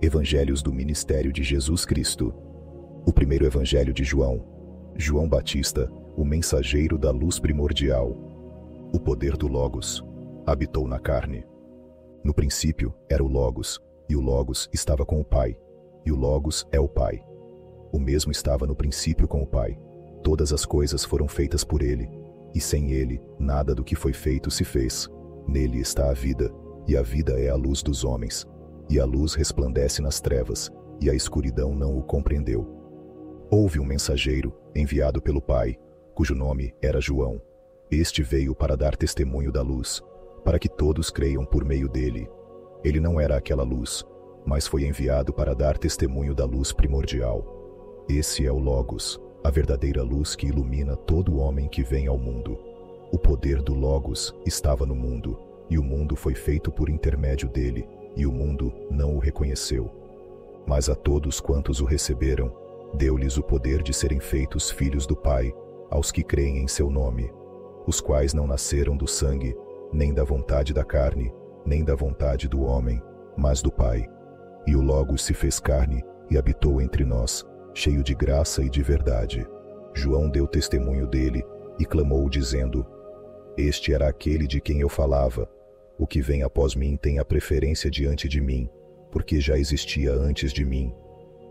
Evangelhos do Ministério de Jesus Cristo. O primeiro Evangelho de João. João Batista, o mensageiro da luz primordial. O poder do Logos habitou na carne. No princípio era o Logos, e o Logos estava com o Pai, e o Logos é o Pai. O mesmo estava no princípio com o Pai. Todas as coisas foram feitas por ele, e sem ele nada do que foi feito se fez. Nele está a vida, e a vida é a luz dos homens. E a luz resplandece nas trevas, e a escuridão não o compreendeu. Houve um mensageiro, enviado pelo Pai, cujo nome era João. Este veio para dar testemunho da luz, para que todos creiam por meio dele. Ele não era aquela luz, mas foi enviado para dar testemunho da luz primordial. Esse é o Logos, a verdadeira luz que ilumina todo homem que vem ao mundo. O poder do Logos estava no mundo, e o mundo foi feito por intermédio dele, e o mundo não o reconheceu. Mas a todos quantos o receberam, deu-lhes o poder de serem feitos filhos do Pai, aos que creem em seu nome, os quais não nasceram do sangue, nem da vontade da carne, nem da vontade do homem, mas do Pai. E o Logos se fez carne e habitou entre nós, cheio de graça e de verdade. João deu testemunho dele e clamou dizendo: Este era aquele de quem eu falava. O que vem após mim tem a preferência diante de mim, porque já existia antes de mim.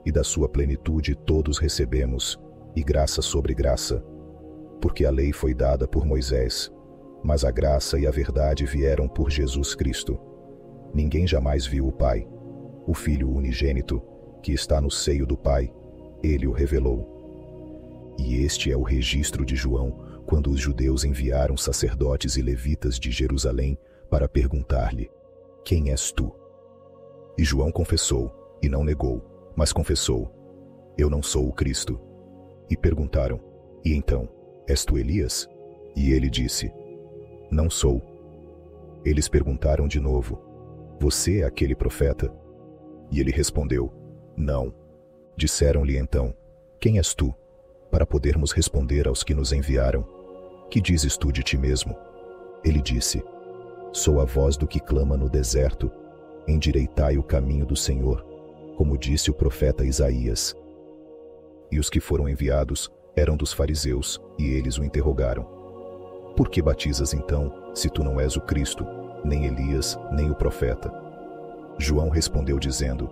E da sua plenitude todos recebemos, e graça sobre graça. Porque a lei foi dada por Moisés, mas a graça e a verdade vieram por Jesus Cristo. Ninguém jamais viu o Pai. O Filho unigênito, que está no seio do Pai, ele o revelou. E este é o registro de João, quando os judeus enviaram sacerdotes e levitas de Jerusalém para perguntar-lhe: Quem és tu? E João confessou, e não negou, mas confessou: Eu não sou o Cristo. E perguntaram: E então, és tu Elias? E ele disse: Não sou. Eles perguntaram de novo: Você é aquele profeta? E ele respondeu: Não. Disseram-lhe então: Quem és tu? Para podermos responder aos que nos enviaram: Que dizes tu de ti mesmo? Ele disse: Sou a voz do que clama no deserto, endireitai o caminho do Senhor, como disse o profeta Isaías. E os que foram enviados eram dos fariseus, e eles o interrogaram: Por que batizas então, se tu não és o Cristo, nem Elias, nem o profeta? João respondeu dizendo: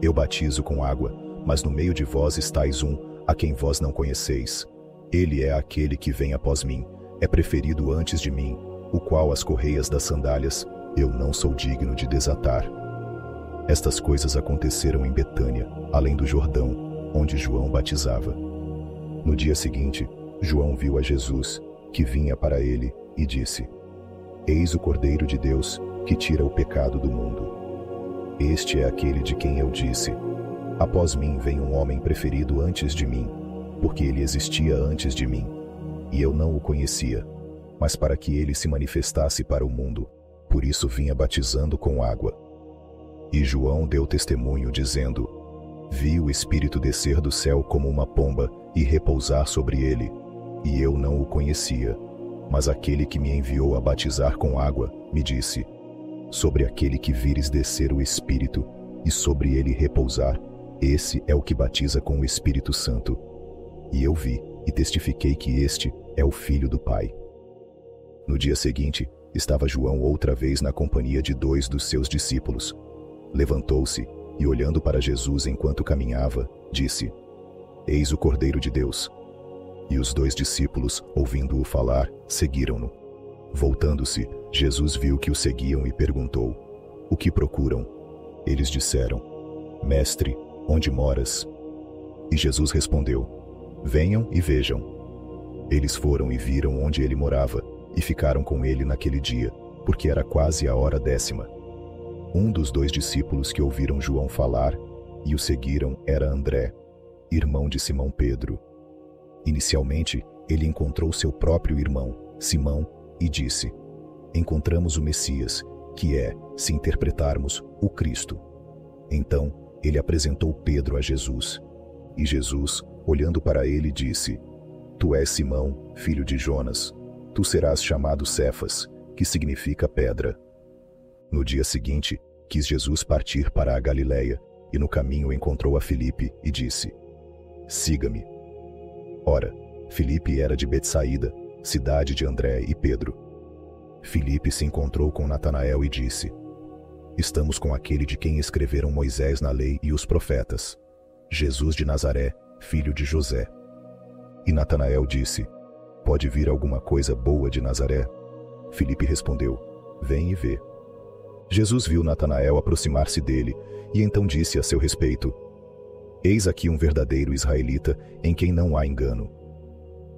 Eu batizo com água, mas no meio de vós estáis um, a quem vós não conheceis. Ele é aquele que vem após mim, é preferido antes de mim, o qual as correias das sandálias eu não sou digno de desatar. Estas coisas aconteceram em Betânia, além do Jordão, onde João batizava. No dia seguinte, João viu a Jesus, que vinha para ele, e disse: Eis o Cordeiro de Deus, que tira o pecado do mundo. Este é aquele de quem eu disse: Após mim vem um homem preferido antes de mim, porque ele existia antes de mim, e eu não o conhecia, mas para que ele se manifestasse para o mundo, por isso vinha batizando com água. E João deu testemunho dizendo: Vi o Espírito descer do céu como uma pomba e repousar sobre ele, e eu não o conhecia, mas aquele que me enviou a batizar com água me disse: Sobre aquele que vires descer o Espírito, e sobre ele repousar, esse é o que batiza com o Espírito Santo. E eu vi e testifiquei que este é o Filho do Pai. No dia seguinte, estava João outra vez na companhia de 2 dos seus discípulos. Levantou-se e, olhando para Jesus enquanto caminhava, disse: Eis o Cordeiro de Deus. E os 2 discípulos, ouvindo-o falar, seguiram-no. Voltando-se, Jesus viu que o seguiam e perguntou: O que procuram? Eles disseram: Mestre, onde moras? E Jesus respondeu: Venham e vejam. Eles foram e viram onde ele morava, e ficaram com ele naquele dia, porque era quase a hora 10ª. Um dos 2 discípulos que ouviram João falar e o seguiram era André, irmão de Simão Pedro. Inicialmente, ele encontrou seu próprio irmão, Simão, e disse: Encontramos o Messias, que é, se interpretarmos, o Cristo. Então, ele apresentou Pedro a Jesus. E Jesus, olhando para ele, disse: Tu és Simão, filho de Jonas. Tu serás chamado Cefas, que significa pedra. No dia seguinte, quis Jesus partir para a Galiléia, e no caminho encontrou a Filipe e disse: Siga-me. Ora, Filipe era de Betsaída, cidade de André e Pedro. Filipe se encontrou com Natanael e disse: Estamos com aquele de quem escreveram Moisés na lei e os profetas, Jesus de Nazaré, filho de José. E Natanael disse: Pode vir alguma coisa boa de Nazaré? Filipe respondeu: Vem e vê. Jesus viu Natanael aproximar-se dele e então disse a seu respeito: Eis aqui um verdadeiro israelita em quem não há engano.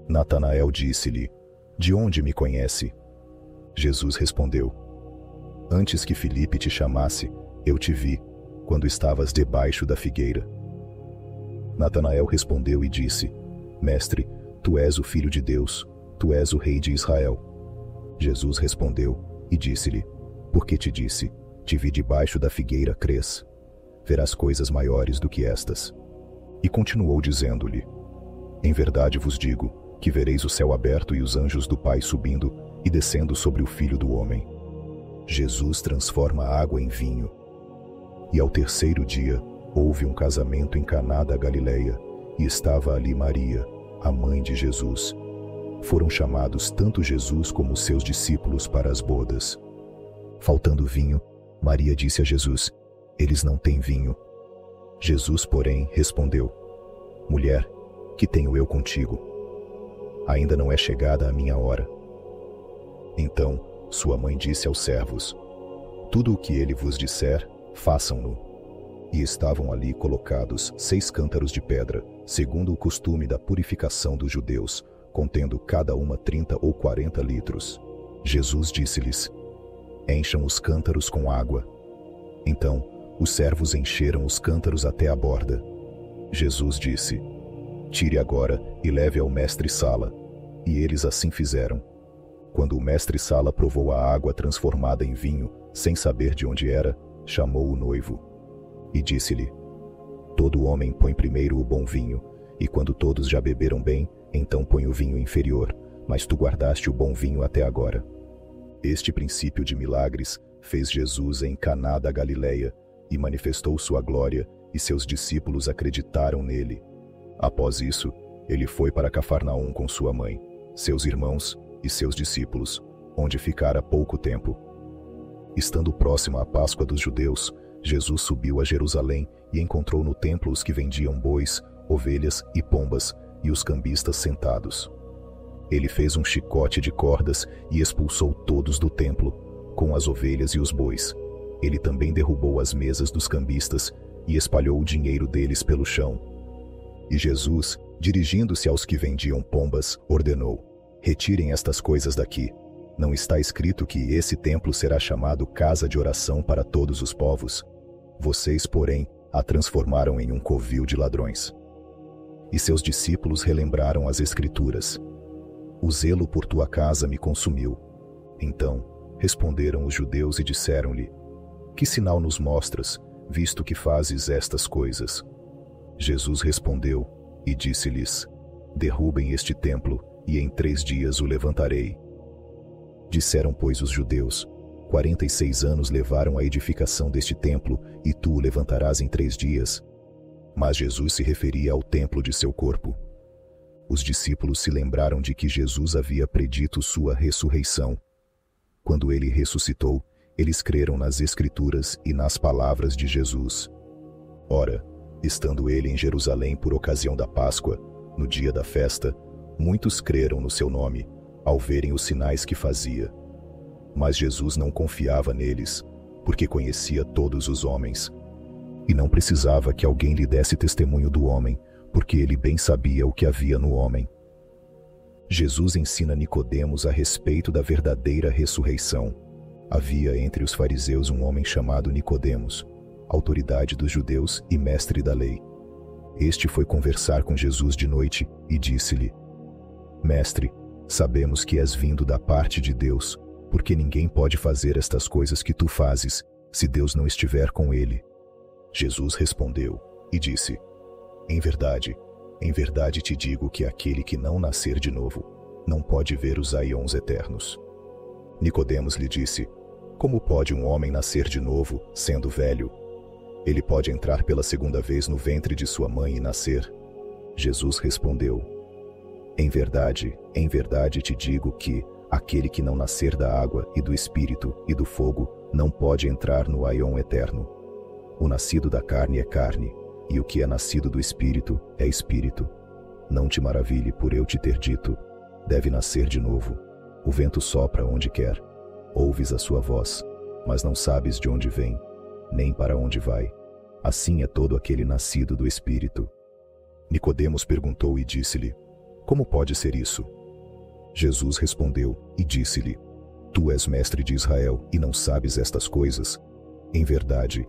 Natanael disse-lhe: De onde me conhece? Jesus respondeu: Antes que Filipe te chamasse, eu te vi, quando estavas debaixo da figueira. Natanael respondeu e disse: Mestre, tu és o Filho de Deus, tu és o Rei de Israel. Jesus respondeu e disse-lhe: Por que te disse, te vi debaixo da figueira, crês? Verás coisas maiores do que estas. E continuou dizendo-lhe: Em verdade vos digo, que vereis o céu aberto e os anjos do Pai subindo e descendo sobre o Filho do Homem. Jesus transforma a água em vinho. E ao terceiro dia, houve um casamento em Caná da Galileia, e estava ali Maria, a mãe de Jesus. Foram chamados tanto Jesus como os seus discípulos para as bodas. Faltando vinho, Maria disse a Jesus: Eles não têm vinho. Jesus, porém, respondeu: Mulher, que tenho eu contigo? Ainda não é chegada a minha hora. Então, sua mãe disse aos servos: Tudo o que ele vos disser, façam-no. E estavam ali colocados 6 cântaros de pedra, segundo o costume da purificação dos judeus, contendo cada uma 30 ou 40 litros. Jesus disse-lhes: Encham os cântaros com água. Então, os servos encheram os cântaros até a borda. Jesus disse: Tire agora e leve ao mestre-sala. E eles assim fizeram. Quando o mestre-sala provou a água transformada em vinho, sem saber de onde era, chamou o noivo. E disse-lhe: Todo homem põe primeiro o bom vinho, e quando todos já beberam bem, então põe o vinho inferior, mas tu guardaste o bom vinho até agora. Este princípio de milagres fez Jesus em Caná da Galileia, e manifestou sua glória, e seus discípulos acreditaram nele. Após isso, ele foi para Cafarnaum com sua mãe, seus irmãos e seus discípulos, onde ficara pouco tempo. Estando próximo à Páscoa dos judeus, Jesus subiu a Jerusalém e encontrou no templo os que vendiam bois, ovelhas e pombas, e os cambistas sentados. Ele fez um chicote de cordas e expulsou todos do templo, com as ovelhas e os bois. Ele também derrubou as mesas dos cambistas e espalhou o dinheiro deles pelo chão. E Jesus, dirigindo-se aos que vendiam pombas, ordenou: Retirem estas coisas daqui. Não está escrito que esse templo será chamado casa de oração para todos os povos? Vocês, porém, a transformaram em um covil de ladrões. E seus discípulos relembraram as Escrituras: O zelo por tua casa me consumiu. Então, responderam os judeus e disseram-lhe: Que sinal nos mostras, visto que fazes estas coisas? Jesus respondeu e disse-lhes: Derrubem este templo, e em 3 dias o levantarei. Disseram, pois, os judeus: 46 anos levaram a edificação deste templo, e tu o levantarás em 3 dias? Mas Jesus se referia ao templo de seu corpo. Os discípulos se lembraram de que Jesus havia predito sua ressurreição. Quando ele ressuscitou, eles creram nas Escrituras e nas palavras de Jesus. Ora, estando ele em Jerusalém por ocasião da Páscoa, no dia da festa, muitos creram no seu nome, ao verem os sinais que fazia. Mas Jesus não confiava neles, porque conhecia todos os homens. E não precisava que alguém lhe desse testemunho do homem, porque ele bem sabia o que havia no homem. Jesus ensina Nicodemos a respeito da verdadeira ressurreição. Havia entre os fariseus um homem chamado Nicodemos, autoridade dos judeus e mestre da lei. Este foi conversar com Jesus de noite e disse-lhe: Mestre, sabemos que és vindo da parte de Deus, porque ninguém pode fazer estas coisas que tu fazes, se Deus não estiver com ele. Jesus respondeu e disse: em verdade te digo que aquele que não nascer de novo, não pode ver os aions eternos. Nicodemos lhe disse: Como pode um homem nascer de novo, sendo velho? Ele pode entrar pela segunda vez no ventre de sua mãe e nascer? Jesus respondeu: em verdade te digo que aquele que não nascer da água e do Espírito e do fogo não pode entrar no aion eterno. O nascido da carne é carne, e o que é nascido do Espírito é Espírito. Não te maravilhe por eu te ter dito: deve nascer de novo. O vento sopra onde quer. Ouves a sua voz, mas não sabes de onde vem, nem para onde vai. Assim é todo aquele nascido do Espírito. Nicodemos perguntou e disse-lhe: como pode ser isso? Jesus respondeu e disse-lhe: tu és mestre de Israel e não sabes estas coisas? Em verdade,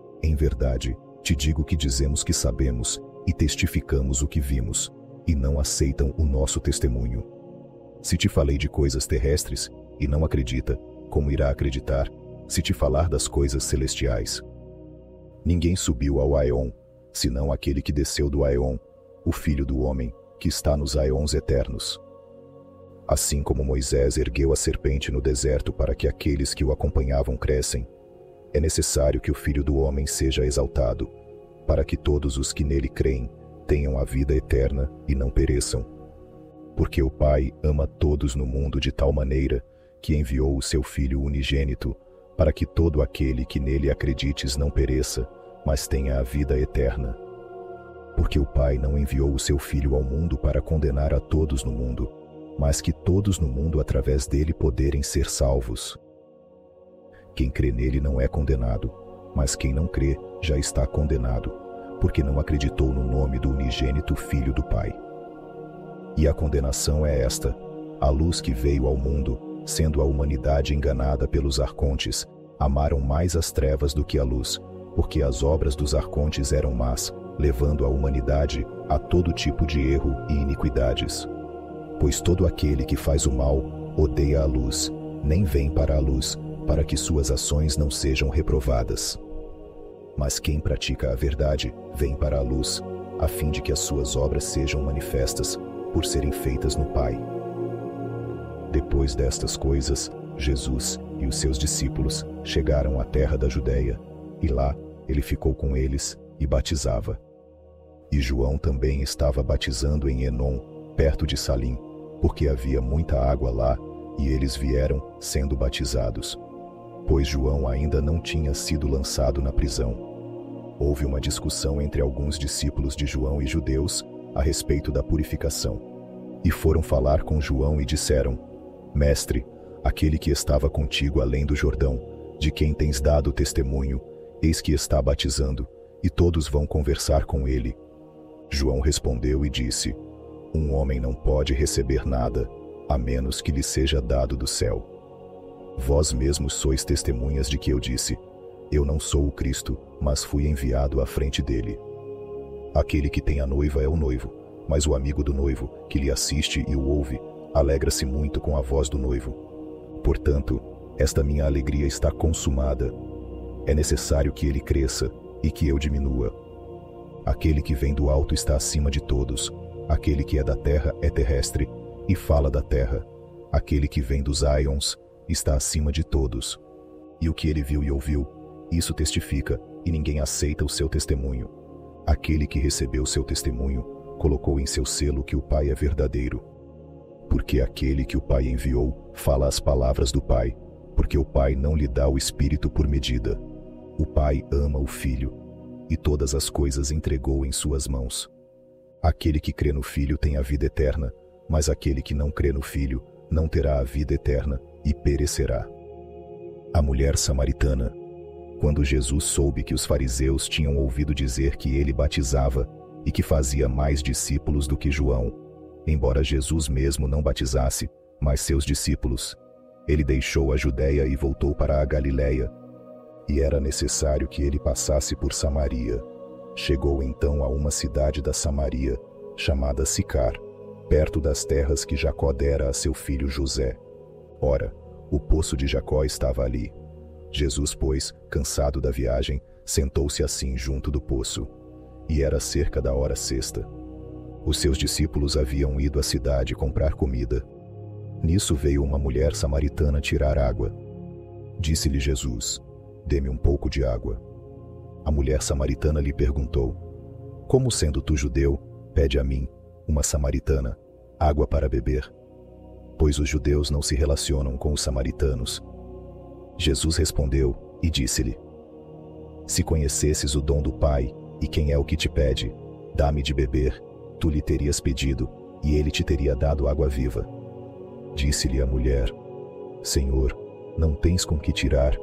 te digo que dizemos que sabemos e testificamos o que vimos, e não aceitam o nosso testemunho. Se te falei de coisas terrestres e não acredita, como irá acreditar se te falar das coisas celestiais? Ninguém subiu ao aion, senão aquele que desceu do aion, o Filho do Homem, que está nos aions eternos. Assim como Moisés ergueu a serpente no deserto para que aqueles que o acompanhavam crescem, é necessário que o Filho do Homem seja exaltado, para que todos os que nele creem tenham a vida eterna e não pereçam. Porque o Pai ama todos no mundo de tal maneira que enviou o seu Filho unigênito, para que todo aquele que nele acredites não pereça, mas tenha a vida eterna. Porque o Pai não enviou o seu Filho ao mundo para condenar a todos no mundo, mas que todos no mundo através dele poderem ser salvos. Quem crê nele não é condenado, mas quem não crê já está condenado, porque não acreditou no nome do unigênito Filho do Pai. E a condenação é esta: a luz que veio ao mundo, sendo a humanidade enganada pelos arcontes, amaram mais as trevas do que a luz, porque as obras dos arcontes eram más, levando a humanidade a todo tipo de erro e iniquidades. Pois todo aquele que faz o mal odeia a luz, nem vem para a luz, para que suas ações não sejam reprovadas. Mas quem pratica a verdade vem para a luz, a fim de que as suas obras sejam manifestas, por serem feitas no Pai. Depois destas coisas, Jesus e os seus discípulos chegaram à terra da Judeia, e lá ele ficou com eles e batizava. E João também estava batizando em Enom, perto de Salim, porque havia muita água lá, e eles vieram sendo batizados. Pois João ainda não tinha sido lançado na prisão. Houve uma discussão entre alguns discípulos de João e judeus a respeito da purificação. E foram falar com João e disseram: Mestre, aquele que estava contigo além do Jordão, de quem tens dado testemunho, eis que está batizando, e todos vão conversar com ele. João respondeu e disse: um homem não pode receber nada, a menos que lhe seja dado do céu. Vós mesmos sois testemunhas de que eu disse: eu não sou o Cristo, mas fui enviado à frente dele. Aquele que tem a noiva é o noivo, mas o amigo do noivo, que lhe assiste e o ouve, alegra-se muito com a voz do noivo. Portanto, esta minha alegria está consumada. É necessário que ele cresça e que eu diminua. Aquele que vem do alto está acima de todos. Aquele que é da terra é terrestre e fala da terra. Aquele que vem dos aions está acima de todos. E o que ele viu e ouviu, isso testifica, e ninguém aceita o seu testemunho. Aquele que recebeu seu testemunho colocou em seu selo que o Pai é verdadeiro. Porque aquele que o Pai enviou fala as palavras do Pai, porque o Pai não lhe dá o Espírito por medida. O Pai ama o Filho, e todas as coisas entregou em suas mãos. Aquele que crê no Filho tem a vida eterna, mas aquele que não crê no Filho não terá a vida eterna e perecerá. A mulher samaritana. Quando Jesus soube que os fariseus tinham ouvido dizer que ele batizava e que fazia mais discípulos do que João, embora Jesus mesmo não batizasse, mas seus discípulos, ele deixou a Judeia e voltou para a Galiléia. E era necessário que ele passasse por Samaria. Chegou então a uma cidade da Samaria, chamada Sicar, perto das terras que Jacó dera a seu filho José. Ora, o poço de Jacó estava ali. Jesus, pois, cansado da viagem, sentou-se assim junto do poço. E era cerca da hora sexta. Os seus discípulos haviam ido à cidade comprar comida. Nisso veio uma mulher samaritana tirar água. Disse-lhe Jesus: Dê-me um pouco de água. A mulher samaritana lhe perguntou: Como sendo tu judeu, pede a mim, uma samaritana, água para beber? Pois os judeus não se relacionam com os samaritanos. Jesus respondeu e disse-lhe: Se conhecesses o dom do Pai, e quem é o que te pede, dá-me de beber, tu lhe terias pedido, e ele te teria dado água viva. Disse-lhe a mulher: Senhor, não tens com que tirar,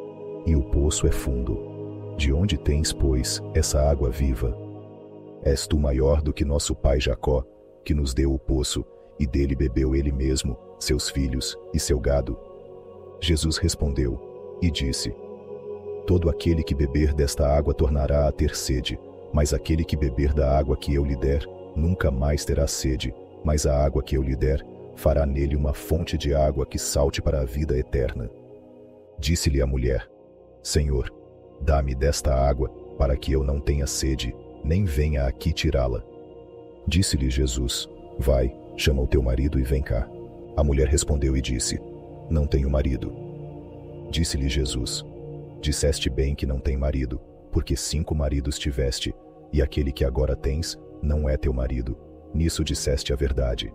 e o poço é fundo. De onde tens, pois, essa água viva? És tu maior do que nosso pai Jacó, que nos deu o poço, e dele bebeu ele mesmo, seus filhos e seu gado? Jesus respondeu e disse: Todo aquele que beber desta água tornará a ter sede, mas aquele que beber da água que eu lhe der, nunca mais terá sede, mas a água que eu lhe der fará nele uma fonte de água que salte para a vida eterna. Disse-lhe a mulher: Senhor, dá-me desta água, para que eu não tenha sede, nem venha aqui tirá-la. Disse-lhe Jesus: Vai, chama o teu marido e vem cá. A mulher respondeu e disse: Não tenho marido. Disse-lhe Jesus: Disseste bem que não tem marido, porque 5 maridos tiveste, e aquele que agora tens não é teu marido. Nisso disseste a verdade.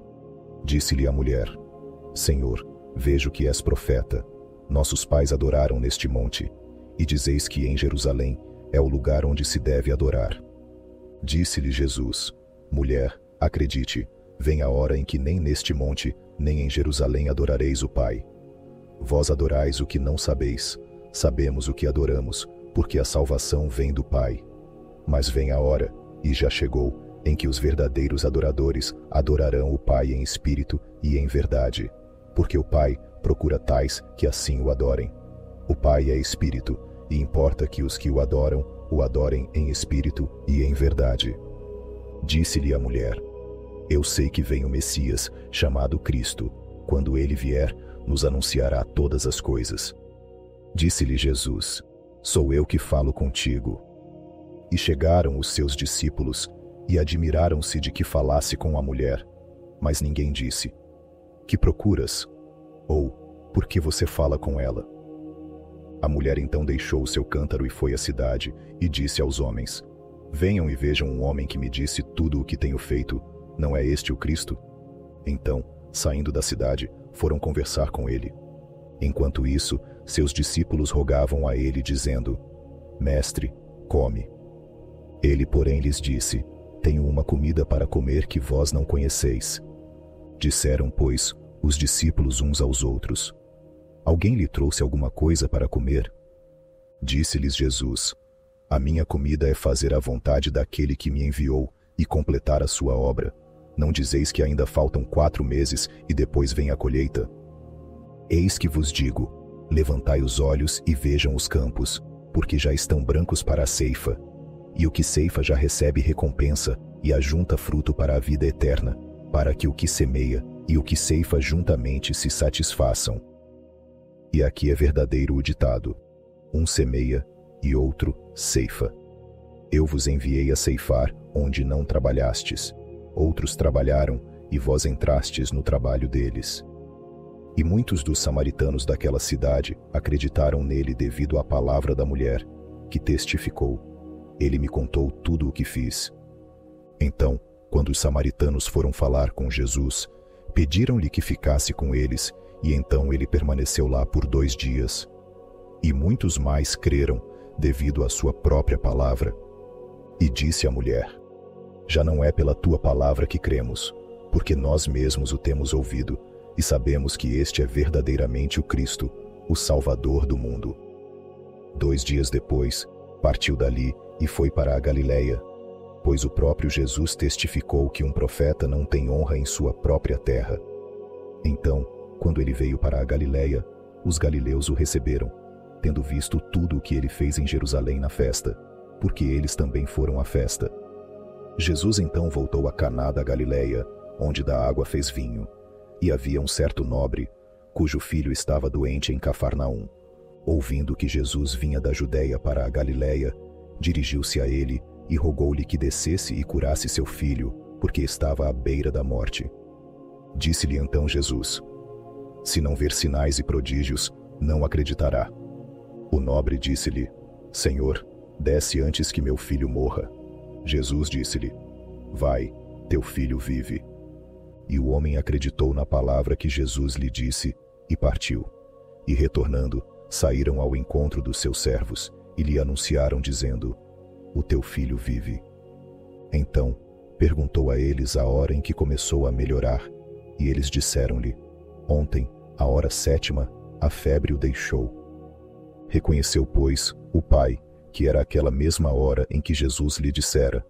Disse-lhe a mulher: Senhor, vejo que és profeta. Nossos pais adoraram neste monte, e dizeis que em Jerusalém é o lugar onde se deve adorar. Disse-lhe Jesus: Mulher, acredite, vem a hora em que nem neste monte, nem em Jerusalém adorareis o Pai. Vós adorais o que não sabeis, sabemos o que adoramos, porque a salvação vem do Pai. Mas vem a hora, e já chegou, em que os verdadeiros adoradores adorarão o Pai em espírito e em verdade, porque o Pai procura tais que assim o adorem. O Pai é espírito, e importa que os que o adorem em espírito e em verdade. Disse-lhe a mulher: Eu sei que vem o Messias, chamado Cristo. Quando ele vier, nos anunciará todas as coisas. Disse-lhe Jesus: Sou eu que falo contigo. E chegaram os seus discípulos, e admiraram-se de que falasse com a mulher. Mas ninguém disse: Que procuras? Ou, por que você fala com ela? A mulher então deixou o seu cântaro e foi à cidade, e disse aos homens: Venham e vejam um homem que me disse tudo o que tenho feito. Não é este o Cristo? Então, saindo da cidade, foram conversar com ele. Enquanto isso, seus discípulos rogavam a ele, dizendo: Mestre, come. Ele, porém, lhes disse: Tenho uma comida para comer que vós não conheceis. Disseram, pois, os discípulos uns aos outros: Alguém lhe trouxe alguma coisa para comer? Disse-lhes Jesus: A minha comida é fazer a vontade daquele que me enviou e completar a sua obra. Não dizeis que ainda faltam 4 meses e depois vem a colheita? Eis que vos digo: levantai os olhos e vejam os campos, porque já estão brancos para a ceifa. E o que ceifa já recebe recompensa e ajunta fruto para a vida eterna, para que o que semeia e o que ceifa juntamente se satisfaçam. E aqui é verdadeiro o ditado: um semeia e outro ceifa. Eu vos enviei a ceifar onde não trabalhastes. Outros trabalharam, e vós entrastes no trabalho deles. E muitos dos samaritanos daquela cidade acreditaram nele devido à palavra da mulher, que testificou: Ele me contou tudo o que fiz. Então, quando os samaritanos foram falar com Jesus, pediram-lhe que ficasse com eles, e então ele permaneceu lá por 2 dias. E muitos mais creram, devido à sua própria palavra. E disse à mulher: Já não é pela tua palavra que cremos, porque nós mesmos o temos ouvido, e sabemos que este é verdadeiramente o Cristo, o Salvador do mundo. 2 dias depois, partiu dali e foi para a Galileia, pois o próprio Jesus testificou que um profeta não tem honra em sua própria terra. Então, quando ele veio para a Galileia, os galileus o receberam, tendo visto tudo o que ele fez em Jerusalém na festa, porque eles também foram à festa. Jesus então voltou a Caná da Galileia, onde da água fez vinho. E havia um certo nobre, cujo filho estava doente em Cafarnaum. Ouvindo que Jesus vinha da Judeia para a Galileia, dirigiu-se a ele e rogou-lhe que descesse e curasse seu filho, porque estava à beira da morte. Disse-lhe então Jesus: Se não ver sinais e prodígios, não acreditará. O nobre disse-lhe: Senhor, desce antes que meu filho morra. Jesus disse-lhe: vai, teu filho vive. E o homem acreditou na palavra que Jesus lhe disse e partiu. E retornando, saíram ao encontro dos seus servos e lhe anunciaram dizendo: o teu filho vive. Então, perguntou a eles a hora em que começou a melhorar, e eles disseram-lhe: ontem, à hora 7ª, a febre o deixou. Reconheceu, pois, o pai, que era aquela mesma hora em que Jesus lhe dissera: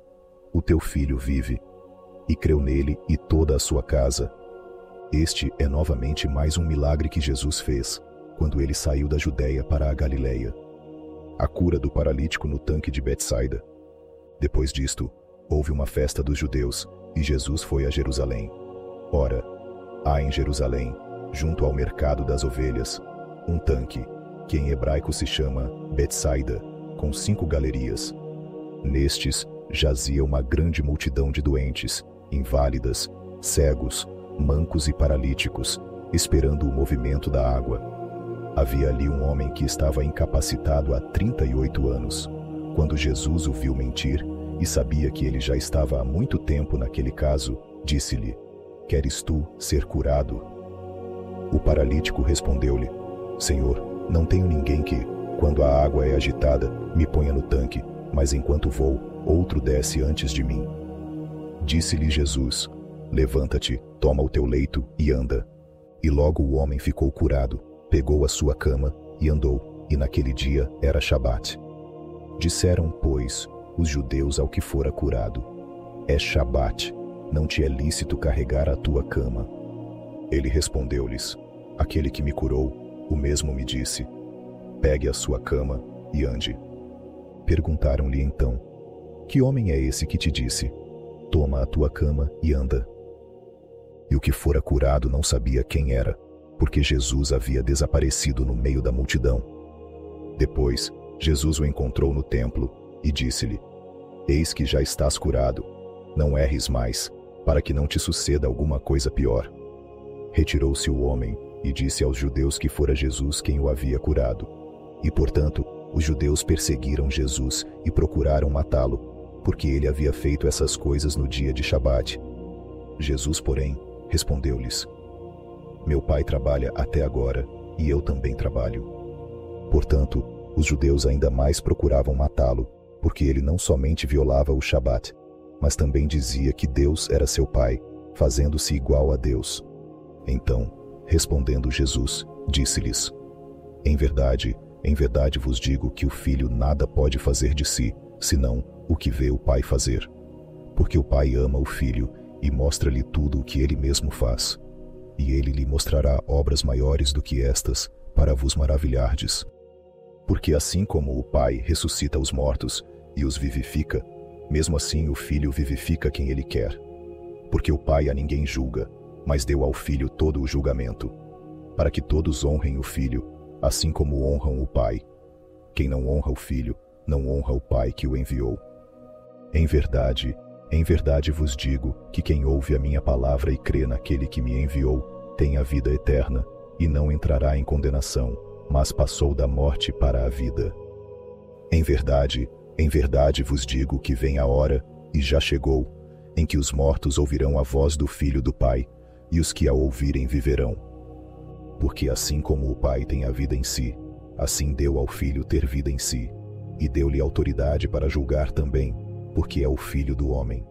o teu filho vive, e creu nele e toda a sua casa. Este é novamente mais um milagre que Jesus fez, quando ele saiu da Judeia para a Galileia. A cura do paralítico no tanque de Betsaida. Depois disto, houve uma festa dos judeus, e Jesus foi a Jerusalém. Ora, há em Jerusalém, junto ao mercado das ovelhas, um tanque, que em hebraico se chama Betsaida, com 5 galerias. Nestes jazia uma grande multidão de doentes, inválidas, cegos, mancos e paralíticos, esperando o movimento da água. Havia ali um homem que estava incapacitado há 38 anos. Quando Jesus o viu mentir, e sabia que ele já estava há muito tempo naquele caso, disse-lhe: queres tu ser curado? O paralítico respondeu-lhe: Senhor, não tenho ninguém que, quando a água é agitada, me ponha no tanque, mas enquanto vou, outro desce antes de mim. Disse-lhe Jesus: levanta-te, toma o teu leito e anda. E logo o homem ficou curado, pegou a sua cama e andou, e naquele dia era Shabat. Disseram, pois, os judeus ao que fora curado: é Shabat, não te é lícito carregar a tua cama. Ele respondeu-lhes: aquele que me curou, o mesmo me disse: pegue a sua cama e ande. Perguntaram-lhe então: que homem é esse que te disse: toma a tua cama e anda? E o que fora curado não sabia quem era, porque Jesus havia desaparecido no meio da multidão. Depois, Jesus o encontrou no templo e disse-lhe: eis que já estás curado, não erres mais, para que não te suceda alguma coisa pior. Retirou-se o homem e disse aos judeus que fora Jesus quem o havia curado. E, portanto, os judeus perseguiram Jesus e procuraram matá-lo, porque ele havia feito essas coisas no dia de Shabat. Jesus, porém, respondeu-lhes: meu pai trabalha até agora, e eu também trabalho. Portanto, os judeus ainda mais procuravam matá-lo, porque ele não somente violava o Shabat, mas também dizia que Deus era seu pai, fazendo-se igual a Deus. Então, respondendo Jesus, disse-lhes: em verdade vos digo que o filho nada pode fazer de si, senão o que vê o pai fazer. Porque o pai ama o filho e mostra-lhe tudo o que ele mesmo faz. E ele lhe mostrará obras maiores do que estas, para vos maravilhardes. Porque assim como o pai ressuscita os mortos e os vivifica, mesmo assim o filho vivifica quem ele quer. Porque o pai a ninguém julga, mas deu ao filho todo o julgamento, para que todos honrem o filho, assim como honram o pai. Quem não honra o filho, não honra o pai que o enviou. Em verdade vos digo que quem ouve a minha palavra e crê naquele que me enviou, tem a vida eterna, e não entrará em condenação, mas passou da morte para a vida. Em verdade vos digo que vem a hora, e já chegou, em que os mortos ouvirão a voz do Filho do Pai, e os que a ouvirem viverão. Porque assim como o Pai tem a vida em si, assim deu ao Filho ter vida em si, e deu-lhe autoridade para julgar também, porque é o Filho do homem.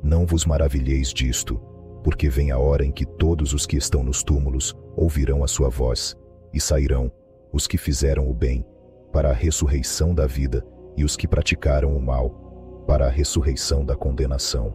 Não vos maravilheis disto, porque vem a hora em que todos os que estão nos túmulos ouvirão a sua voz, e sairão, os que fizeram o bem, para a ressurreição da vida, e os que praticaram o mal, para a ressurreição da condenação.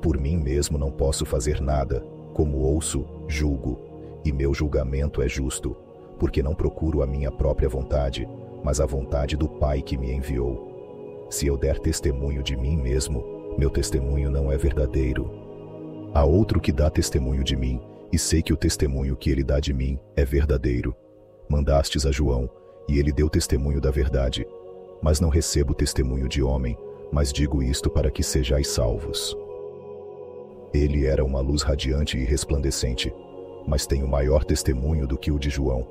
Por mim mesmo não posso fazer nada, como ouço, julgo, e meu julgamento é justo, porque não procuro a minha própria vontade, mas a vontade do Pai que me enviou. Se eu der testemunho de mim mesmo, meu testemunho não é verdadeiro. Há outro que dá testemunho de mim, e sei que o testemunho que ele dá de mim é verdadeiro. Mandastes a João, e ele deu testemunho da verdade. Mas não recebo testemunho de homem, mas digo isto para que sejais salvos. Ele era uma luz radiante e resplandecente, mas tenho maior testemunho do que o de João,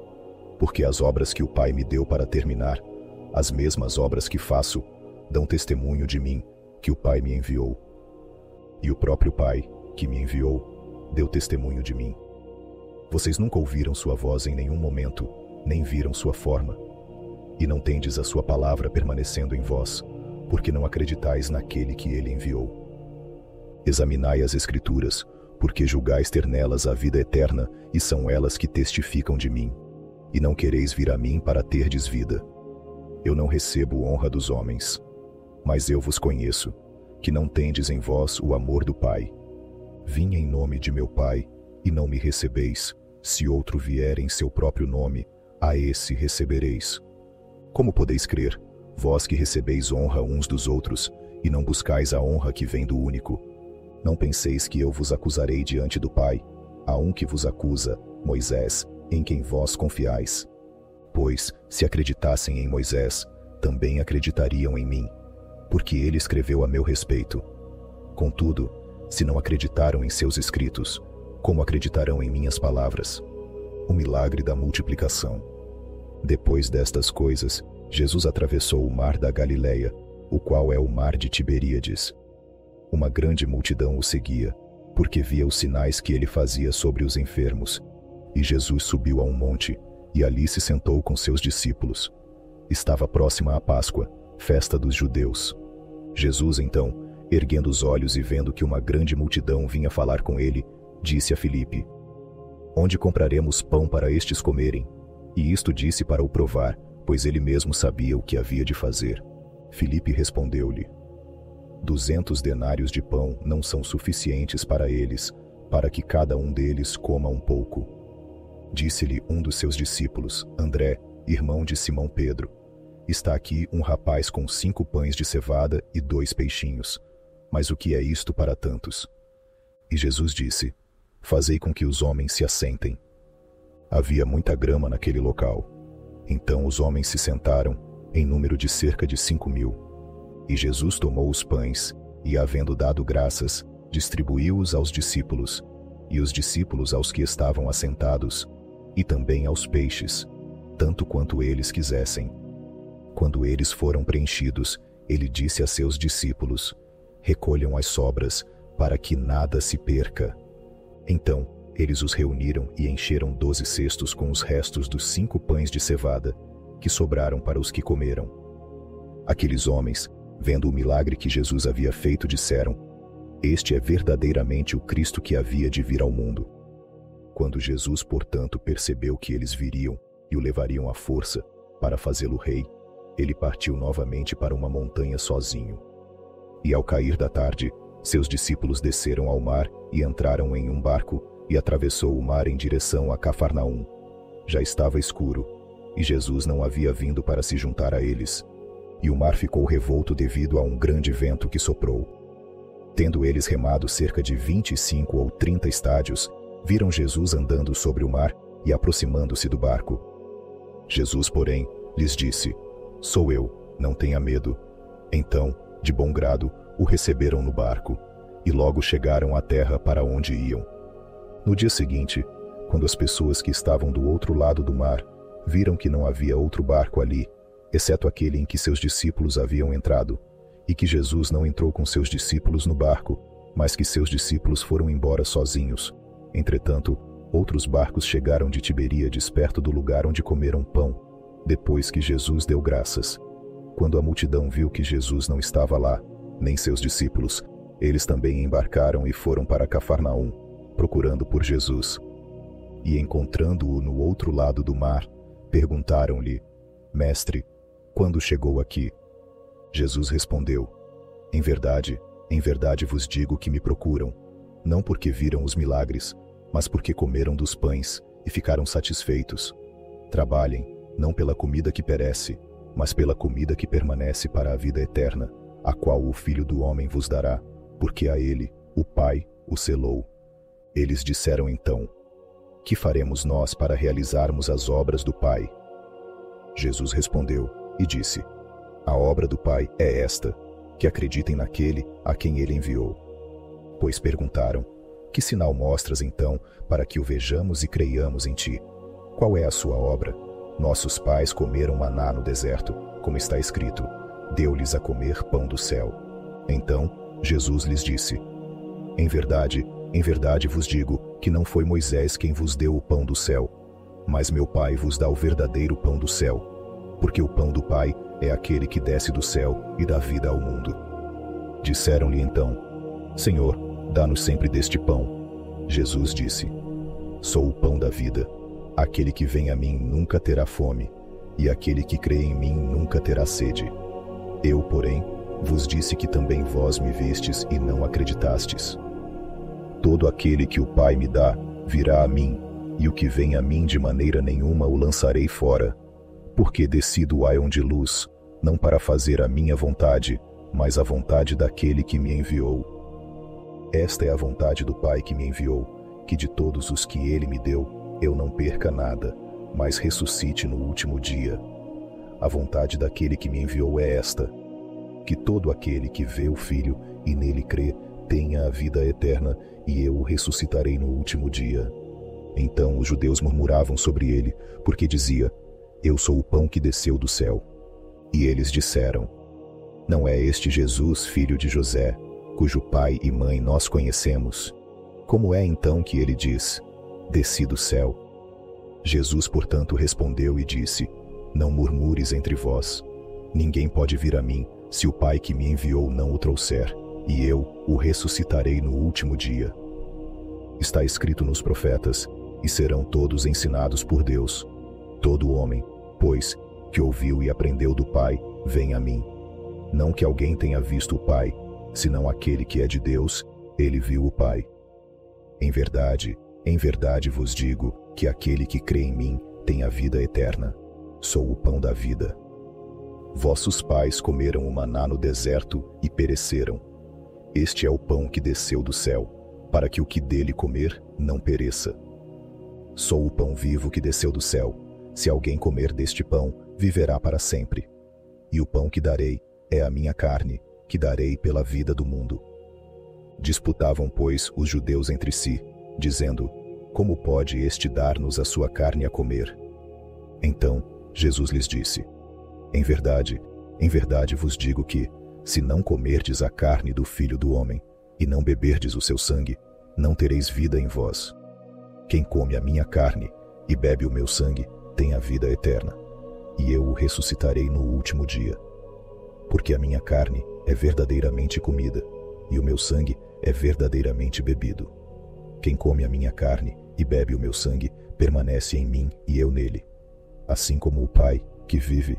porque as obras que o Pai me deu para terminar, as mesmas obras que faço dão testemunho de mim, que o Pai me enviou. E o próprio Pai, que me enviou, deu testemunho de mim. Vocês nunca ouviram sua voz em nenhum momento, nem viram sua forma. E não tendes a sua palavra permanecendo em vós, porque não acreditais naquele que ele enviou. Examinai as Escrituras, porque julgais ter nelas a vida eterna, e são elas que testificam de mim. E não quereis vir a mim para terdes vida. Eu não recebo honra dos homens, mas eu vos conheço, que não tendes em vós o amor do Pai. Vim em nome de meu Pai, e não me recebeis. Se outro vier em seu próprio nome, a esse recebereis. Como podeis crer, vós que recebeis honra uns dos outros, e não buscais a honra que vem do único? Não penseis que eu vos acusarei diante do Pai. Há um que vos acusa, Moisés, em quem vós confiais. Pois, se acreditassem em Moisés, também acreditariam em mim, porque ele escreveu a meu respeito. Contudo, se não acreditaram em seus escritos, como acreditarão em minhas palavras? O milagre da multiplicação. Depois destas coisas, Jesus atravessou o mar da Galileia, o qual é o mar de Tiberíades. Uma grande multidão o seguia, porque via os sinais que ele fazia sobre os enfermos. E Jesus subiu a um monte, e ali se sentou com seus discípulos. Estava próxima a Páscoa, festa dos judeus. Jesus, então, erguendo os olhos e vendo que uma grande multidão vinha falar com ele, disse a Filipe: Onde compraremos pão para estes comerem? E isto disse para o provar, pois ele mesmo sabia o que havia de fazer. Filipe respondeu-lhe: 200 denários de pão não são suficientes para eles, para que cada um deles coma um pouco. Disse-lhe um dos seus discípulos, André, irmão de Simão Pedro: Está aqui um rapaz com 5 pães de cevada e 2 peixinhos. Mas o que é isto para tantos? E Jesus disse: Fazei com que os homens se assentem. Havia muita grama naquele local. Então os homens se sentaram, em número de cerca de 5.000. E Jesus tomou os pães, e havendo dado graças, distribuiu-os aos discípulos, e os discípulos aos que estavam assentados, e também aos peixes, tanto quanto eles quisessem. Quando eles foram preenchidos, ele disse a seus discípulos: Recolham as sobras, para que nada se perca. Então, eles os reuniram e encheram 12 cestos com os restos dos 5 pães de cevada, que sobraram para os que comeram. Aqueles homens, vendo o milagre que Jesus havia feito, disseram: Este é verdadeiramente o Cristo que havia de vir ao mundo. Quando Jesus, portanto, percebeu que eles viriam e o levariam à força para fazê-lo rei, ele partiu novamente para uma montanha sozinho. E ao cair da tarde, seus discípulos desceram ao mar e entraram em um barco, e atravessou o mar em direção a Cafarnaum. Já estava escuro, e Jesus não havia vindo para se juntar a eles. E o mar ficou revolto devido a um grande vento que soprou. Tendo eles remado cerca de 25 ou 30 estádios, viram Jesus andando sobre o mar e aproximando-se do barco. Jesus, porém, lhes disse: Sou eu, não tenha medo. Então, de bom grado, o receberam no barco, e logo chegaram à terra para onde iam. No dia seguinte, quando as pessoas que estavam do outro lado do mar viram que não havia outro barco ali, exceto aquele em que seus discípulos haviam entrado, e que Jesus não entrou com seus discípulos no barco, mas que seus discípulos foram embora sozinhos. Entretanto, outros barcos chegaram de Tiberíades perto do lugar onde comeram pão, depois que Jesus deu graças. Quando a multidão viu que Jesus não estava lá, nem seus discípulos, eles também embarcaram e foram para Cafarnaum, procurando por Jesus. E encontrando-o no outro lado do mar, perguntaram-lhe: Mestre, quando chegou aqui? Jesus respondeu: em verdade vos digo que me procuram, não porque viram os milagres, mas porque comeram dos pães e ficaram satisfeitos. Trabalhem, não pela comida que perece, mas pela comida que permanece para a vida eterna, a qual o Filho do Homem vos dará, porque a ele, o Pai, o selou. Eles disseram então: Que faremos nós para realizarmos as obras do Pai? Jesus respondeu e disse: A obra do Pai é esta, que acreditem naquele a quem ele enviou. Pois perguntaram: Que sinal mostras então, para que o vejamos e creiamos em ti? Qual é a sua obra? Nossos pais comeram maná no deserto, como está escrito, deu-lhes a comer pão do céu. Então, Jesus lhes disse: em verdade vos digo que não foi Moisés quem vos deu o pão do céu, mas meu Pai vos dá o verdadeiro pão do céu, porque o pão do Pai é aquele que desce do céu e dá vida ao mundo. Disseram-lhe então: Senhor, dá-nos sempre deste pão. Jesus disse: sou o pão da vida. Aquele que vem a mim nunca terá fome, e aquele que crê em mim nunca terá sede. Eu, porém, vos disse que também vós me vistes e não acreditastes. Todo aquele que o Pai me dá virá a mim, e o que vem a mim de maneira nenhuma o lançarei fora, porque desci do aion de luz, não para fazer a minha vontade, mas a vontade daquele que me enviou. Esta é a vontade do Pai que me enviou, que de todos os que ele me deu, eu não perca nada, mas ressuscite no último dia. A vontade daquele que me enviou é esta: que todo aquele que vê o Filho e nele crê tenha a vida eterna, e eu o ressuscitarei no último dia. Então os judeus murmuravam sobre ele, porque dizia: eu sou o pão que desceu do céu. E eles disseram: não é este Jesus, filho de José, cujo pai e mãe nós conhecemos? Como é então que ele diz: desci do céu? Jesus, portanto, respondeu e disse: não murmures entre vós. Ninguém pode vir a mim, se o Pai que me enviou não o trouxer, e eu o ressuscitarei no último dia. Está escrito nos profetas: e serão todos ensinados por Deus. Todo homem, pois, que ouviu e aprendeu do Pai, vem a mim. Não que alguém tenha visto o Pai, senão aquele que é de Deus, ele viu o Pai. Em verdade vos digo que aquele que crê em mim tem a vida eterna. Sou o pão da vida. Vossos pais comeram o maná no deserto e pereceram. Este é o pão que desceu do céu, para que o que dele comer não pereça. Sou o pão vivo que desceu do céu. Se alguém comer deste pão, viverá para sempre. E o pão que darei é a minha carne, que darei pela vida do mundo. Disputavam, pois, os judeus entre si, dizendo: como pode este dar-nos a sua carne a comer? Então Jesus lhes disse: em verdade vos digo que, se não comerdes a carne do Filho do Homem, e não beberdes o seu sangue, não tereis vida em vós. Quem come a minha carne e bebe o meu sangue tem a vida eterna, e eu o ressuscitarei no último dia. Porque a minha carne é verdadeiramente comida, e o meu sangue é verdadeiramente bebido. Quem come a minha carne e bebe o meu sangue permanece em mim e eu nele. Assim como o Pai, que vive,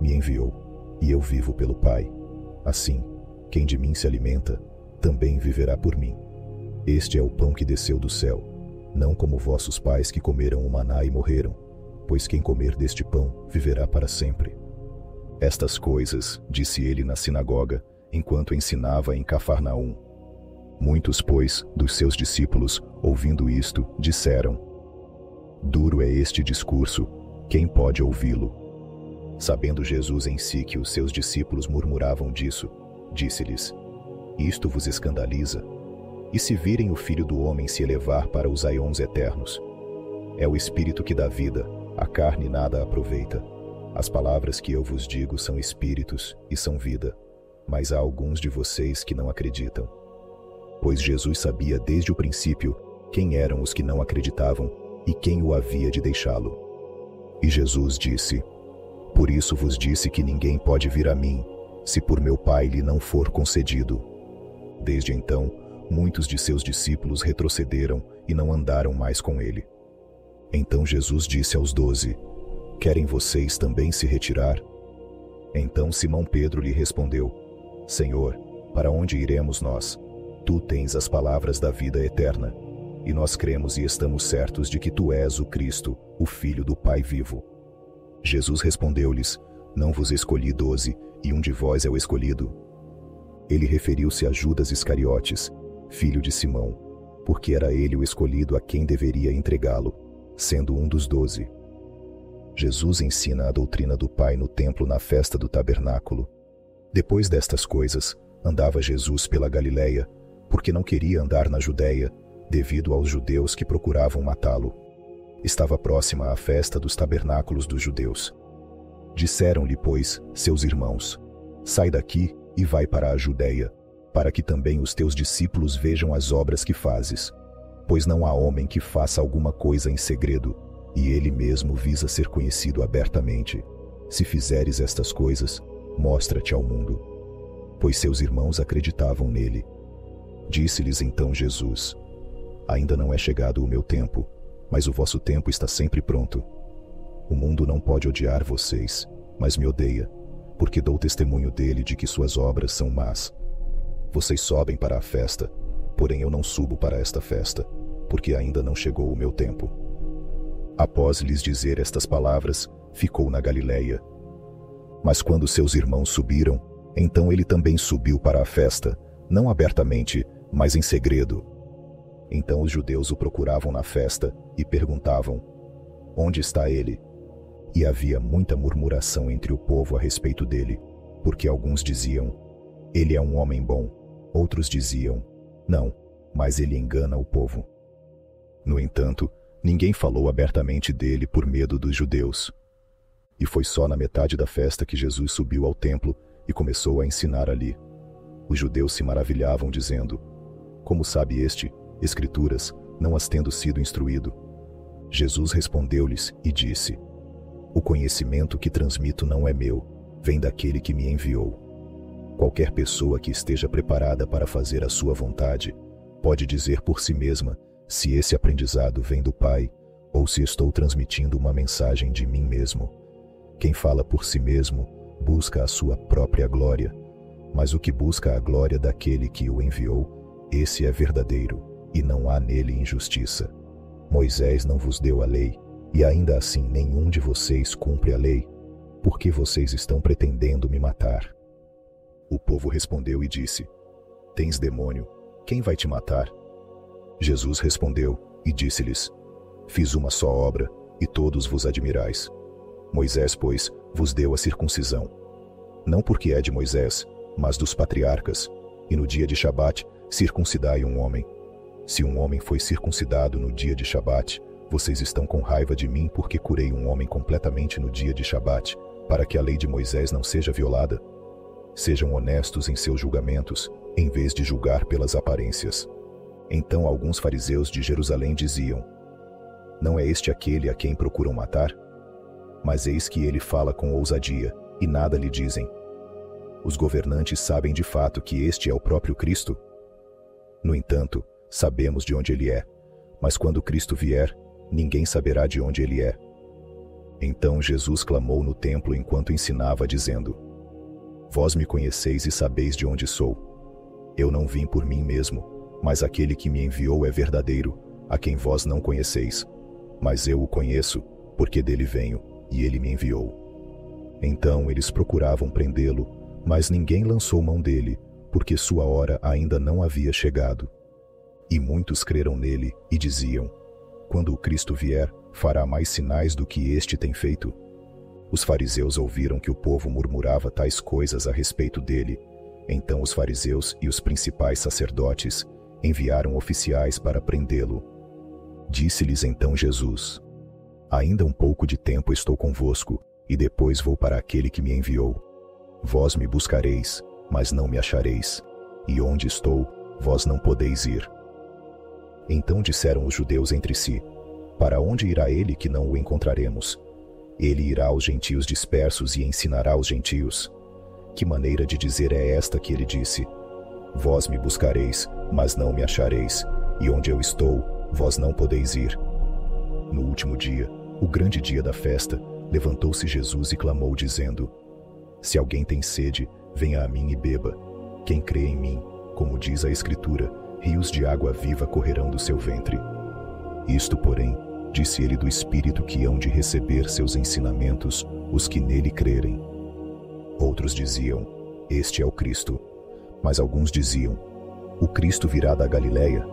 me enviou, e eu vivo pelo Pai. Assim, quem de mim se alimenta, também viverá por mim. Este é o pão que desceu do céu, não como vossos pais que comeram o maná e morreram, pois quem comer deste pão viverá para sempre. Estas coisas disse ele na sinagoga, enquanto ensinava em Cafarnaum. Muitos, pois, dos seus discípulos, ouvindo isto, disseram: duro é este discurso, quem pode ouvi-lo? Sabendo Jesus em si que os seus discípulos murmuravam disso, disse-lhes: isto vos escandaliza? E se virem o Filho do Homem se elevar para os aions eternos? É o Espírito que dá vida, a carne nada aproveita. As palavras que eu vos digo são espíritos e são vida, mas há alguns de vocês que não acreditam. Pois Jesus sabia desde o princípio quem eram os que não acreditavam e quem o havia de deixá-lo. E Jesus disse: por isso vos disse que ninguém pode vir a mim, se por meu Pai lhe não for concedido. Desde então, muitos de seus discípulos retrocederam e não andaram mais com ele. Então Jesus disse aos 12: querem vocês também se retirar? Então Simão Pedro lhe respondeu: Senhor, para onde iremos nós? Tu tens as palavras da vida eterna, e nós cremos e estamos certos de que tu és o Cristo, o Filho do Pai vivo. Jesus respondeu-lhes: não vos escolhi 12, e um de vós é o escolhido? Ele referiu-se a Judas Iscariotes, filho de Simão, porque era ele o escolhido a quem deveria entregá-lo, sendo um dos 12. Jesus ensina a doutrina do Pai no templo na festa do tabernáculo. Depois destas coisas, andava Jesus pela Galileia, porque não queria andar na Judéia, devido aos judeus que procuravam matá-lo. Estava próxima a festa dos tabernáculos dos judeus. Disseram-lhe, pois, seus irmãos: Sai daqui e vai para a Judeia, para que também os teus discípulos vejam as obras que fazes. Pois não há homem que faça alguma coisa em segredo, e ele mesmo visa ser conhecido abertamente. Se fizeres estas coisas, mostra-te ao mundo. Pois seus irmãos acreditavam nele. Disse-lhes então Jesus: Ainda não é chegado o meu tempo, mas o vosso tempo está sempre pronto. O mundo não pode odiar vocês, mas me odeia, porque dou testemunho dele de que suas obras são más. Vocês sobem para a festa, porém eu não subo para esta festa, porque ainda não chegou o meu tempo. Após lhes dizer estas palavras, ficou na Galileia. Mas quando seus irmãos subiram, então ele também subiu para a festa, não abertamente, mas em segredo. Então os judeus o procuravam na festa e perguntavam: Onde está ele? E havia muita murmuração entre o povo a respeito dele, porque alguns diziam: Ele é um homem bom. Outros diziam: Não, mas ele engana o povo. No entanto, ninguém falou abertamente dele por medo dos judeus. E foi só na metade da festa que Jesus subiu ao templo e começou a ensinar ali. Os judeus se maravilhavam, dizendo: Como sabe este Escrituras, não as tendo sido instruído? Jesus respondeu-lhes e disse: O conhecimento que transmito não é meu, vem daquele que me enviou. Qualquer pessoa que esteja preparada para fazer a sua vontade pode dizer por si mesma se esse aprendizado vem do Pai ou se estou transmitindo uma mensagem de mim mesmo. Quem fala por si mesmo busca a sua própria glória, mas o que busca a glória daquele que o enviou, esse é verdadeiro, e não há nele injustiça. Moisés não vos deu a lei, e ainda assim nenhum de vocês cumpre a lei. Por que vocês estão pretendendo me matar? O povo respondeu e disse: Tens demônio, quem vai te matar? Jesus respondeu e disse-lhes: Fiz uma só obra, e todos vos admirais. Moisés, pois, vos deu a circuncisão. Não porque é de Moisés, mas dos patriarcas, e no dia de Shabat circuncidai um homem. Se um homem foi circuncidado no dia de Shabat, vocês estão com raiva de mim porque curei um homem completamente no dia de Shabat, para que a lei de Moisés não seja violada? Sejam honestos em seus julgamentos, em vez de julgar pelas aparências. Então alguns fariseus de Jerusalém diziam: Não é este aquele a quem procuram matar? Mas eis que ele fala com ousadia, e nada lhe dizem. Os governantes sabem de fato que este é o próprio Cristo. No entanto, sabemos de onde ele é, mas quando Cristo vier, ninguém saberá de onde ele é. Então Jesus clamou no templo enquanto ensinava, dizendo: Vós me conheceis e sabeis de onde sou. Eu não vim por mim mesmo, mas aquele que me enviou é verdadeiro, a quem vós não conheceis. Mas eu o conheço, porque dele venho, e ele me enviou. Então eles procuravam prendê-lo, mas ninguém lançou mão dele, porque sua hora ainda não havia chegado. E muitos creram nele e diziam: Quando o Cristo vier, fará mais sinais do que este tem feito. Os fariseus ouviram que o povo murmurava tais coisas a respeito dele. Então os fariseus e os principais sacerdotes enviaram oficiais para prendê-lo. Disse-lhes então Jesus: Ainda um pouco de tempo estou convosco, e depois vou para aquele que me enviou. Vós me buscareis, mas não me achareis, e onde estou, vós não podeis ir. Então disseram os judeus entre si: Para onde irá ele que não o encontraremos? Ele irá aos gentios dispersos e ensinará aos gentios. Que maneira de dizer é esta que ele disse: Vós me buscareis, mas não me achareis, e onde eu estou, vós não podeis ir. No último dia, o grande dia da festa, levantou-se Jesus e clamou, dizendo: Se alguém tem sede, venha a mim e beba. Quem crê em mim, como diz a Escritura, rios de água viva correrão do seu ventre. Isto, porém, disse ele do Espírito que hão de receber seus ensinamentos os que nele crerem. Outros diziam: Este é o Cristo. Mas alguns diziam: O Cristo virá da Galileia?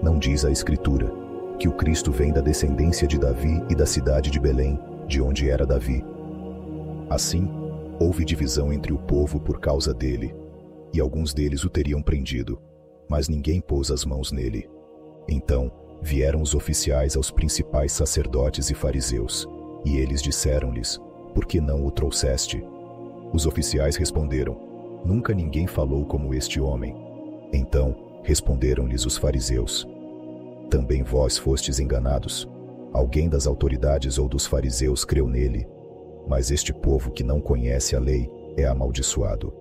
Não diz a Escritura que o Cristo vem da descendência de Davi e da cidade de Belém, de onde era Davi? Assim, houve divisão entre o povo por causa dele, e alguns deles o teriam prendido, mas ninguém pôs as mãos nele. Então, vieram os oficiais aos principais sacerdotes e fariseus, e eles disseram-lhes: por que não o trouxeste? Os oficiais responderam: nunca ninguém falou como este homem. Então responderam-lhes os fariseus: também vós fostes enganados. Alguém das autoridades ou dos fariseus creu nele, mas este povo que não conhece a lei é amaldiçoado.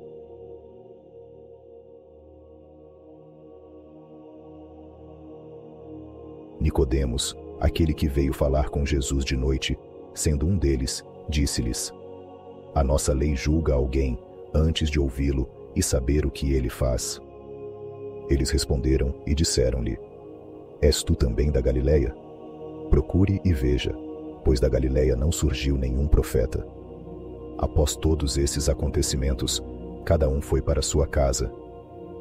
Nicodemos, aquele que veio falar com Jesus de noite, sendo um deles, disse-lhes: a nossa lei julga alguém antes de ouvi-lo e saber o que ele faz. Eles responderam e disseram-lhe: és tu também da Galileia? Procure e veja, pois da Galileia não surgiu nenhum profeta. Após todos esses acontecimentos, cada um foi para sua casa.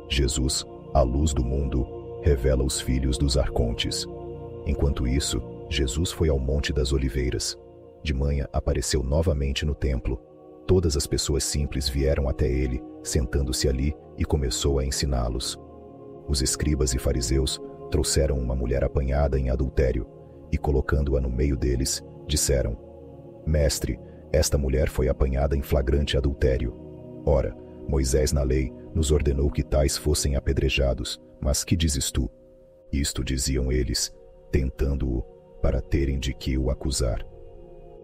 Jesus, a luz do mundo, revela os filhos dos arcontes. Enquanto isso, Jesus foi ao Monte das Oliveiras. De manhã apareceu novamente no templo. Todas as pessoas simples vieram até ele, sentando-se ali, e começou a ensiná-los. Os escribas e fariseus trouxeram uma mulher apanhada em adultério, e colocando-a no meio deles, disseram: mestre, esta mulher foi apanhada em flagrante adultério. Ora, Moisés na lei nos ordenou que tais fossem apedrejados, mas que dizes tu? Isto diziam eles, tentando-o, para terem de que o acusar.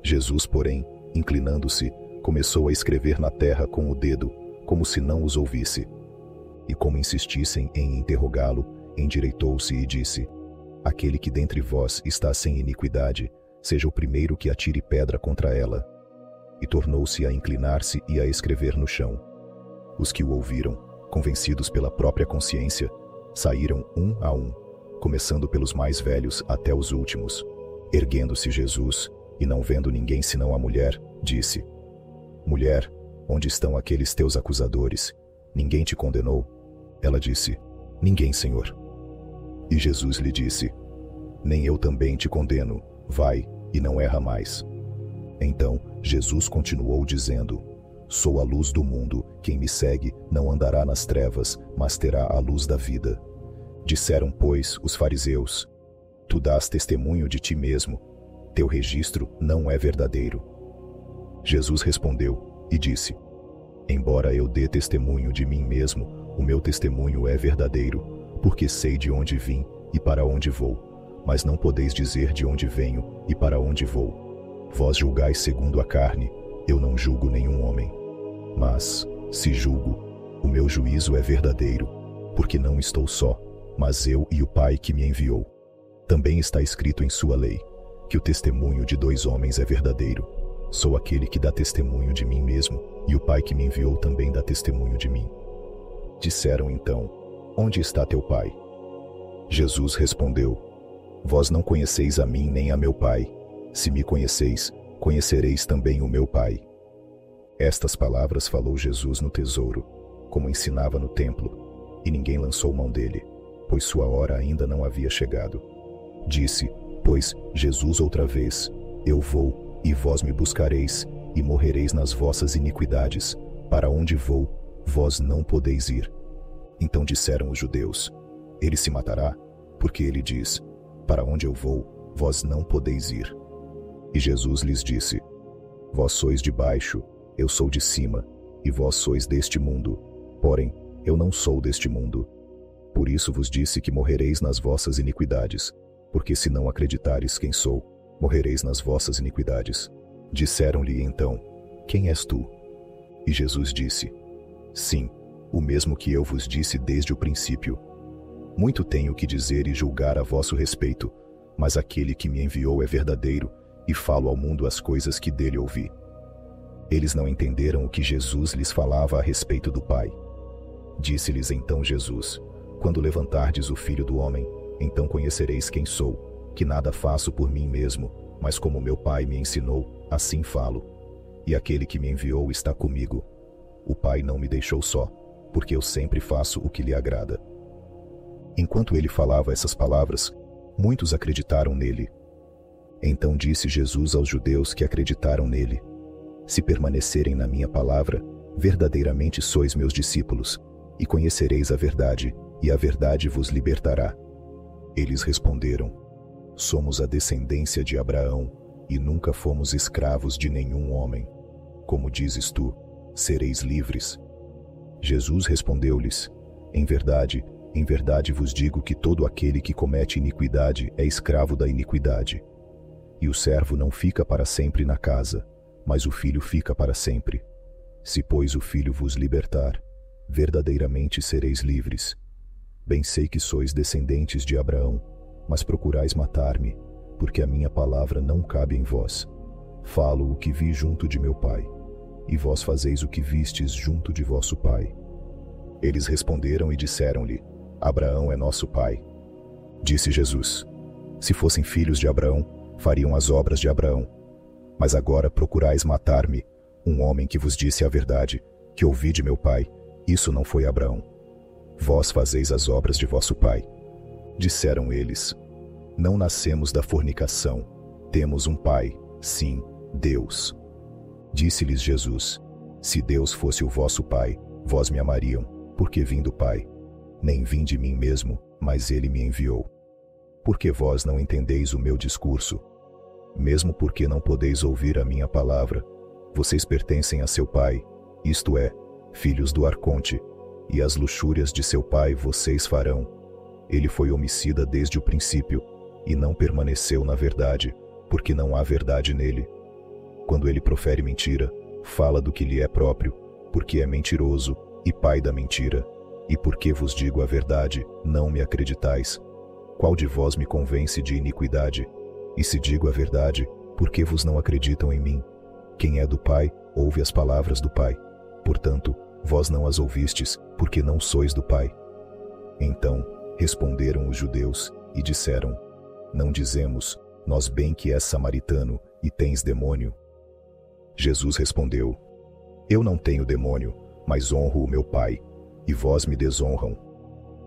Jesus, porém, inclinando-se, começou a escrever na terra com o dedo, como se não os ouvisse. E como insistissem em interrogá-lo, endireitou-se e disse: aquele que dentre vós está sem iniquidade, seja o primeiro que atire pedra contra ela. E tornou-se a inclinar-se e a escrever no chão. Os que o ouviram, convencidos pela própria consciência, saíram um a um, começando pelos mais velhos até os últimos. Erguendo-se Jesus, e não vendo ninguém senão a mulher, disse: mulher, onde estão aqueles teus acusadores? Ninguém te condenou? Ela disse: ninguém, Senhor. E Jesus lhe disse: nem eu também te condeno, vai, e não erra mais. Então Jesus continuou dizendo: sou a luz do mundo, quem me segue não andará nas trevas, mas terá a luz da vida. Disseram, pois, os fariseus: tu dás testemunho de ti mesmo, teu registro não é verdadeiro. Jesus respondeu e disse: embora eu dê testemunho de mim mesmo, o meu testemunho é verdadeiro, porque sei de onde vim e para onde vou, mas não podeis dizer de onde venho e para onde vou. Vós julgais segundo a carne, eu não julgo nenhum homem. Mas, se julgo, o meu juízo é verdadeiro, porque não estou só, mas eu e o Pai que me enviou. Também está escrito em sua lei, que o testemunho de 2 homens é verdadeiro. Sou aquele que dá testemunho de mim mesmo, e o Pai que me enviou também dá testemunho de mim. Disseram então: onde está teu Pai? Jesus respondeu: vós não conheceis a mim nem a meu Pai. Se me conheceis, conhecereis também o meu Pai. Estas palavras falou Jesus no tesouro, como ensinava no templo, e ninguém lançou mão dele, pois sua hora ainda não havia chegado. Disse, pois, Jesus outra vez: eu vou, e vós me buscareis, e morrereis nas vossas iniquidades. Para onde vou, vós não podeis ir. Então disseram os judeus: ele se matará, porque ele diz: para onde eu vou, vós não podeis ir. E Jesus lhes disse: vós sois de baixo, eu sou de cima, e vós sois deste mundo, porém eu não sou deste mundo. Por isso vos disse que morrereis nas vossas iniquidades, porque se não acreditares quem sou, morrereis nas vossas iniquidades. Disseram-lhe então: quem és tu? E Jesus disse: sim, o mesmo que eu vos disse desde o princípio. Muito tenho que dizer e julgar a vosso respeito, mas aquele que me enviou é verdadeiro, e falo ao mundo as coisas que dele ouvi. Eles não entenderam o que Jesus lhes falava a respeito do Pai. Disse-lhes então Jesus: quando levantardes o Filho do Homem, então conhecereis quem sou, que nada faço por mim mesmo, mas como meu Pai me ensinou, assim falo. E aquele que me enviou está comigo. O Pai não me deixou só, porque eu sempre faço o que lhe agrada. Enquanto ele falava essas palavras, muitos acreditaram nele. Então disse Jesus aos judeus que acreditaram nele: se permanecerem na minha palavra, verdadeiramente sois meus discípulos, e conhecereis a verdade, e a verdade vos libertará. Eles responderam: somos a descendência de Abraão e nunca fomos escravos de nenhum homem. Como dizes tu, sereis livres. Jesus respondeu-lhes: em verdade vos digo que todo aquele que comete iniquidade é escravo da iniquidade. E o servo não fica para sempre na casa, mas o filho fica para sempre. Se, pois, o filho vos libertar, verdadeiramente sereis livres. Bem sei que sois descendentes de Abraão, mas procurais matar-me, porque a minha palavra não cabe em vós. Falo o que vi junto de meu pai, e vós fazeis o que vistes junto de vosso pai. Eles responderam e disseram-lhe: Abraão é nosso pai. Disse Jesus: se fossem filhos de Abraão, fariam as obras de Abraão. Mas agora procurais matar-me, um homem que vos disse a verdade, que ouvi de meu pai. Isso não foi Abraão. Vós fazeis as obras de vosso pai. Disseram eles: não nascemos da fornicação, temos um pai, sim, Deus. Disse-lhes Jesus: se Deus fosse o vosso pai, vós me amariam, porque vim do Pai. Nem vim de mim mesmo, mas ele me enviou. Porque vós não entendeis o meu discurso, mesmo porque não podeis ouvir a minha palavra. Vocês pertencem a seu pai, isto é, filhos do arconte, e as luxúrias de seu pai vocês farão. Ele foi homicida desde o princípio, e não permaneceu na verdade, porque não há verdade nele. Quando ele profere mentira, fala do que lhe é próprio, porque é mentiroso e pai da mentira. E porque vos digo a verdade, não me acreditais. Qual de vós me convence de iniquidade? E se digo a verdade, por que vos não acreditam em mim? Quem é do Pai, ouve as palavras do Pai. Portanto, vós não as ouvistes, porque não sois do Pai. Então, responderam os judeus, e disseram: não dizemos, nós bem que és samaritano, e tens demônio? Jesus respondeu: eu não tenho demônio, mas honro o meu Pai, e vós me desonram.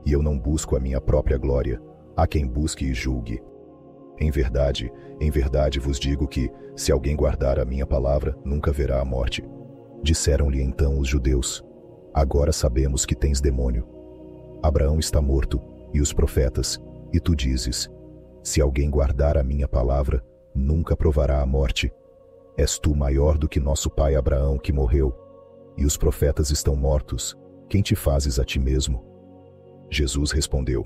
E eu não busco a minha própria glória, há quem busque e julgue. Em verdade vos digo que, se alguém guardar a minha palavra, nunca verá a morte. Disseram-lhe então os judeus: agora sabemos que tens demônio. Abraão está morto, e os profetas, e tu dizes: se alguém guardar a minha palavra, nunca provará a morte. És tu maior do que nosso pai Abraão, que morreu, e os profetas estão mortos. Quem te fazes a ti mesmo? Jesus respondeu: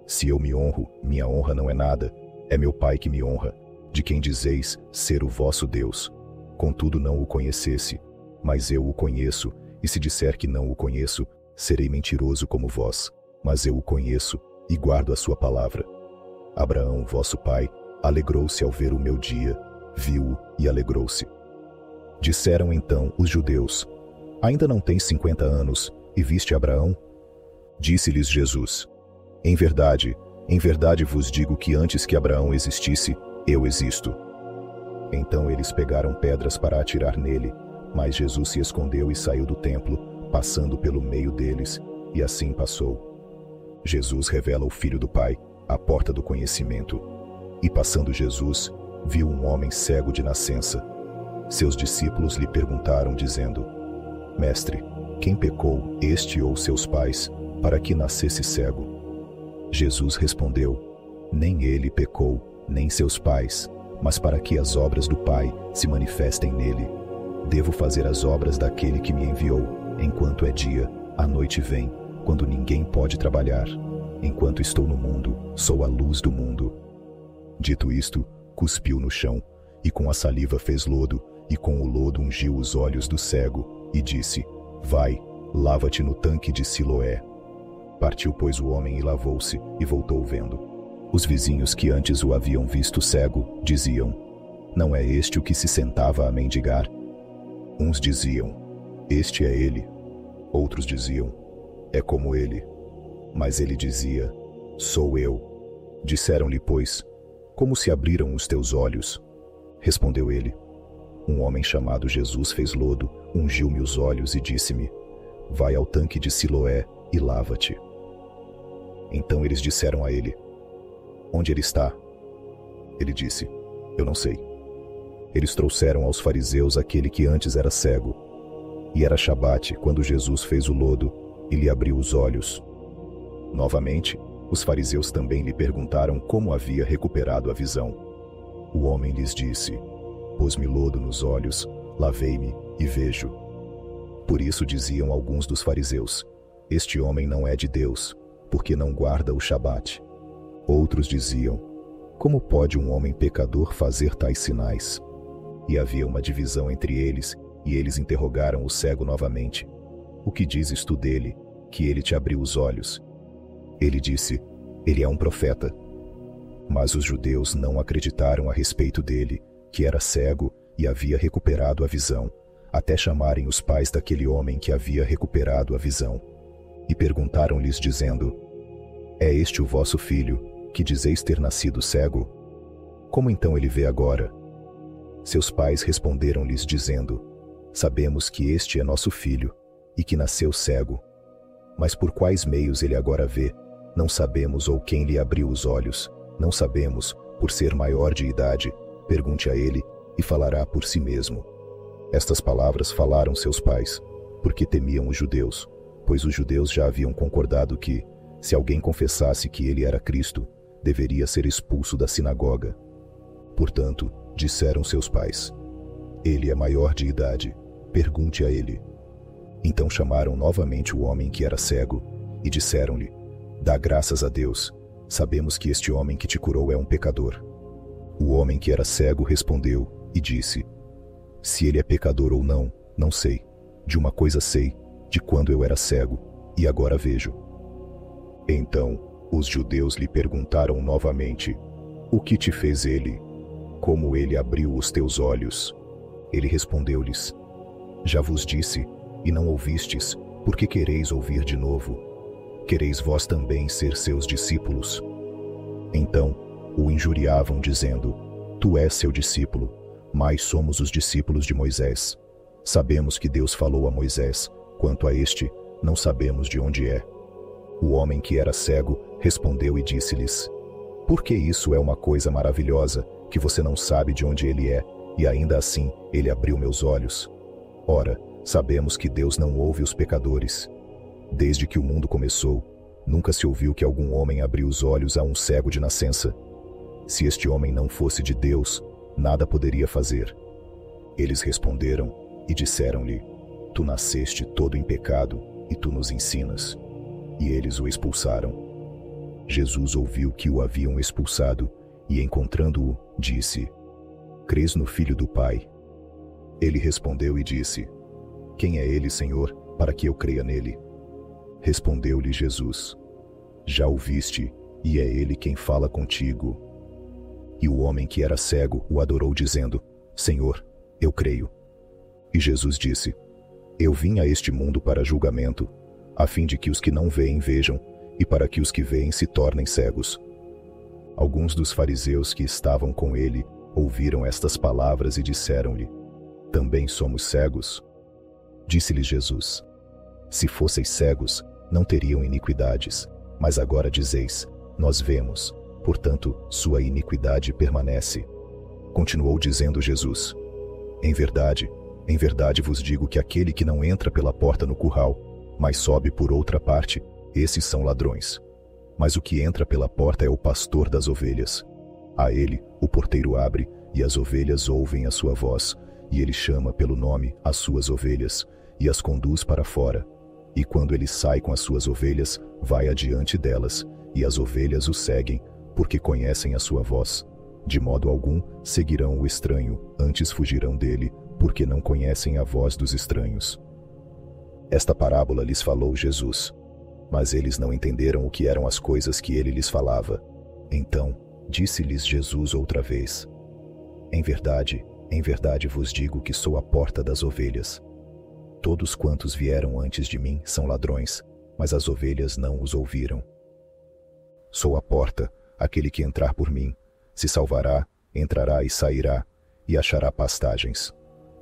se eu me honro, minha honra não é nada, é meu Pai que me honra, de quem dizeis ser o vosso Deus. Contudo não o conhecesse, mas eu o conheço, e se disser que não o conheço, serei mentiroso como vós, mas eu o conheço, e guardo a sua palavra. Abraão, vosso pai, alegrou-se ao ver o meu dia, viu-o e alegrou-se. Disseram então os judeus: ainda não tens 50 anos, e viste Abraão? Disse-lhes Jesus: em verdade vos digo que antes que Abraão existisse, eu existo. Então eles pegaram pedras para atirar nele, mas Jesus se escondeu e saiu do templo, passando pelo meio deles, e assim passou. Jesus revela o Filho do Pai, a porta do conhecimento. E passando Jesus, viu um homem cego de nascença. Seus discípulos lhe perguntaram, dizendo: Mestre, quem pecou, este ou seus pais, para que nascesse cego? Jesus respondeu: nem ele pecou, nem seus pais, mas para que as obras do Pai se manifestem nele. Devo fazer as obras daquele que me enviou, enquanto é dia, a noite vem, quando ninguém pode trabalhar. Enquanto estou no mundo, sou a luz do mundo. Dito isto, cuspiu no chão, e com a saliva fez lodo, e com o lodo ungiu os olhos do cego, e disse: vai, lava-te no tanque de Siloé. Partiu, pois, o homem e lavou-se, e voltou vendo. Os vizinhos que antes o haviam visto cego, diziam: não é este o que se sentava a mendigar? Uns diziam: este é ele. Outros diziam: é como ele. Mas ele dizia: sou eu. Disseram-lhe, pois: como se abriram os teus olhos? Respondeu ele: um homem chamado Jesus fez lodo, ungiu-me os olhos e disse-me: vai ao tanque de Siloé e lava-te. Então eles disseram a ele: onde ele está? Ele disse: eu não sei. Eles trouxeram aos fariseus aquele que antes era cego. E era Shabate quando Jesus fez o lodo e lhe abriu os olhos. Novamente, Os fariseus também lhe perguntaram como havia recuperado a visão. O homem lhes disse: pôs-me lodo nos olhos, lavei-me e vejo. Por isso diziam alguns dos fariseus: este homem não é de Deus, porque não guarda o Shabat. Outros diziam: como pode um homem pecador fazer tais sinais? E havia uma divisão entre eles, e eles interrogaram o cego novamente: o que dizes tu dele, que ele te abriu os olhos? Ele disse: ele é um profeta. Mas os judeus não acreditaram a respeito dele, que era cego e havia recuperado a visão, até chamarem os pais daquele homem que havia recuperado a visão. E perguntaram-lhes dizendo: é este o vosso filho, que dizeis ter nascido cego? Como então ele vê agora? Seus pais responderam-lhes dizendo: sabemos que este é nosso filho, e que nasceu cego. Mas por quais meios ele agora vê, não sabemos, ou quem lhe abriu os olhos, não sabemos, por ser maior de idade. Pergunte a ele, e falará por si mesmo. Estas palavras falaram seus pais, porque temiam os judeus, pois os judeus já haviam concordado que, se alguém confessasse que ele era Cristo, deveria ser expulso da sinagoga. Portanto, disseram seus pais: ele é maior de idade, pergunte a ele. Então chamaram novamente o homem que era cego, e disseram-lhe: dá graças a Deus, sabemos que este homem que te curou é um pecador. O homem que era cego respondeu e disse: se ele é pecador ou não, não sei. De uma coisa sei, de quando eu era cego, e agora vejo. Então, os judeus lhe perguntaram novamente: o que te fez ele? Como ele abriu os teus olhos? Ele respondeu-lhes: já vos disse, e não ouvistes, porque quereis ouvir de novo? Quereis vós também ser seus discípulos? Então, o injuriavam dizendo: tu és seu discípulo, mas somos os discípulos de Moisés. Sabemos que Deus falou a Moisés, quanto a este, não sabemos de onde é. O homem que era cego respondeu e disse-lhes: por que isso é uma coisa maravilhosa, que você não sabe de onde ele é, e ainda assim ele abriu meus olhos? Ora, sabemos que Deus não ouve os pecadores. Desde que o mundo começou, nunca se ouviu que algum homem abriu os olhos a um cego de nascença. Se este homem não fosse de Deus, nada poderia fazer. Eles responderam e disseram-lhe: tu nasceste todo em pecado, e tu nos ensinas. E eles o expulsaram. Jesus ouviu que o haviam expulsado, e encontrando-o, disse: crês no Filho do Pai? Ele respondeu e disse: quem é ele, Senhor, para que eu creia nele? Respondeu-lhe Jesus: já o viste, e é ele quem fala contigo. E o homem que era cego o adorou, dizendo: Senhor, eu creio. E Jesus disse: eu vim a este mundo para julgamento, a fim de que os que não veem vejam, e para que os que veem se tornem cegos. Alguns dos fariseus que estavam com ele ouviram estas palavras e disseram-lhe: também somos cegos? Disse-lhes Jesus: se fosseis cegos, não teriam iniquidades, mas agora dizeis: nós vemos, portanto, sua iniquidade permanece. Continuou dizendo Jesus: em verdade vos digo que aquele que não entra pela porta no curral, mas sobe por outra parte, esses são ladrões. Mas o que entra pela porta é o pastor das ovelhas. A ele, o porteiro abre, e as ovelhas ouvem a sua voz, e ele chama pelo nome as suas ovelhas, e as conduz para fora. E quando ele sai com as suas ovelhas, vai adiante delas, e as ovelhas o seguem, porque conhecem a sua voz. De modo algum seguirão o estranho, antes fugirão dele, porque não conhecem a voz dos estranhos. Esta parábola lhes falou Jesus, mas eles não entenderam o que eram as coisas que ele lhes falava. Então, disse-lhes Jesus outra vez: em verdade vos digo que sou a porta das ovelhas. Todos quantos vieram antes de mim são ladrões, mas as ovelhas não os ouviram. Sou a porta, aquele que entrar por mim se salvará, entrará e sairá, e achará pastagens.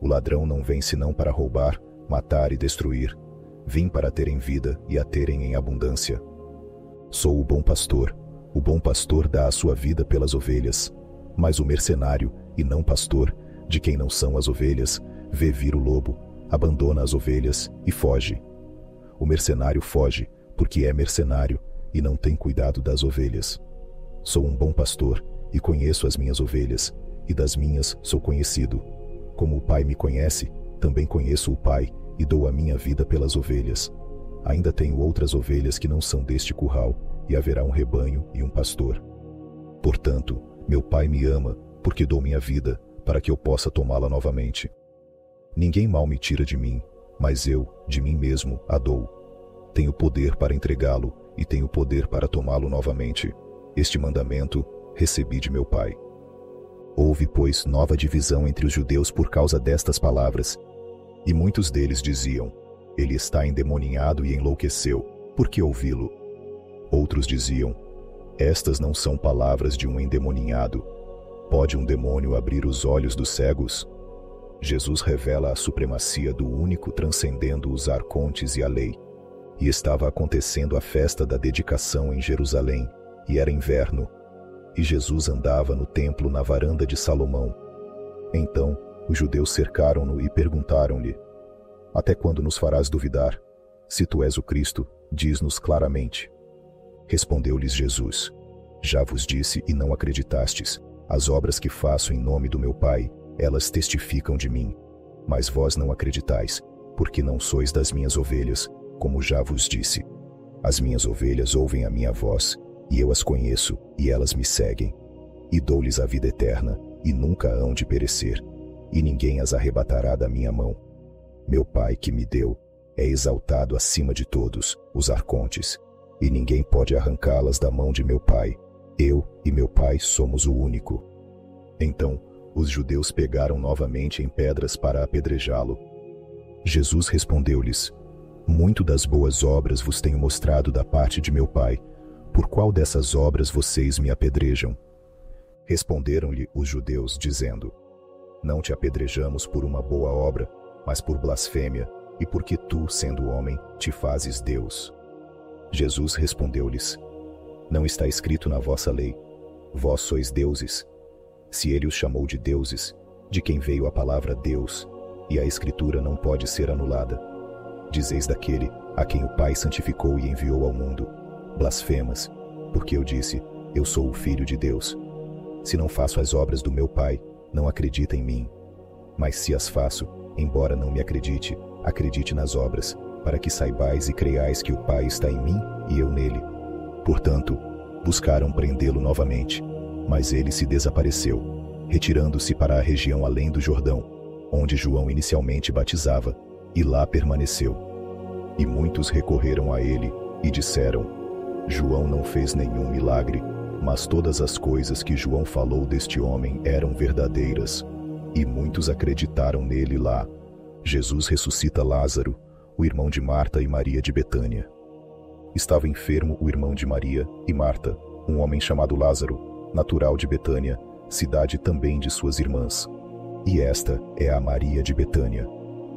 O ladrão não vem senão para roubar, matar e destruir. Vim para terem vida e a terem em abundância. Sou o bom pastor dá a sua vida pelas ovelhas. Mas o mercenário, e não pastor, de quem não são as ovelhas, vê vir o lobo, abandona as ovelhas e foge. O mercenário foge, porque é mercenário, e não têm cuidado das ovelhas. Sou um bom pastor e conheço as minhas ovelhas, e das minhas sou conhecido. Como o Pai me conhece, também conheço o Pai e dou a minha vida pelas ovelhas. Ainda tenho outras ovelhas que não são deste curral, e haverá um rebanho e um pastor. Portanto, meu Pai me ama, porque dou minha vida, para que eu possa tomá-la novamente. Ninguém mal me tira de mim, mas eu, de mim mesmo, a dou. Tenho poder para entregá-lo, e tenho poder para tomá-lo novamente. Este mandamento recebi de meu Pai. Houve, pois, nova divisão entre os judeus por causa destas palavras. E muitos deles diziam: ele está endemoninhado e enlouqueceu, por que ouvi-lo? Outros diziam: estas não são palavras de um endemoninhado. Pode um demônio abrir os olhos dos cegos? Jesus revela a supremacia do único transcendendo os arcontes e a lei. E estava acontecendo a festa da dedicação em Jerusalém, e era inverno. E Jesus andava no templo na varanda de Salomão. Então, os judeus cercaram-no e perguntaram-lhe: até quando nos farás duvidar? Se tu és o Cristo, diz-nos claramente. Respondeu-lhes Jesus: já vos disse e não acreditastes. As obras que faço em nome do meu Pai, elas testificam de mim. Mas vós não acreditais, porque não sois das minhas ovelhas, como já vos disse. As minhas ovelhas ouvem a minha voz, e eu as conheço, e elas me seguem. E dou-lhes a vida eterna, e nunca hão de perecer, e ninguém as arrebatará da minha mão. Meu Pai que me deu é exaltado acima de todos, os arcontes, e ninguém pode arrancá-las da mão de meu Pai. Eu e meu Pai somos o único. Então, os judeus pegaram novamente em pedras para apedrejá-lo. Jesus respondeu-lhes: muito das boas obras vos tenho mostrado da parte de meu Pai. Por qual dessas obras vocês me apedrejam? Responderam-lhe os judeus, dizendo: não te apedrejamos por uma boa obra, mas por blasfêmia, e porque tu, sendo homem, te fazes Deus. Jesus respondeu-lhes: não está escrito na vossa lei: vós sois deuses? Se ele os chamou de deuses, de quem veio a palavra Deus, e a Escritura não pode ser anulada. Dizeis daquele a quem o Pai santificou e enviou ao mundo: blasfemas, porque eu disse: eu sou o Filho de Deus. Se não faço as obras do meu Pai, não acredita em mim. Mas se as faço, embora não me acredite, acredite nas obras, para que saibais e creiais que o Pai está em mim e eu nele. Portanto, buscaram prendê-lo novamente, mas ele se desapareceu, retirando-se para a região além do Jordão, onde João inicialmente batizava, e lá permaneceu. E muitos recorreram a ele e disseram: João não fez nenhum milagre, mas todas as coisas que João falou deste homem eram verdadeiras. E muitos acreditaram nele lá. Jesus ressuscita Lázaro, o irmão de Marta e Maria de Betânia. Estava enfermo o irmão de Maria e Marta, um homem chamado Lázaro, natural de Betânia, cidade também de suas irmãs. E esta é a Maria de Betânia,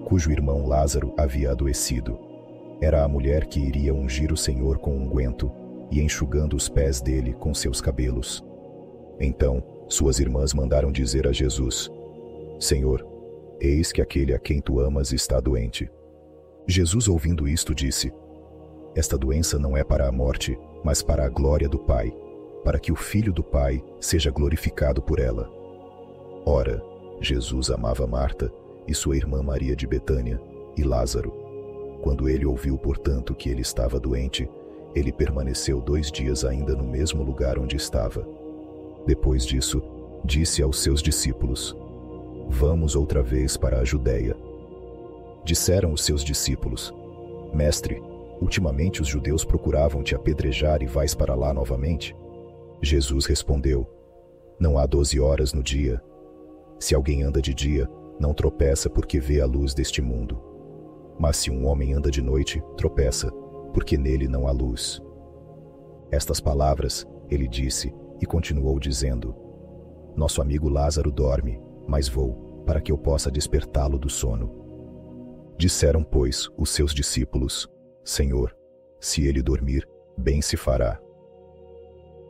cujo irmão Lázaro havia adoecido. Era a mulher que iria ungir o Senhor com unguento, e enxugando os pés dele com seus cabelos. Então, suas irmãs mandaram dizer a Jesus: Senhor, eis que aquele a quem tu amas está doente. Jesus, ouvindo isto, disse: Esta doença não é para a morte, mas para a glória do Pai, para que o Filho do Pai seja glorificado por ela. Ora, Jesus amava Marta e sua irmã Maria de Betânia e Lázaro. Quando ele ouviu, portanto, que ele estava doente, ele permaneceu 2 dias ainda no mesmo lugar onde estava. Depois disso, disse aos seus discípulos: Vamos outra vez para a Judeia. Disseram os seus discípulos: Mestre, ultimamente os judeus procuravam te apedrejar e vais para lá novamente? Jesus respondeu: Não há 12 horas no dia. Se alguém anda de dia, não tropeça porque vê a luz deste mundo. Mas se um homem anda de noite, tropeça, porque nele não há luz. Estas palavras ele disse e continuou dizendo: Nosso amigo Lázaro dorme, mas vou, para que eu possa despertá-lo do sono. Disseram, pois, os seus discípulos: Senhor, se ele dormir, bem se fará.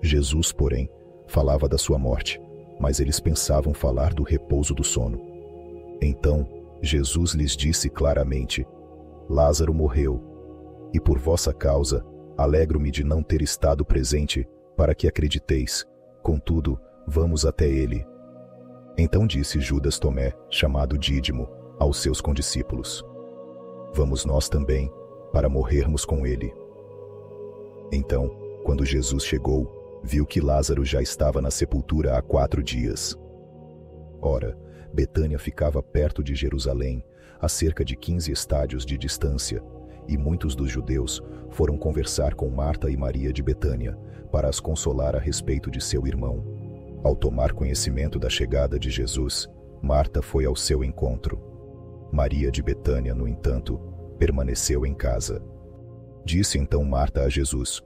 Jesus, porém, falava da sua morte, mas eles pensavam falar do repouso do sono. Então, Jesus lhes disse claramente: Lázaro morreu, e por vossa causa, Alegro-me de não ter estado presente, para que acrediteis. Contudo, vamos até ele. Então disse Judas Tomé, chamado Dídimo, aos seus condiscípulos: Vamos nós também, para morrermos com ele. Então, quando Jesus chegou, viu que Lázaro já estava na sepultura há 4 dias. Ora, Betânia ficava perto de Jerusalém, a cerca de 15 estádios de distância, e muitos dos judeus foram conversar com Marta e Maria de Betânia, para as consolar a respeito de seu irmão. Ao tomar conhecimento da chegada de Jesus, Marta foi ao seu encontro. Maria de Betânia, no entanto, permaneceu em casa. Disse então Marta a Jesus: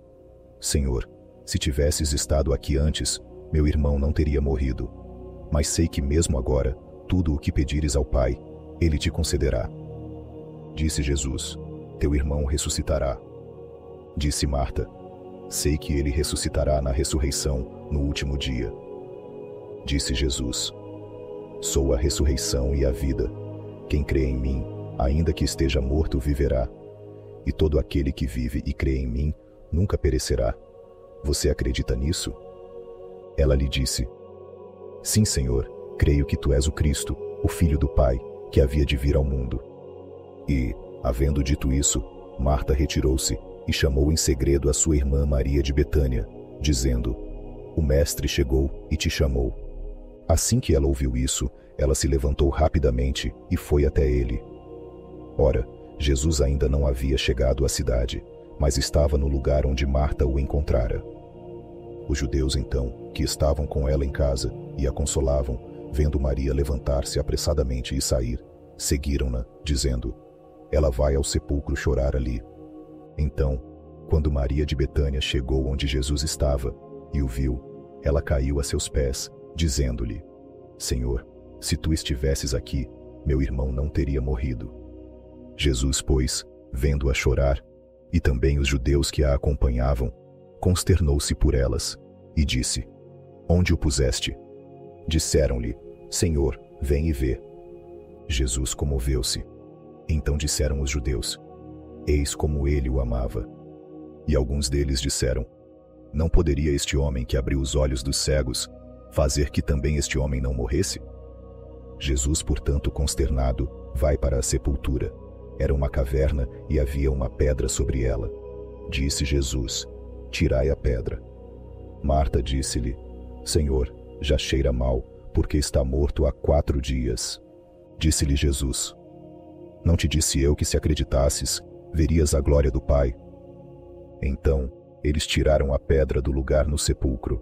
Senhor, se tivesses estado aqui antes, meu irmão não teria morrido. Mas sei que mesmo agora, tudo o que pedires ao Pai, ele te concederá. Disse Jesus: Teu irmão ressuscitará. Disse Marta: Sei que ele ressuscitará na ressurreição, no último dia. Disse Jesus: Sou a ressurreição e a vida. Quem crê em mim, ainda que esteja morto, viverá. E todo aquele que vive e crê em mim, nunca perecerá. Você acredita nisso? Ela lhe disse: Sim, Senhor, creio que tu és o Cristo, o Filho do Pai, que havia de vir ao mundo. E, havendo dito isso, Marta retirou-se e chamou em segredo a sua irmã Maria de Betânia, dizendo: O Mestre chegou e te chamou. Assim que ela ouviu isso, ela se levantou rapidamente e foi até ele. Ora, Jesus ainda não havia chegado à cidade, mas estava no lugar onde Marta o encontrara. Os judeus, então, que estavam com ela em casa e a consolavam, vendo Maria levantar-se apressadamente e sair, seguiram-na, dizendo: Ela vai ao sepulcro chorar ali. Então, quando Maria de Betânia chegou onde Jesus estava e o viu, ela caiu a seus pés, dizendo-lhe: Senhor, se tu estivesses aqui, meu irmão não teria morrido. Jesus, pois, vendo-a chorar, e também os judeus que a acompanhavam, consternou-se por elas, e disse: Onde o puseste? Disseram-lhe: Senhor, vem e vê. Jesus comoveu-se. Então disseram os judeus: Eis como ele o amava. E alguns deles disseram: Não poderia este homem que abriu os olhos dos cegos fazer que também este homem não morresse? Jesus, portanto, consternado, vai para a sepultura. Era uma caverna e havia uma pedra sobre ela. Disse Jesus: Tirai a pedra. Marta disse-lhe: Senhor, já cheira mal, porque está morto há 4 dias. Disse-lhe Jesus: Não te disse eu que se acreditasses, verias a glória do Pai? Então, eles tiraram a pedra do lugar no sepulcro.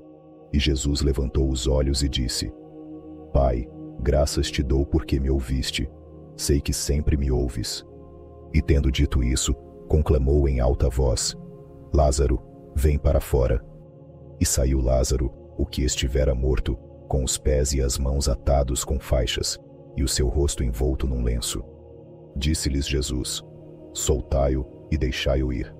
E Jesus levantou os olhos e disse: Pai, graças te dou porque me ouviste. Sei que sempre me ouves. E tendo dito isso, conclamou em alta voz: Lázaro, vem para fora. E saiu Lázaro, o que estivera morto, com os pés e as mãos atados com faixas, e o seu rosto envolto num lenço. Disse-lhes Jesus: Soltai-o e deixai-o ir.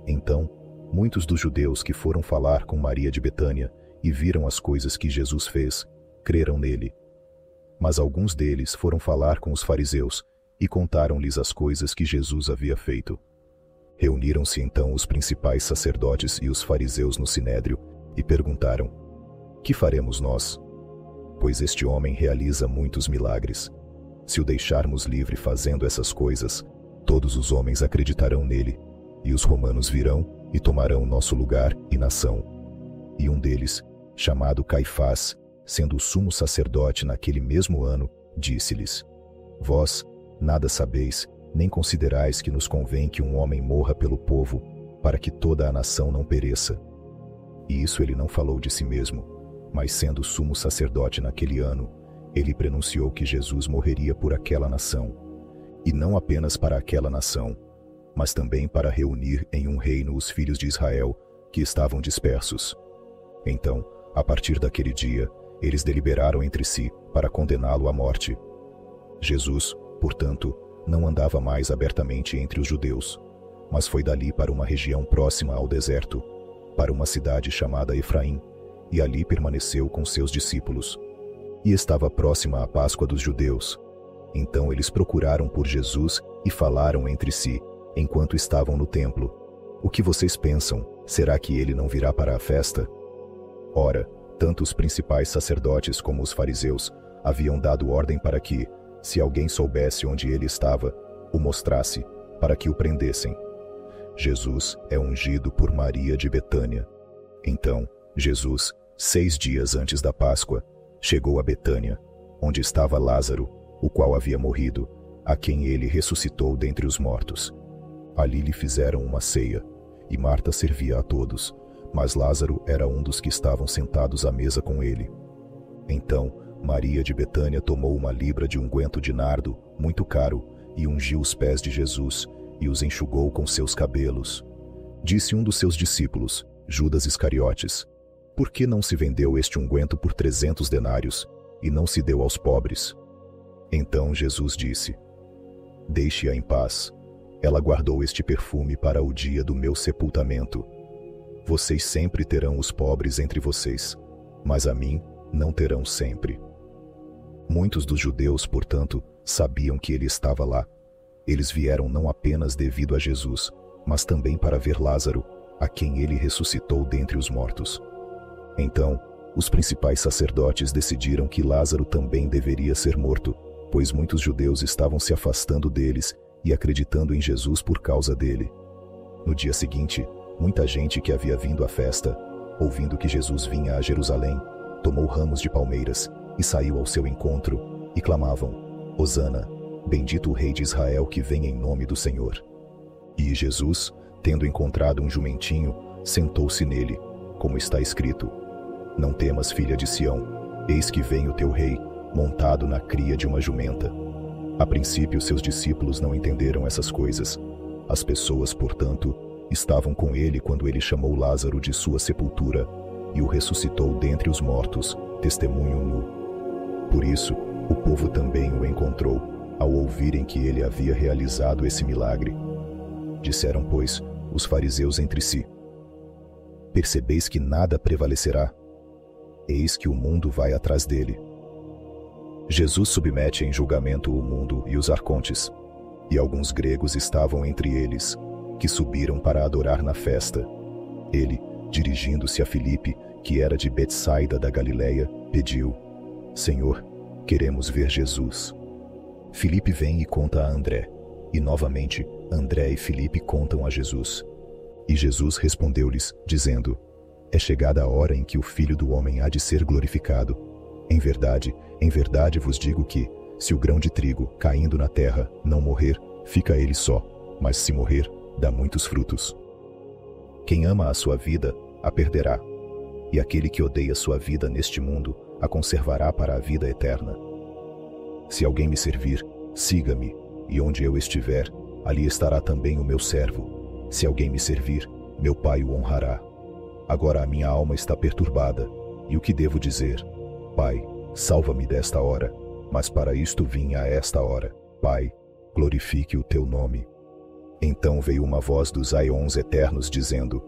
Então, muitos dos judeus que foram falar com Maria de Betânia e viram as coisas que Jesus fez, creram nele. Mas alguns deles foram falar com os fariseus e contaram-lhes as coisas que Jesus havia feito. Reuniram-se então os principais sacerdotes e os fariseus no sinédrio e perguntaram: Que faremos nós? Pois este homem realiza muitos milagres. Se o deixarmos livre fazendo essas coisas, todos os homens acreditarão nele, e os romanos virão e tomarão nosso lugar e nação. E um deles, chamado Caifás, sendo o sumo sacerdote naquele mesmo ano, disse-lhes: Vós nada sabeis, nem considerais que nos convém que um homem morra pelo povo, para que toda a nação não pereça. E isso ele não falou de si mesmo, mas sendo sumo sacerdote naquele ano, ele prenunciou que Jesus morreria por aquela nação, e não apenas para aquela nação, mas também para reunir em um reino os filhos de Israel, que estavam dispersos. Então, a partir daquele dia, eles deliberaram entre si para condená-lo à morte. Jesus, portanto, não andava mais abertamente entre os judeus, mas foi dali para uma região próxima ao deserto, para uma cidade chamada Efraim, e ali permaneceu com seus discípulos. E estava próxima a Páscoa dos judeus. Então eles procuraram por Jesus e falaram entre si, enquanto estavam no templo: O que vocês pensam? Será que ele não virá para a festa? Ora, tanto os principais sacerdotes como os fariseus haviam dado ordem para que, se alguém soubesse onde ele estava, o mostrasse, para que o prendessem. Jesus é ungido por Maria de Betânia. Então, Jesus, 6 dias antes da Páscoa, chegou a Betânia, onde estava Lázaro, o qual havia morrido, a quem ele ressuscitou dentre os mortos. Ali lhe fizeram uma ceia, e Marta servia a todos, mas Lázaro era um dos que estavam sentados à mesa com ele. Então, Maria de Betânia tomou uma libra de unguento de nardo, muito caro, e ungiu os pés de Jesus, e os enxugou com seus cabelos. Disse um dos seus discípulos, Judas Iscariotes: por que não se vendeu este unguento por 300 denários, e não se deu aos pobres? Então Jesus disse: deixe-a em paz. Ela guardou este perfume para o dia do meu sepultamento. Vocês sempre terão os pobres entre vocês, mas a mim não terão sempre. Muitos dos judeus, portanto, sabiam que ele estava lá. Eles vieram não apenas devido a Jesus, mas também para ver Lázaro, a quem ele ressuscitou dentre os mortos. Então, os principais sacerdotes decidiram que Lázaro também deveria ser morto, pois muitos judeus estavam se afastando deles e acreditando em Jesus por causa dele. No dia seguinte, muita gente que havia vindo à festa, ouvindo que Jesus vinha a Jerusalém, tomou ramos de palmeiras e saiu ao seu encontro, e clamavam: Hosana, bendito o Rei de Israel que vem em nome do Senhor. E Jesus, tendo encontrado um jumentinho, sentou-se nele, como está escrito: não temas, filha de Sião, eis que vem o teu rei, montado na cria de uma jumenta. A princípio, seus discípulos não entenderam essas coisas. As pessoas, portanto, estavam com ele quando ele chamou Lázaro de sua sepultura e o ressuscitou dentre os mortos, testemunho nu. Por isso, o povo também o encontrou, ao ouvirem que ele havia realizado esse milagre. Disseram, pois, os fariseus entre si: percebeis que nada prevalecerá? Eis que o mundo vai atrás dele. Jesus submete em julgamento o mundo e os arcontes, e alguns gregos estavam entre eles, que subiram para adorar na festa. Ele, dirigindo-se a Filipe, que era de Betsaida da Galileia, pediu: Senhor, queremos ver Jesus. Filipe vem e conta a André, e novamente André e Filipe contam a Jesus. E Jesus respondeu-lhes, dizendo: é chegada a hora em que o Filho do Homem há de ser glorificado. Em verdade vos digo que, se o grão de trigo, caindo na terra, não morrer, fica ele só, mas se morrer, dá muitos frutos. Quem ama a sua vida, a perderá, e aquele que odeia sua vida neste mundo, a conservará para a vida eterna. Se alguém me servir, siga-me, e onde eu estiver, ali estará também o meu servo. Se alguém me servir, meu Pai o honrará. Agora a minha alma está perturbada, e o que devo dizer? Pai, salva-me desta hora, mas para isto vim a esta hora. Pai, glorifique o teu nome. Então veio uma voz dos aeons eternos dizendo: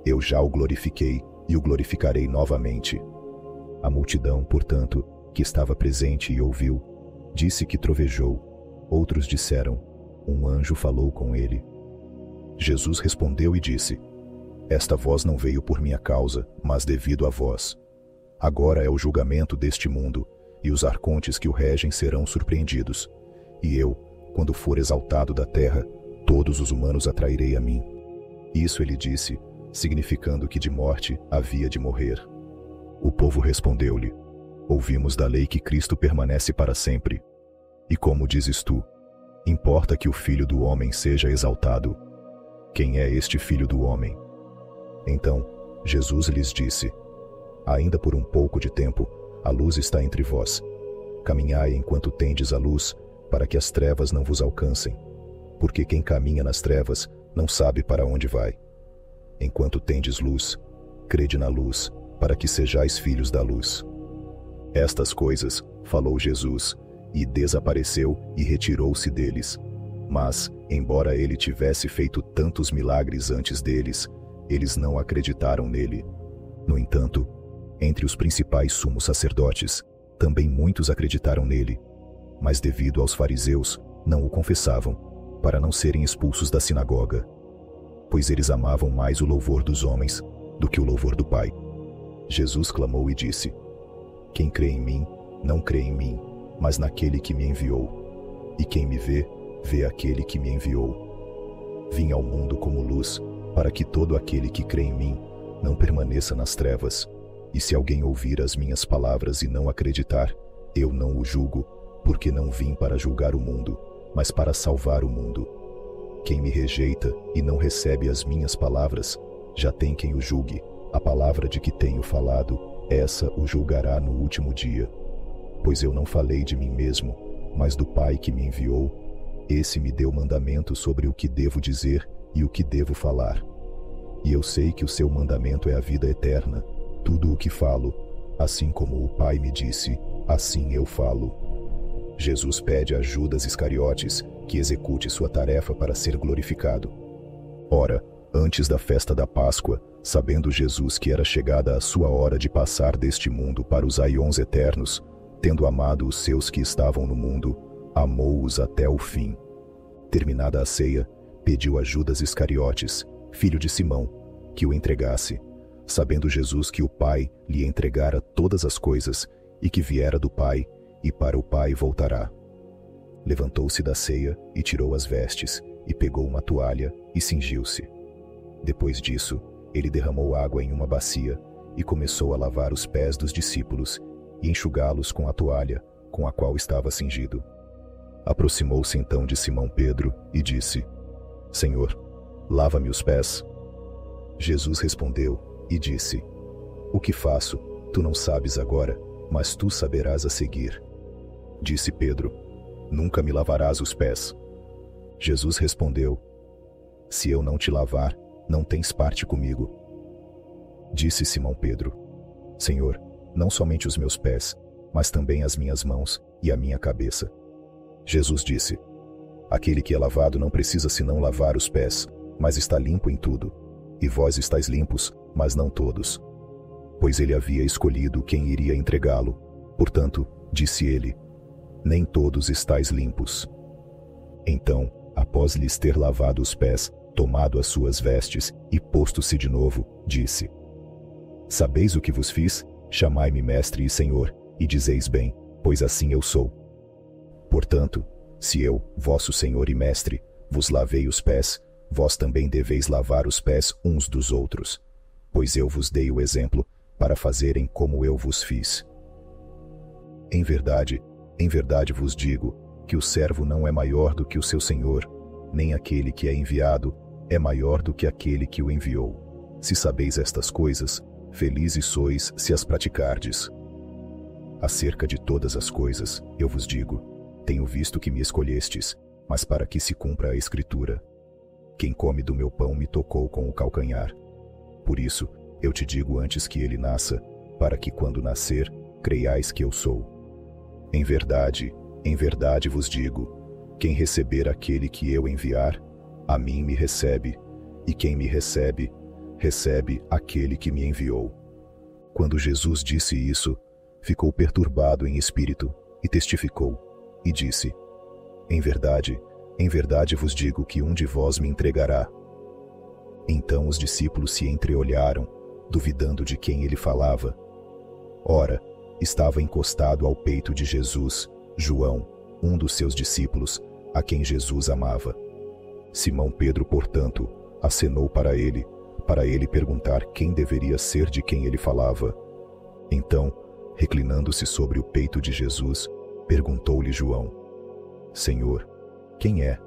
eu já o glorifiquei e o glorificarei novamente. A multidão, portanto, que estava presente e ouviu, disse que trovejou. Outros disseram: um anjo falou com ele. Jesus respondeu e disse: esta voz não veio por minha causa, mas devido a vós. Agora é o julgamento deste mundo, e os arcontes que o regem serão surpreendidos. E eu, quando for exaltado da terra, todos os humanos atrairei a mim. Isso ele disse, significando que de morte havia de morrer. O povo respondeu-lhe: ouvimos da lei que Cristo permanece para sempre. E como dizes tu, importa que o Filho do Homem seja exaltado. Quem é este Filho do Homem? Então, Jesus lhes disse: ainda por um pouco de tempo, a luz está entre vós. Caminhai enquanto tendes a luz, para que as trevas não vos alcancem. Porque quem caminha nas trevas não sabe para onde vai. Enquanto tendes luz, crede na luz, para que sejais filhos da luz. Estas coisas falou Jesus, e desapareceu e retirou-se deles. Mas, embora ele tivesse feito tantos milagres antes deles, eles não acreditaram nele. No entanto, entre os principais sumos sacerdotes, também muitos acreditaram nele, mas devido aos fariseus, não o confessavam, para não serem expulsos da sinagoga. pois eles amavam mais o louvor dos homens do que o louvor do Pai. Jesus clamou e disse: Quem crê em mim, não crê em mim, mas naquele que me enviou. E quem me vê, vê aquele que me enviou. Vim ao mundo como luz, para que todo aquele que crê em mim não permaneça nas trevas. E se alguém ouvir as minhas palavras e não acreditar, eu não o julgo, porque não vim para julgar o mundo, mas para salvar o mundo. Quem me rejeita e não recebe as minhas palavras, já tem quem o julgue. A palavra de que tenho falado, essa o julgará no último dia. Pois eu não falei de mim mesmo, mas do Pai que me enviou. Esse me deu mandamento sobre o que devo dizer e o que devo falar. E eu sei que o seu mandamento é a vida eterna. Tudo o que falo, assim como o Pai me disse, assim eu falo. Jesus pede a Judas Iscariotes que execute sua tarefa para ser glorificado. Ora, antes da festa da Páscoa, sabendo Jesus que era chegada a sua hora de passar deste mundo para os aions eternos, tendo amado os seus que estavam no mundo, amou-os até o fim. Terminada a ceia, pediu a Judas Iscariotes, filho de Simão, que o entregasse, sabendo Jesus que o Pai lhe entregara todas as coisas e que viera do Pai e para o Pai voltará. Levantou-se da ceia e tirou as vestes, e pegou uma toalha e cingiu-se. Depois disso, ele derramou água em uma bacia e começou a lavar os pés dos discípulos e enxugá-los com a toalha com a qual estava cingido. Aproximou-se então de Simão Pedro e disse: Senhor, lava-me os pés. Jesus respondeu e disse: O que faço, tu não sabes agora, mas tu saberás a seguir. Disse Pedro: Nunca me lavarás os pés. Jesus respondeu: Se eu não te lavar, não tens parte comigo. Disse Simão Pedro: Senhor, não somente os meus pés, mas também as minhas mãos e a minha cabeça. Jesus disse: Aquele que é lavado não precisa senão lavar os pés, mas está limpo em tudo. E vós estáis limpos, mas não todos. Pois ele havia escolhido quem iria entregá-lo. Portanto, disse ele: Nem todos estáis limpos. Então, após lhes ter lavado os pés, tomado as suas vestes e posto-se de novo, disse: Sabeis o que vos fiz? Chamai-me mestre e senhor, e dizeis bem, pois assim eu sou. Portanto, se eu, vosso senhor e mestre, vos lavei os pés, vós também deveis lavar os pés uns dos outros, pois eu vos dei o exemplo para fazerem como eu vos fiz. Em verdade vos digo, que o servo não é maior do que o seu senhor, nem aquele que é enviado é maior do que aquele que o enviou. Se sabeis estas coisas, felizes sois se as praticardes. Acerca de todas as coisas, eu vos digo, tenho visto que me escolhestes, mas para que se cumpra a Escritura. Quem come do meu pão me tocou com o calcanhar. Por isso, eu te digo antes que ele nasça, para que quando nascer, creiais que eu sou. Em verdade vos digo, quem receber aquele que eu enviar, a mim me recebe, e quem me recebe, recebe aquele que me enviou. Quando Jesus disse isso, ficou perturbado em espírito e testificou, e disse: Em verdade vos digo que um de vós me entregará. Então os discípulos se entreolharam, duvidando de quem ele falava. Ora, estava encostado ao peito de Jesus João, um dos seus discípulos, a quem Jesus amava. Simão Pedro, portanto, acenou para ele perguntar quem deveria ser de quem ele falava. Então, reclinando-se sobre o peito de Jesus, perguntou-lhe João: Senhor, quem é?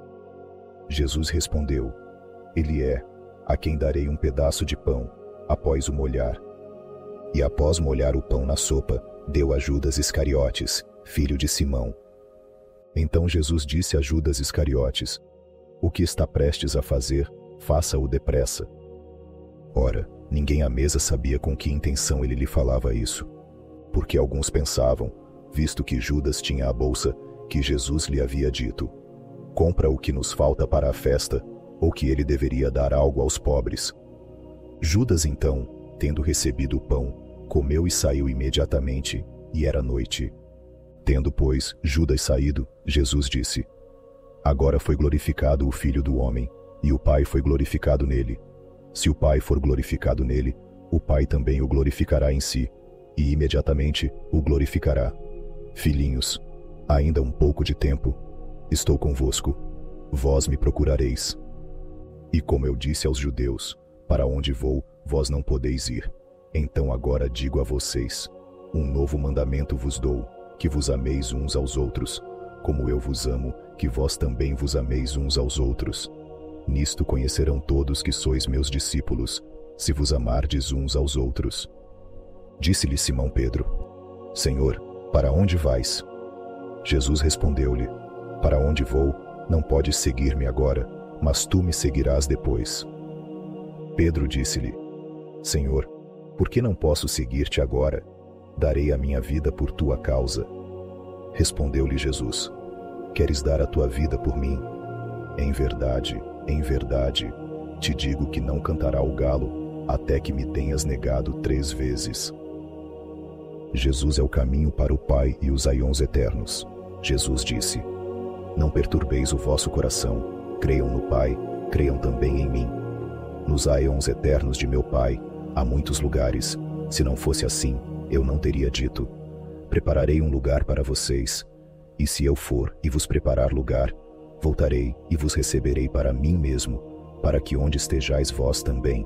Jesus respondeu: Ele é, a quem darei um pedaço de pão, após o molhar. E após molhar o pão na sopa, deu a Judas Iscariotes, filho de Simão. Então Jesus disse a Judas Iscariotes: O que está prestes a fazer, faça-o depressa. Ora, ninguém à mesa sabia com que intenção ele lhe falava isso, porque alguns pensavam, visto que Judas tinha a bolsa, que Jesus lhe havia dito: Compra o que nos falta para a festa, ou que ele deveria dar algo aos pobres. Judas então, tendo recebido o pão, comeu e saiu imediatamente, e era noite. Tendo, pois, Judas saído, Jesus disse: Agora foi glorificado o Filho do Homem, e o Pai foi glorificado nele. Se o Pai for glorificado nele, o Pai também o glorificará em si, e imediatamente o glorificará. Filhinhos, ainda um pouco de tempo, estou convosco, vós me procurareis. E como eu disse aos judeus, para onde vou, vós não podeis ir. Então agora digo a vocês, um novo mandamento vos dou, que vos ameis uns aos outros, como eu vos amo, que vós também vos ameis uns aos outros. Nisto conhecerão todos que sois meus discípulos, se vos amardes uns aos outros. Disse-lhe Simão Pedro: Senhor, para onde vais? Jesus respondeu-lhe: Para onde vou, não podes seguir-me agora, mas tu me seguirás depois. Pedro disse-lhe: Senhor, por que não posso seguir-te agora? Darei a minha vida por tua causa. Respondeu-lhe Jesus: Queres dar a tua vida por mim? Em verdade, te digo que não cantará o galo, até que me tenhas negado 3 vezes. Jesus é o caminho para o Pai e os aions eternos. Jesus disse: Não perturbeis o vosso coração, creiam no Pai, creiam também em mim. Nos aions eternos de meu Pai, há muitos lugares. Se não fosse assim, eu não teria dito: Prepararei um lugar para vocês. E se eu for e vos preparar lugar, voltarei e vos receberei para mim mesmo, para que onde estejais vós também.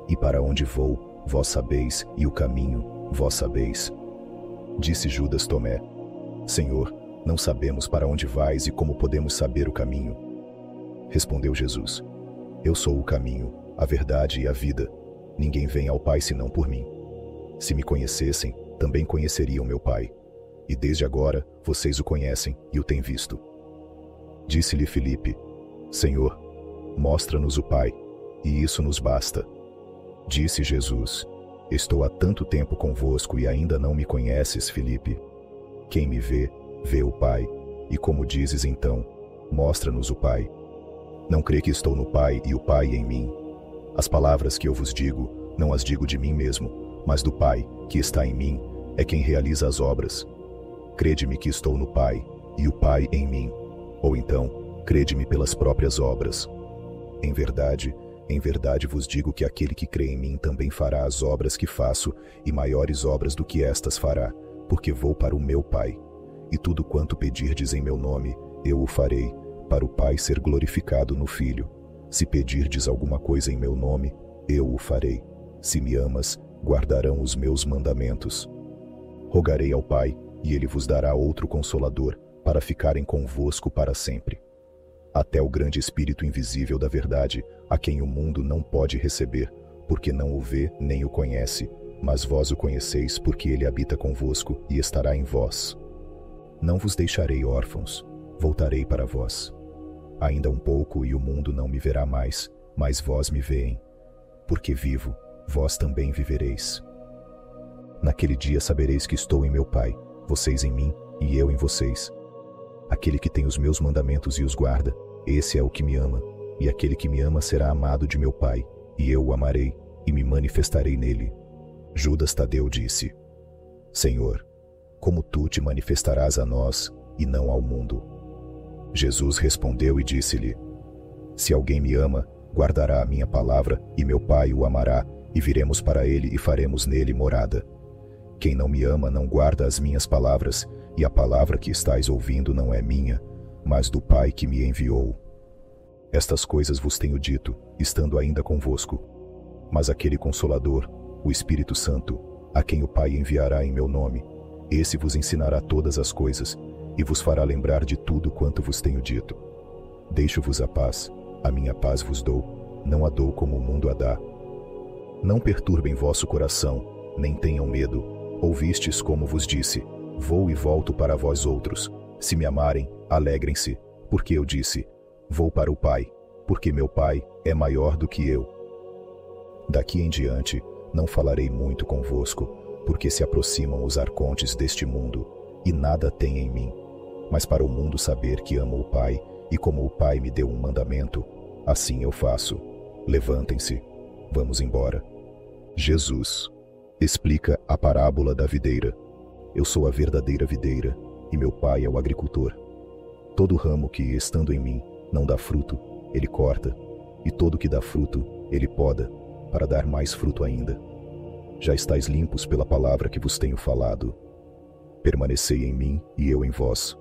E para onde vou, vós sabeis, e o caminho, vós sabeis. Disse Judas Tomé: Senhor, não sabemos para onde vais e como podemos saber o caminho. Respondeu Jesus: Eu sou o caminho, a verdade e a vida. Ninguém vem ao Pai senão por mim. Se me conhecessem, também conheceriam meu Pai. E desde agora vocês o conhecem e o têm visto. Disse-lhe Filipe: Senhor, mostra-nos o Pai, e isso nos basta. Disse Jesus: Estou há tanto tempo convosco e ainda não me conheces, Filipe. Quem me vê, vê o Pai. E como dizes então, mostra-nos o Pai. Não crê que estou no Pai e o Pai em mim? As palavras que eu vos digo, não as digo de mim mesmo, mas do Pai, que está em mim, é quem realiza as obras. Crede-me que estou no Pai, e o Pai em mim. Ou então, crede-me pelas próprias obras. Em verdade vos digo que aquele que crê em mim também fará as obras que faço, e maiores obras do que estas fará, porque vou para o meu Pai. E tudo quanto pedirdes em meu nome, eu o farei, para o Pai ser glorificado no Filho. Se pedirdes alguma coisa em meu nome, eu o farei. Se me amas, guardarão os meus mandamentos. Rogarei ao Pai, e ele vos dará outro Consolador, para ficarem convosco para sempre. Até o grande Espírito invisível da verdade, a quem o mundo não pode receber, porque não o vê nem o conhece, mas vós o conheceis porque ele habita convosco e estará em vós. Não vos deixarei órfãos, voltarei para vós. Ainda um pouco e o mundo não me verá mais, mas vós me veem. Porque vivo, vós também vivereis. Naquele dia sabereis que estou em meu Pai, vocês em mim e eu em vocês. Aquele que tem os meus mandamentos e os guarda, esse é o que me ama, e aquele que me ama será amado de meu Pai, e eu o amarei, e me manifestarei nele. Judas Tadeu disse: Senhor, como tu te manifestarás a nós, e não ao mundo? Jesus respondeu e disse-lhe: Se alguém me ama, guardará a minha palavra, e meu Pai o amará, e viremos para ele e faremos nele morada. Quem não me ama não guarda as minhas palavras, e a palavra que estáis ouvindo não é minha, mas do Pai que me enviou. Estas coisas vos tenho dito, estando ainda convosco. Mas aquele Consolador, o Espírito Santo, a quem o Pai enviará em meu nome, esse vos ensinará todas as coisas, e vos fará lembrar de tudo quanto vos tenho dito. Deixo-vos a paz, a minha paz vos dou, não a dou como o mundo a dá. Não perturbem vosso coração, nem tenham medo. Ouvistes como vos disse: Vou e volto para vós outros. Se me amarem, alegrem-se, porque eu disse: Vou para o Pai, porque meu Pai é maior do que eu. Daqui em diante, não falarei muito convosco, porque se aproximam os arcontes deste mundo, e nada têm em mim. Mas para o mundo saber que amo o Pai, e como o Pai me deu um mandamento, assim eu faço. Levantem-se, vamos embora. Jesus explica a parábola da videira. Eu sou a verdadeira videira, e meu Pai é o agricultor. Todo ramo que, estando em mim, não dá fruto, ele corta, e todo que dá fruto, ele poda, para dar mais fruto ainda. Já estáis limpos pela palavra que vos tenho falado. Permanecei em mim e eu em vós.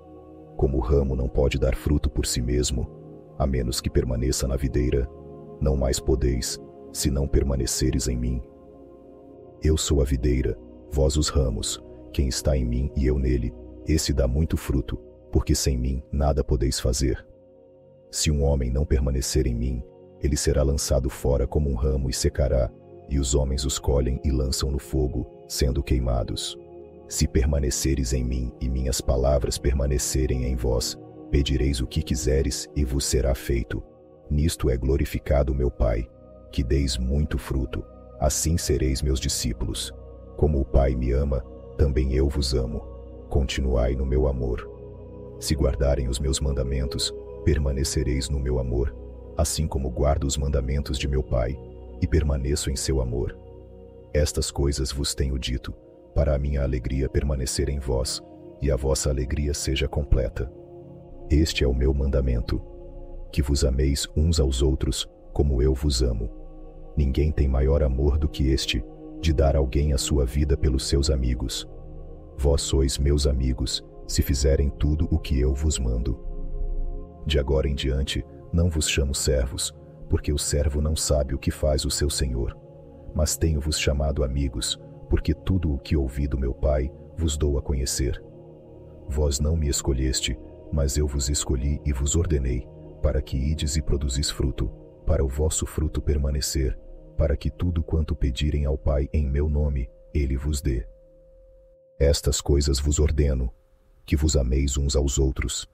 Como o ramo não pode dar fruto por si mesmo, a menos que permaneça na videira, não mais podeis, se não permaneceres em mim. Eu sou a videira, vós os ramos. Quem está em mim e eu nele, esse dá muito fruto, porque sem mim nada podeis fazer. Se um homem não permanecer em mim, ele será lançado fora como um ramo e secará, e os homens os colhem e lançam no fogo, sendo queimados. Se permaneceres em mim e minhas palavras permanecerem em vós, pedireis o que quiseres e vos será feito. Nisto é glorificado meu Pai, que deis muito fruto, assim sereis meus discípulos. Como o Pai me ama, também eu vos amo. Continuai no meu amor. Se guardarem os meus mandamentos, permanecereis no meu amor, assim como guardo os mandamentos de meu Pai, e permaneço em seu amor. Estas coisas vos tenho dito, para a minha alegria permanecer em vós, e a vossa alegria seja completa. Este é o meu mandamento, que vos ameis uns aos outros, como eu vos amo. Ninguém tem maior amor do que este, de dar alguém a sua vida pelos seus amigos. Vós sois meus amigos, se fizerem tudo o que eu vos mando. De agora em diante, não vos chamo servos, porque o servo não sabe o que faz o seu senhor. Mas tenho-vos chamado amigos, porque tudo o que ouvi do meu Pai vos dou a conhecer. Vós não me escolheste, mas eu vos escolhi e vos ordenei, para que ides e produzis fruto, para o vosso fruto permanecer, para que tudo quanto pedirem ao Pai em meu nome, ele vos dê. Estas coisas vos ordeno, que vos ameis uns aos outros.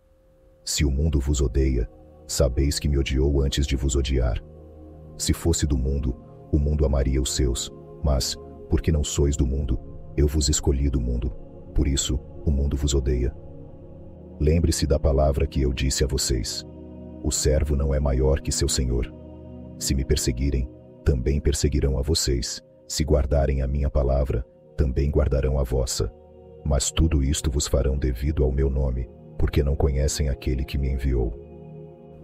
Se o mundo vos odeia, sabeis que me odiou antes de vos odiar. Se fosse do mundo, o mundo amaria os seus, mas, porque não sois do mundo, eu vos escolhi do mundo, por isso o mundo vos odeia. Lembre-se da palavra que eu disse a vocês. O servo não é maior que seu senhor. Se me perseguirem, também perseguirão a vocês. Se guardarem a minha palavra, também guardarão a vossa. Mas tudo isto vos farão devido ao meu nome, porque não conhecem aquele que me enviou.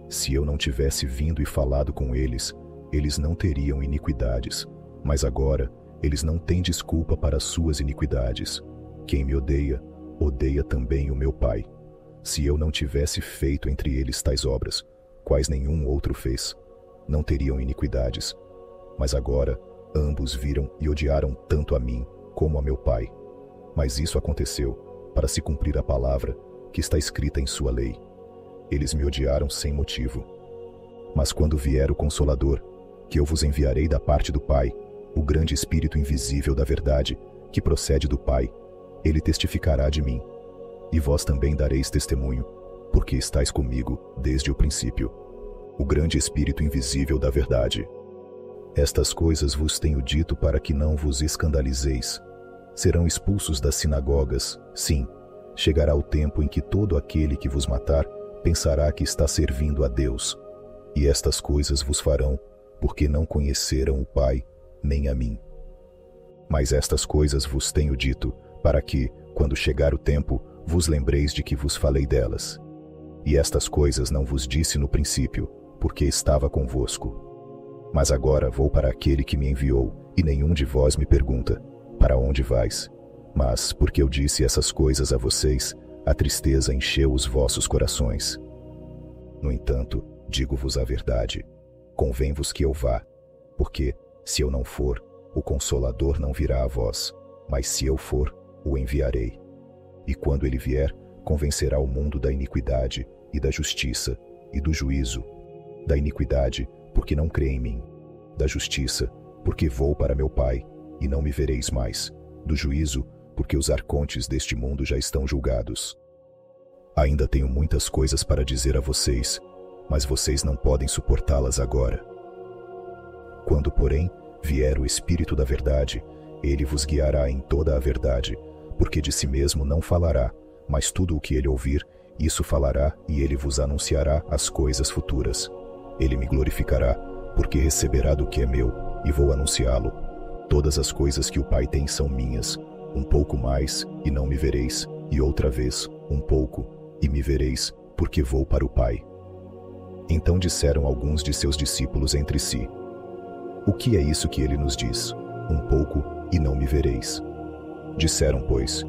Se eu não tivesse vindo e falado com eles, eles não teriam iniquidades, mas agora eles não têm desculpa para as suas iniquidades. Quem me odeia, odeia também o meu Pai. Se eu não tivesse feito entre eles tais obras, quais nenhum outro fez, não teriam iniquidades. Mas agora ambos viram e odiaram tanto a mim como a meu Pai. Mas isso aconteceu para se cumprir a palavra que está escrita em sua lei. Eles me odiaram sem motivo. Mas quando vier o Consolador, que eu vos enviarei da parte do Pai, o grande Espírito invisível da verdade, que procede do Pai, ele testificará de mim. E vós também dareis testemunho, porque estáis comigo desde o princípio. O grande Espírito invisível da verdade. Estas coisas vos tenho dito para que não vos escandalizeis. Serão expulsos das sinagogas, sim. Chegará o tempo em que todo aquele que vos matar pensará que está servindo a Deus. E estas coisas vos farão, porque não conheceram o Pai, nem a mim. Mas estas coisas vos tenho dito, para que, quando chegar o tempo, vos lembreis de que vos falei delas. E estas coisas não vos disse no princípio, porque estava convosco. Mas agora vou para aquele que me enviou, e nenhum de vós me pergunta, para onde vais? Mas, porque eu disse essas coisas a vocês, a tristeza encheu os vossos corações. No entanto, digo-vos a verdade, convém-vos que eu vá, porque, se eu não for, o Consolador não virá a vós, mas se eu for, o enviarei. E quando ele vier, convencerá o mundo da iniquidade, e da justiça, e do juízo. Da iniquidade, porque não crê em mim. Da justiça, porque vou para meu Pai, e não me vereis mais. Do juízo, porque os arcontes deste mundo já estão julgados. Ainda tenho muitas coisas para dizer a vocês, mas vocês não podem suportá-las agora. Quando, porém, vier o Espírito da verdade, ele vos guiará em toda a verdade, porque de si mesmo não falará, mas tudo o que ele ouvir, isso falará, e ele vos anunciará as coisas futuras. Ele me glorificará, porque receberá do que é meu, e vou anunciá-lo. Todas as coisas que o Pai tem são minhas. Um pouco mais, e não me vereis, e outra vez, um pouco, e me vereis, porque vou para o Pai. Então disseram alguns de seus discípulos entre si: O que é isso que ele nos diz? Um pouco, e não me vereis. Disseram, pois: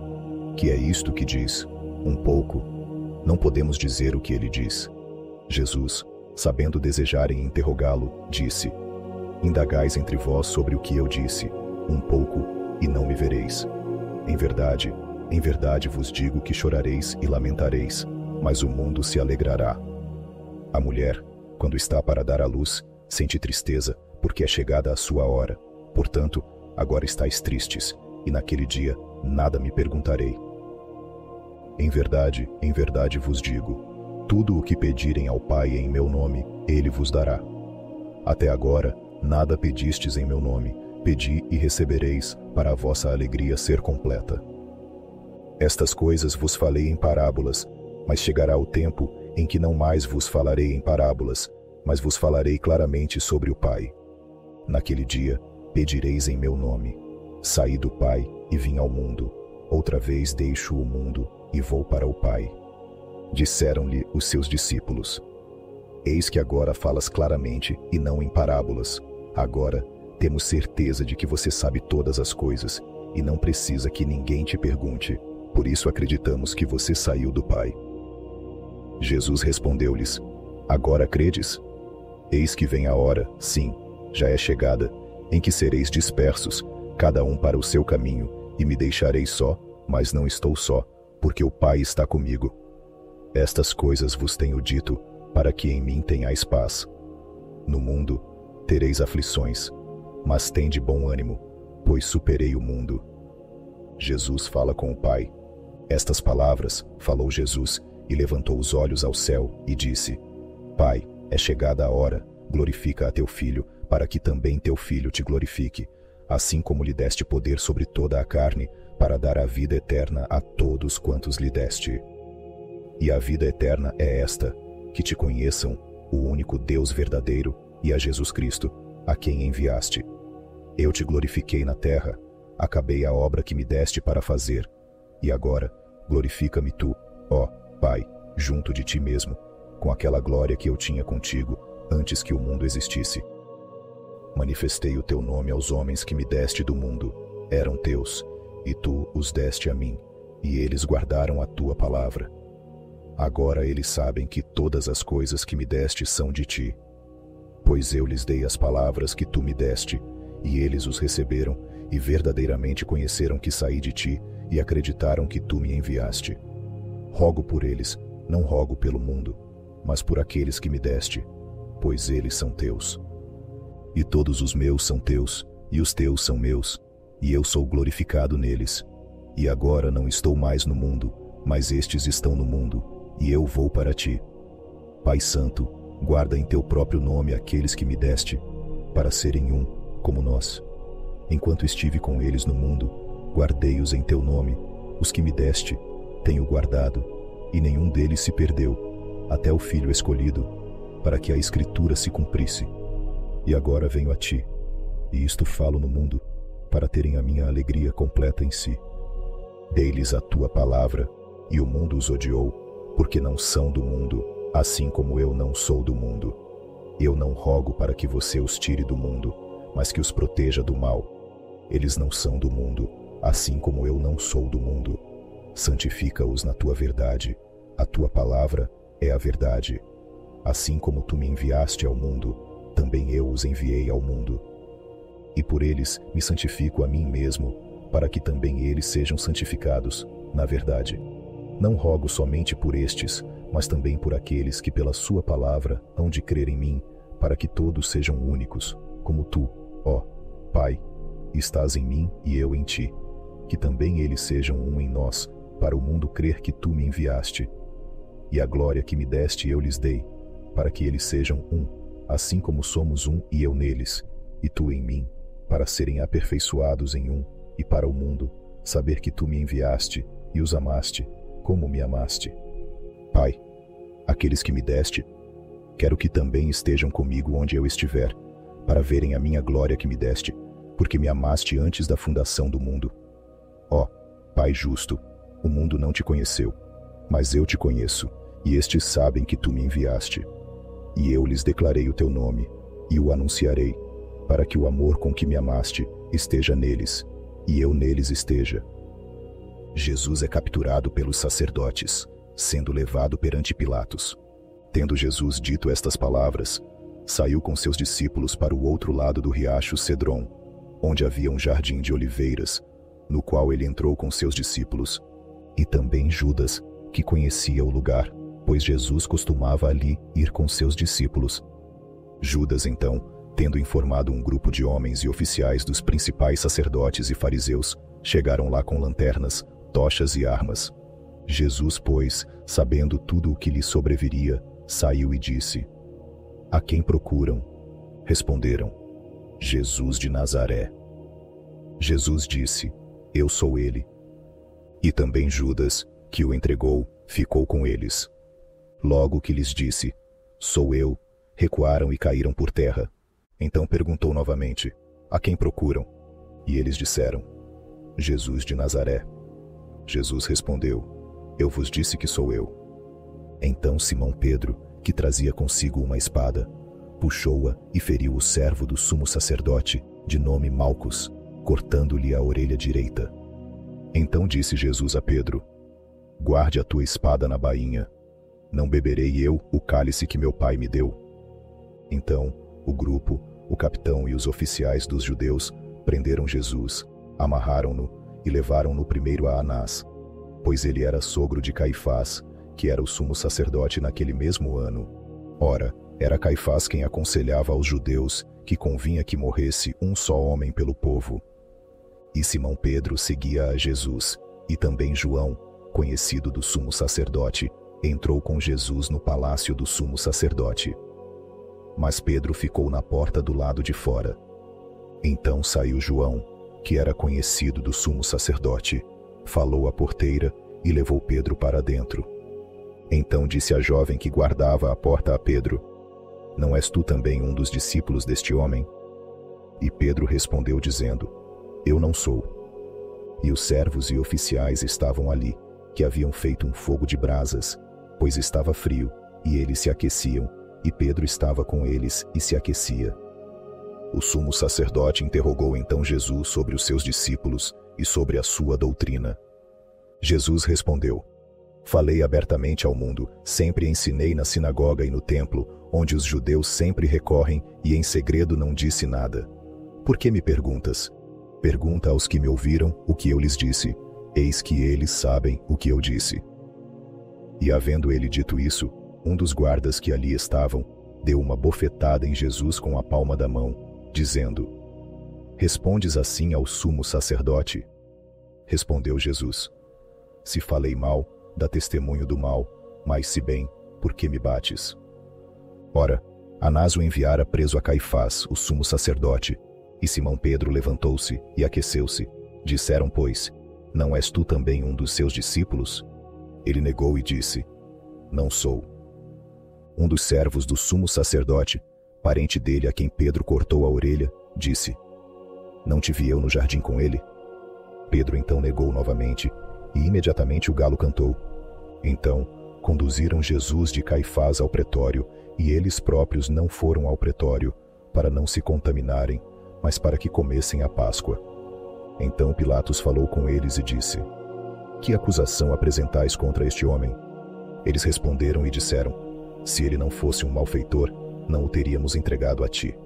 Que é isto que diz? Um pouco. Não podemos dizer o que ele diz. Jesus, sabendo desejarem interrogá-lo, disse: Indagais entre vós sobre o que eu disse, um pouco, e não me vereis. Em verdade vos digo que chorareis e lamentareis, mas o mundo se alegrará. A mulher, quando está para dar à luz, sente tristeza, porque é chegada a sua hora. Portanto, agora estáis tristes, e naquele dia nada me perguntarei. Em verdade vos digo, tudo o que pedirem ao Pai em meu nome, ele vos dará. Até agora, nada pedistes em meu nome, pedi e recebereis, para a vossa alegria ser completa. Estas coisas vos falei em parábolas, mas chegará o tempo em que não mais vos falarei em parábolas, mas vos falarei claramente sobre o Pai. Naquele dia, pedireis em meu nome. Saí do Pai e vim ao mundo. Outra vez deixo o mundo e vou para o Pai. Disseram-lhe os seus discípulos: Eis que agora falas claramente e não em parábolas. Agora, temos certeza de que você sabe todas as coisas e não precisa que ninguém te pergunte. Por isso acreditamos que você saiu do Pai. Jesus respondeu-lhes: Agora credes? Eis que vem a hora, sim, já é chegada, em que sereis dispersos, cada um para o seu caminho, e me deixareis só, mas não estou só, porque o Pai está comigo. Estas coisas vos tenho dito, para que em mim tenhais paz. No mundo tereis aflições, mas tende bom ânimo, pois superei o mundo. Jesus fala com o Pai. Estas palavras falou Jesus, e levantou os olhos ao céu, e disse: Pai, é chegada a hora, glorifica a teu Filho, para que também teu Filho te glorifique, assim como lhe deste poder sobre toda a carne, para dar a vida eterna a todos quantos lhe deste. E a vida eterna é esta, que te conheçam, o único Deus verdadeiro, e a Jesus Cristo, a quem enviaste. Eu te glorifiquei na terra, acabei a obra que me deste para fazer, e agora glorifica-me tu, ó Pai, junto de ti mesmo, com aquela glória que eu tinha contigo, antes que o mundo existisse. Manifestei o teu nome aos homens que me deste do mundo, eram teus, e tu os deste a mim, e eles guardaram a tua palavra. Agora eles sabem que todas as coisas que me deste são de ti. Pois eu lhes dei as palavras que tu me deste, e eles os receberam, e verdadeiramente conheceram que saí de ti, e acreditaram que tu me enviaste. Rogo por eles, não rogo pelo mundo, mas por aqueles que me deste, pois eles são teus. E todos os meus são teus, e os teus são meus, e eu sou glorificado neles. E agora não estou mais no mundo, mas estes estão no mundo, e eu vou para ti. Pai Santo, guarda em teu próprio nome aqueles que me deste, para serem um, como nós. Enquanto estive com eles no mundo, guardei-os em teu nome, os que me deste, tenho guardado, e nenhum deles se perdeu, até o Filho escolhido, para que a Escritura se cumprisse. E agora venho a ti, e isto falo no mundo, para terem a minha alegria completa em si. Dei-lhes a tua palavra, e o mundo os odiou, porque não são do mundo, assim como eu não sou do mundo. Eu não rogo para que você os tire do mundo, mas que os proteja do mal. Eles não são do mundo, assim como eu não sou do mundo. Santifica-os na tua verdade, a tua palavra é a verdade. Assim como tu me enviaste ao mundo, também eu os enviei ao mundo. E por eles me santifico a mim mesmo, para que também eles sejam santificados, na verdade. Não rogo somente por estes, mas também por aqueles que pela sua palavra hão de crer em mim, para que todos sejam únicos, como tu, ó Pai, estás em mim e eu em ti, que também eles sejam um em nós, para o mundo crer que tu me enviaste. E a glória que me deste eu lhes dei, para que eles sejam um, assim como somos um e eu neles, e tu em mim, para serem aperfeiçoados em um, e para o mundo saber que tu me enviaste e os amaste, como me amaste. Pai, aqueles que me deste, quero que também estejam comigo onde eu estiver, para verem a minha glória que me deste, porque me amaste antes da fundação do mundo. Ó Pai justo, o mundo não te conheceu, mas eu te conheço, e estes sabem que tu me enviaste. e eu lhes declarei o teu nome, e o anunciarei, para que o amor com que me amaste esteja neles, e eu neles esteja. Jesus é capturado pelos sacerdotes, sendo levado perante Pilatos. Tendo Jesus dito estas palavras, saiu com seus discípulos para o outro lado do riacho Cedron, onde havia um jardim de oliveiras, no qual ele entrou com seus discípulos, e também Judas, que conhecia o lugar, pois Jesus costumava ali ir com seus discípulos. Judas, então, tendo informado um grupo de homens e oficiais dos principais sacerdotes e fariseus, chegaram lá com lanternas, tochas e armas. Jesus, pois, sabendo tudo o que lhe sobreviria, saiu e disse: A quem procuram? Responderam: Jesus de Nazaré. Jesus disse: Eu sou ele. E também Judas, que o entregou, ficou com eles. Logo que lhes disse: Sou eu, recuaram e caíram por terra. Então perguntou novamente: A quem procuram? E eles disseram: Jesus de Nazaré. Jesus respondeu: Eu vos disse que sou eu. Então Simão Pedro, que trazia consigo uma espada, puxou-a e feriu o servo do sumo sacerdote, de nome Malcos, cortando-lhe a orelha direita. Então disse Jesus a Pedro: Guarde a tua espada na bainha. Não beberei eu o cálice que meu pai me deu? Então o grupo, o capitão e os oficiais dos judeus prenderam Jesus, amarraram-no e levaram-no primeiro a Anás, pois ele era sogro de Caifás, que era o sumo sacerdote naquele mesmo ano. Ora, era Caifás quem aconselhava aos judeus que convinha que morresse um só homem pelo povo. E Simão Pedro seguia a Jesus, e também João, conhecido do sumo sacerdote, entrou com Jesus no palácio do sumo sacerdote. Mas Pedro ficou na porta do lado de fora. Então saiu João, que era conhecido do sumo sacerdote, falou à porteira e levou Pedro para dentro. Então disse a jovem que guardava a porta a Pedro: Não és tu também um dos discípulos deste homem? E Pedro respondeu dizendo: Eu não sou. E os servos e oficiais estavam ali, que haviam feito um fogo de brasas, pois estava frio, e eles se aqueciam, e Pedro estava com eles e se aquecia. O sumo sacerdote interrogou então Jesus sobre os seus discípulos e sobre a sua doutrina. Jesus respondeu: Falei abertamente ao mundo, sempre ensinei na sinagoga e no templo, onde os judeus sempre recorrem, e em segredo não disse nada. Por que me perguntas? Pergunta aos que me ouviram o que eu lhes disse. Eis que eles sabem o que eu disse. E havendo ele dito isso, um dos guardas que ali estavam deu uma bofetada em Jesus com a palma da mão, dizendo: Respondes assim ao sumo sacerdote? Respondeu Jesus: Se falei mal, dá testemunho do mal, mas se bem, por que me bates? Ora, Anás o enviara preso a Caifás, o sumo sacerdote, e Simão Pedro levantou-se e aqueceu-se. Disseram, pois: Não és tu também um dos seus discípulos? Ele negou e disse: Não sou. Um dos servos do sumo sacerdote, parente dele a quem Pedro cortou a orelha, disse: Não te vi eu no jardim com ele? Pedro então negou novamente, e imediatamente o galo cantou. Então conduziram Jesus de Caifás ao pretório, e eles próprios não foram ao pretório, para não se contaminarem, mas para que comessem a Páscoa. Então Pilatos falou com eles e disse: Que acusação apresentais contra este homem? Eles responderam e disseram: Se ele não fosse um malfeitor, não o teríamos entregado a ti.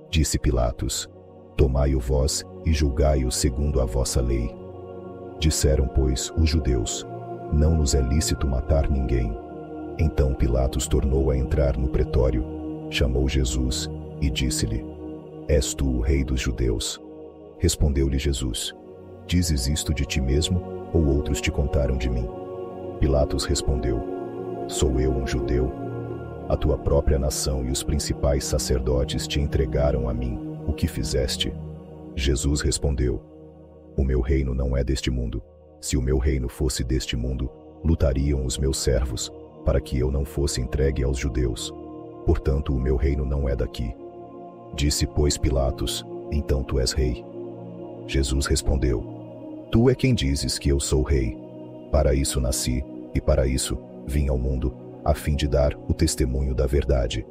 Disse Pilatos: Tomai-o vós e julgai-o segundo a vossa lei. Disseram, pois, os judeus: Não nos é lícito matar ninguém. Então Pilatos tornou a entrar no pretório, chamou Jesus e disse-lhe: És tu o rei dos judeus? Respondeu-lhe Jesus: Dizes isto de ti mesmo, ou outros te contaram de mim? Pilatos respondeu: Sou eu um judeu? A tua própria nação e os principais sacerdotes te entregaram a mim. O que fizeste? Jesus respondeu: O meu reino não é deste mundo. Se o meu reino fosse deste mundo, lutariam os meus servos, para que eu não fosse entregue aos judeus. Portanto, o meu reino não é daqui. Disse, pois, Pilatos: Então tu és rei? Jesus respondeu: Tu é quem dizes que eu sou rei. Para isso nasci, e para isso vim ao mundo, a fim de dar o testemunho da verdade.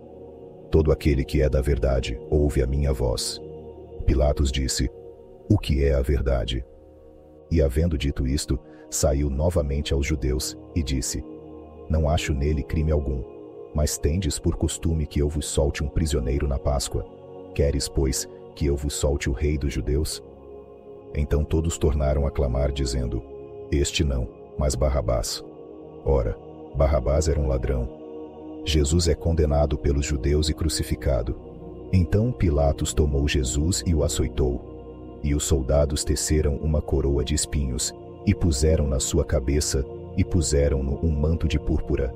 Todo aquele que é da verdade ouve a minha voz. Pilatos disse: O que é a verdade? E havendo dito isto, saiu novamente aos judeus e disse: Não acho nele crime algum, mas tendes por costume que eu vos solte um prisioneiro na Páscoa. Queres, pois, que eu vos solte o rei dos judeus? Então todos tornaram a clamar, dizendo: Este não, mas Barrabás. Ora, Barrabás era um ladrão. Jesus é condenado pelos judeus e crucificado. Então Pilatos tomou Jesus e o açoitou. E os soldados teceram uma coroa de espinhos, e puseram na sua cabeça, e puseram-no um manto de púrpura.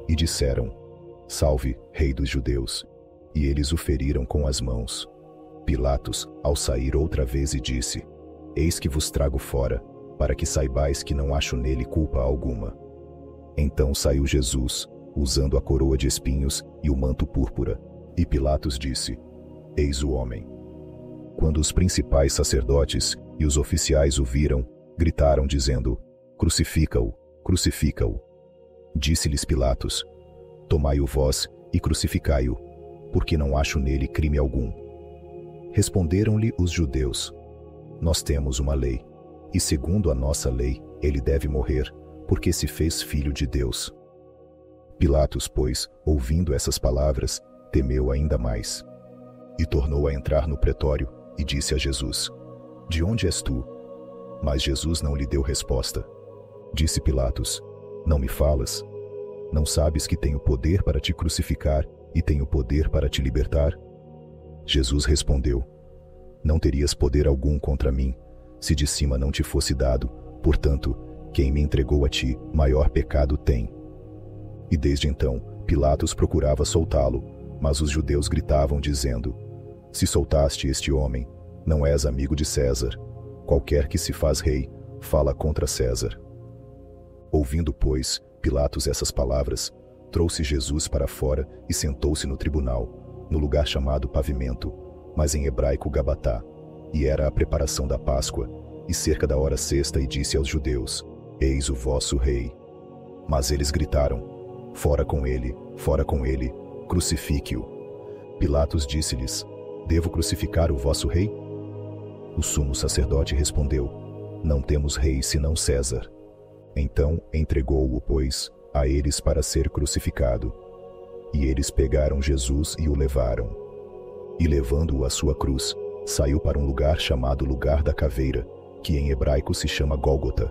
E disseram: Salve, Rei dos Judeus! E eles o feriram com as mãos. Pilatos, ao sair outra vez, e disse: Eis que vos trago fora, para que saibais que não acho nele culpa alguma. Então saiu Jesus, usando a coroa de espinhos e o manto púrpura. E Pilatos disse: Eis o homem. Quando os principais sacerdotes e os oficiais o viram, gritaram, dizendo: Crucifica-o, crucifica-o. Disse-lhes Pilatos: Tomai-o vós e crucificai-o, porque não acho nele crime algum. Responderam-lhe os judeus: Nós temos uma lei, e segundo a nossa lei, ele deve morrer, porque se fez filho de Deus. Pilatos, pois, ouvindo essas palavras, temeu ainda mais. E tornou a entrar no pretório, e disse a Jesus: De onde és tu? Mas Jesus não lhe deu resposta. Disse Pilatos: Não me falas? Não sabes que tenho poder para te crucificar e tenho poder para te libertar? Jesus respondeu: Não terias poder algum contra mim, se de cima não te fosse dado. Portanto, quem me entregou a ti, maior pecado tem. E desde então, Pilatos procurava soltá-lo, mas os judeus gritavam, dizendo: Se soltaste este homem, não és amigo de César. Qualquer que se faz rei, fala contra César. Ouvindo, pois, Pilatos essas palavras, trouxe Jesus para fora e sentou-se no tribunal, no lugar chamado Pavimento, mas em hebraico Gabatá, e era a preparação da Páscoa, e cerca da hora sexta, e disse aos judeus: Eis o vosso rei. Mas eles gritaram: Fora com ele, crucifique-o. Pilatos disse-lhes: Devo crucificar o vosso rei? O sumo sacerdote respondeu: Não temos rei senão César. Então entregou-o, pois, a eles para ser crucificado. E eles pegaram Jesus e o levaram. E levando-o à sua cruz, saiu para um lugar chamado Lugar da Caveira, que em hebraico se chama Gólgota,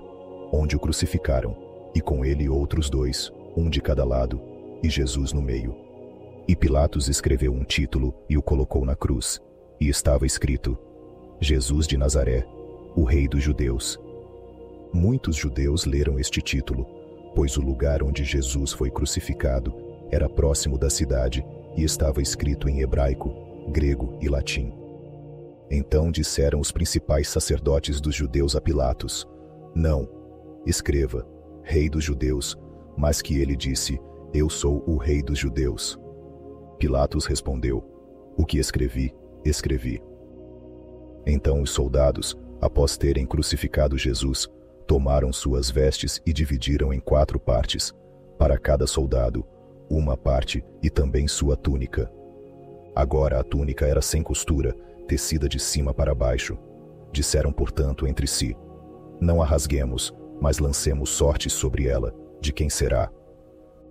onde o crucificaram, e com ele outros dois, um de cada lado, e Jesus no meio. E Pilatos escreveu um título e o colocou na cruz, e estava escrito: Jesus de Nazaré, o Rei dos Judeus. Muitos judeus leram este título, pois o lugar onde Jesus foi crucificado era próximo da cidade e estava escrito em hebraico, grego e latim. Então disseram os principais sacerdotes dos judeus a Pilatos: Não, escreva, Rei dos Judeus, mas que ele disse: Eu sou o Rei dos Judeus. Pilatos respondeu: O que escrevi, escrevi. Então os soldados, após terem crucificado Jesus, tomaram suas vestes e dividiram em 4 partes, para cada soldado, uma parte e também sua túnica. Agora a túnica era sem costura, tecida de cima para baixo. Disseram, portanto, entre si: Não a rasguemos, mas lancemos sortes sobre ela, de quem será.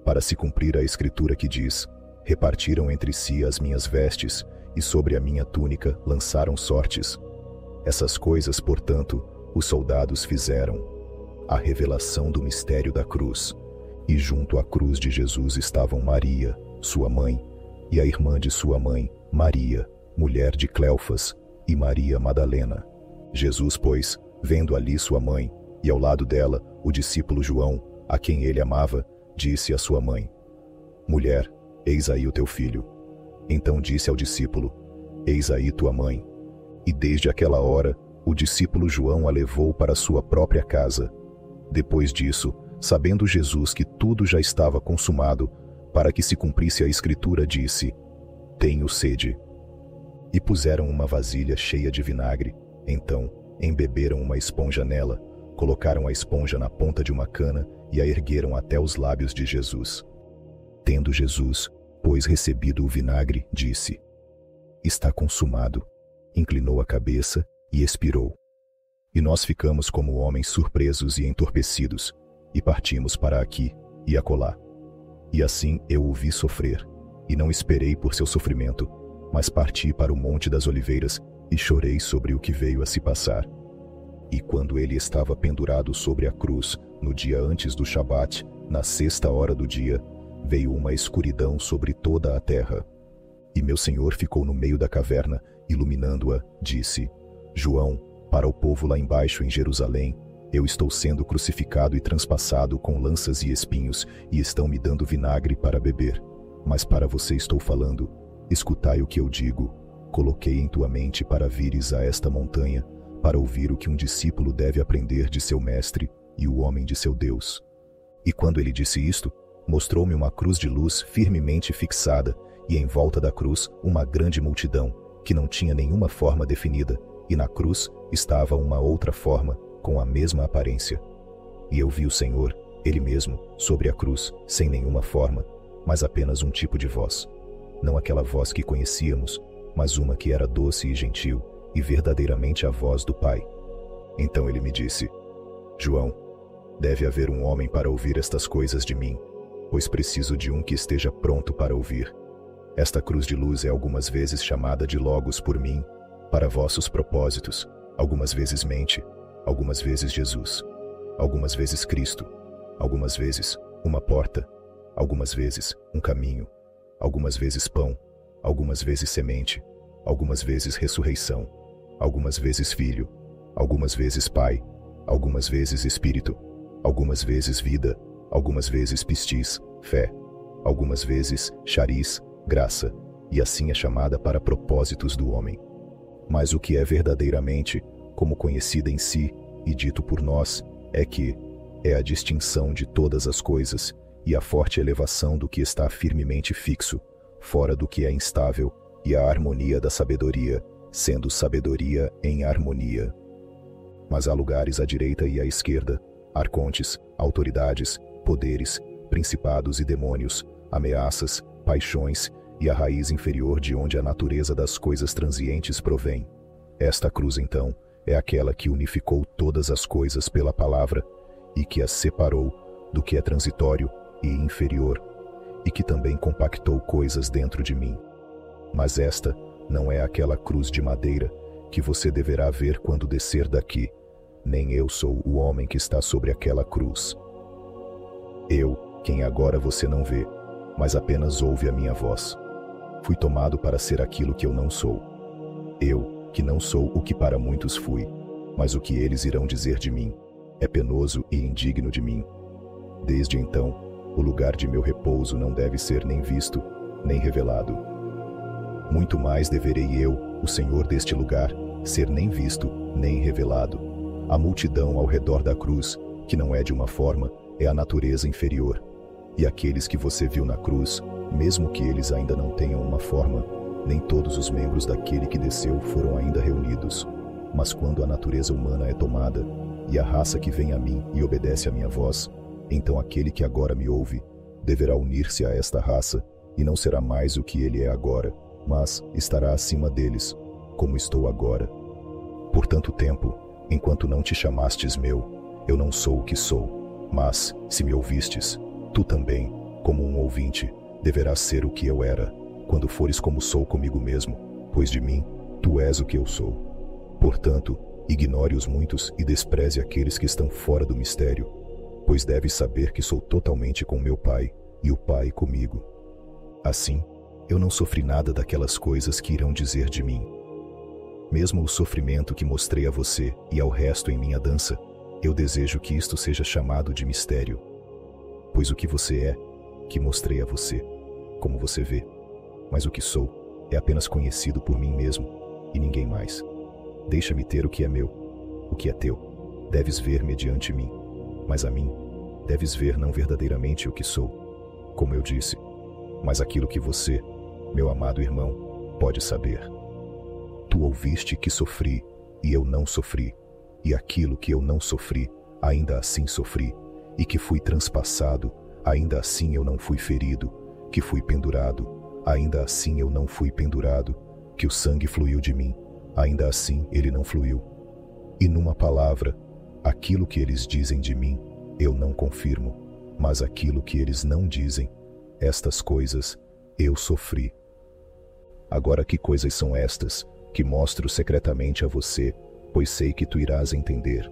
Para se cumprir a escritura que diz: Repartiram entre si as minhas vestes, e sobre a minha túnica lançaram sortes. Essas coisas, portanto, os soldados fizeram. A revelação do mistério da cruz. E junto à cruz de Jesus estavam Maria, sua mãe, e a irmã de sua mãe, Maria, mulher de Cleofas, e Maria Madalena. Jesus, pois, vendo ali sua mãe, e ao lado dela o discípulo João, a quem ele amava, disse à sua mãe: Mulher, eis aí o teu filho. Então disse ao discípulo: Eis aí tua mãe. E desde aquela hora, o discípulo João a levou para sua própria casa. Depois disso, sabendo Jesus que tudo já estava consumado, para que se cumprisse a escritura, disse: Tenho sede. E puseram uma vasilha cheia de vinagre. Então, embeberam uma esponja nela, colocaram a esponja na ponta de uma cana e a ergueram até os lábios de Jesus. Tendo Jesus, pois, recebido o vinagre, disse: Está consumado. Inclinou a cabeça e expirou. E nós ficamos como homens surpresos e entorpecidos, e partimos para aqui e acolá. E assim eu o vi sofrer, e não esperei por seu sofrimento, mas parti para o Monte das Oliveiras e chorei sobre o que veio a se passar. E quando ele estava pendurado sobre a cruz, no dia antes do Shabat, na 6ª hora do dia, veio uma escuridão sobre toda a terra. E meu Senhor ficou no meio da caverna, iluminando-a, disse: João, para o povo lá embaixo em Jerusalém, eu estou sendo crucificado e transpassado com lanças e espinhos, e estão me dando vinagre para beber. Mas para você estou falando. Escutai o que eu digo. Coloquei em tua mente para vires a esta montanha, para ouvir o que um discípulo deve aprender de seu mestre e o homem de seu Deus. E quando ele disse isto, mostrou-me uma cruz de luz firmemente fixada, e em volta da cruz uma grande multidão, que não tinha nenhuma forma definida, e na cruz estava uma outra forma, com a mesma aparência. E eu vi o Senhor, Ele mesmo, sobre a cruz, sem nenhuma forma, mas apenas um tipo de voz. Não aquela voz que conhecíamos, mas uma que era doce e gentil, e verdadeiramente a voz do Pai. Então ele me disse: João, deve haver um homem para ouvir estas coisas de mim, pois preciso de um que esteja pronto para ouvir. Esta cruz de luz é algumas vezes chamada de Logos por mim, para vossos propósitos, algumas vezes mente, algumas vezes Jesus, algumas vezes Cristo, algumas vezes uma porta, algumas vezes um caminho, algumas vezes pão, algumas vezes semente, algumas vezes ressurreição, algumas vezes filho, algumas vezes pai, algumas vezes espírito, algumas vezes vida, algumas vezes pistis, fé, algumas vezes chariz, graça, e assim é chamada para propósitos do homem. Mas o que é verdadeiramente, como conhecida em si e dito por nós, é que é a distinção de todas as coisas e a forte elevação do que está firmemente fixo, fora do que é instável, e a harmonia da sabedoria, sendo sabedoria em harmonia. Mas há lugares à direita e à esquerda, arcontes, autoridades, poderes, principados e demônios, ameaças, paixões, e a raiz inferior de onde a natureza das coisas transientes provém. Esta cruz, então, é aquela que unificou todas as coisas pela palavra, e que as separou do que é transitório e inferior, e que também compactou coisas dentro de mim. Mas esta não é aquela cruz de madeira que você deverá ver quando descer daqui, nem eu sou o homem que está sobre aquela cruz. Eu, quem agora você não vê, mas apenas ouve a minha voz. Fui tomado para ser aquilo que eu não sou. Eu, que não sou o que para muitos fui, mas o que eles irão dizer de mim, é penoso e indigno de mim. Desde então, o lugar de meu repouso não deve ser nem visto, nem revelado. Muito mais deverei eu, o Senhor deste lugar, ser nem visto, nem revelado. A multidão ao redor da cruz, que não é de uma forma, é a natureza inferior. E aqueles que você viu na cruz, mesmo que eles ainda não tenham uma forma, nem todos os membros daquele que desceu foram ainda reunidos. Mas quando a natureza humana é tomada, e a raça que vem a mim e obedece à minha voz, então aquele que agora me ouve deverá unir-se a esta raça, e não será mais o que ele é agora, mas estará acima deles, como estou agora. Por tanto tempo, enquanto não te chamastes meu, eu não sou o que sou, mas, se me ouvistes, tu também, como um ouvinte, deverás ser o que eu era, quando fores como sou comigo mesmo, pois de mim, tu és o que eu sou. Portanto, ignore os muitos e despreze aqueles que estão fora do mistério, pois deves saber que sou totalmente com meu Pai, e o Pai comigo. Assim, eu não sofri nada daquelas coisas que irão dizer de mim. Mesmo o sofrimento que mostrei a você e ao resto em minha dança, eu desejo que isto seja chamado de mistério. Pois o que você é, que mostrei a você, como você vê, mas o que sou, é apenas conhecido por mim mesmo, e ninguém mais. Deixa-me ter o que é meu, o que é teu, deves ver mediante mim, mas a mim, deves ver não verdadeiramente o que sou, como eu disse, mas aquilo que você, meu amado irmão, pode saber. Tu ouviste que sofri, e eu não sofri, e aquilo que eu não sofri, ainda assim sofri, e que fui transpassado, ainda assim eu não fui ferido, que fui pendurado, ainda assim eu não fui pendurado, que o sangue fluiu de mim, ainda assim ele não fluiu. E numa palavra, aquilo que eles dizem de mim, eu não confirmo, mas aquilo que eles não dizem, estas coisas eu sofri. Agora que coisas são estas, que mostro secretamente a você, pois sei que tu irás entender.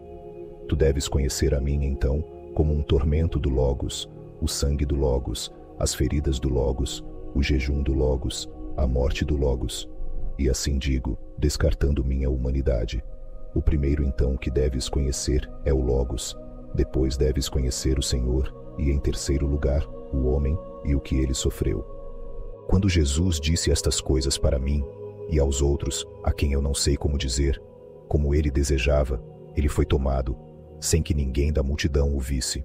Tu deves conhecer a mim, então, como um tormento do Logos, o sangue do Logos, as feridas do Logos, o jejum do Logos, a morte do Logos. E assim digo, descartando minha humanidade. O primeiro, então, que deves conhecer é o Logos, depois deves conhecer o Senhor, e em terceiro lugar, o homem e o que ele sofreu. Quando Jesus disse estas coisas para mim, e aos outros, a quem eu não sei como dizer, como ele desejava, ele foi tomado, sem que ninguém da multidão o visse.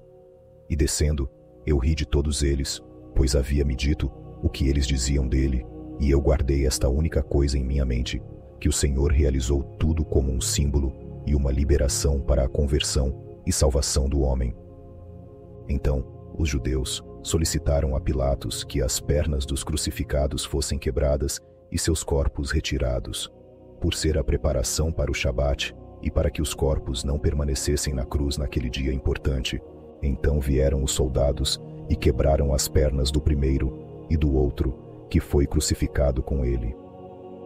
E descendo, eu ri de todos eles, pois havia-me dito o que eles diziam dele, e eu guardei esta única coisa em minha mente, que o Senhor realizou tudo como um símbolo e uma liberação para a conversão e salvação do homem. Então, os judeus solicitaram a Pilatos que as pernas dos crucificados fossem quebradas e seus corpos retirados, por ser a preparação para o Shabat e para que os corpos não permanecessem na cruz naquele dia importante. Então vieram os soldados e quebraram as pernas do primeiro e do outro, que foi crucificado com ele.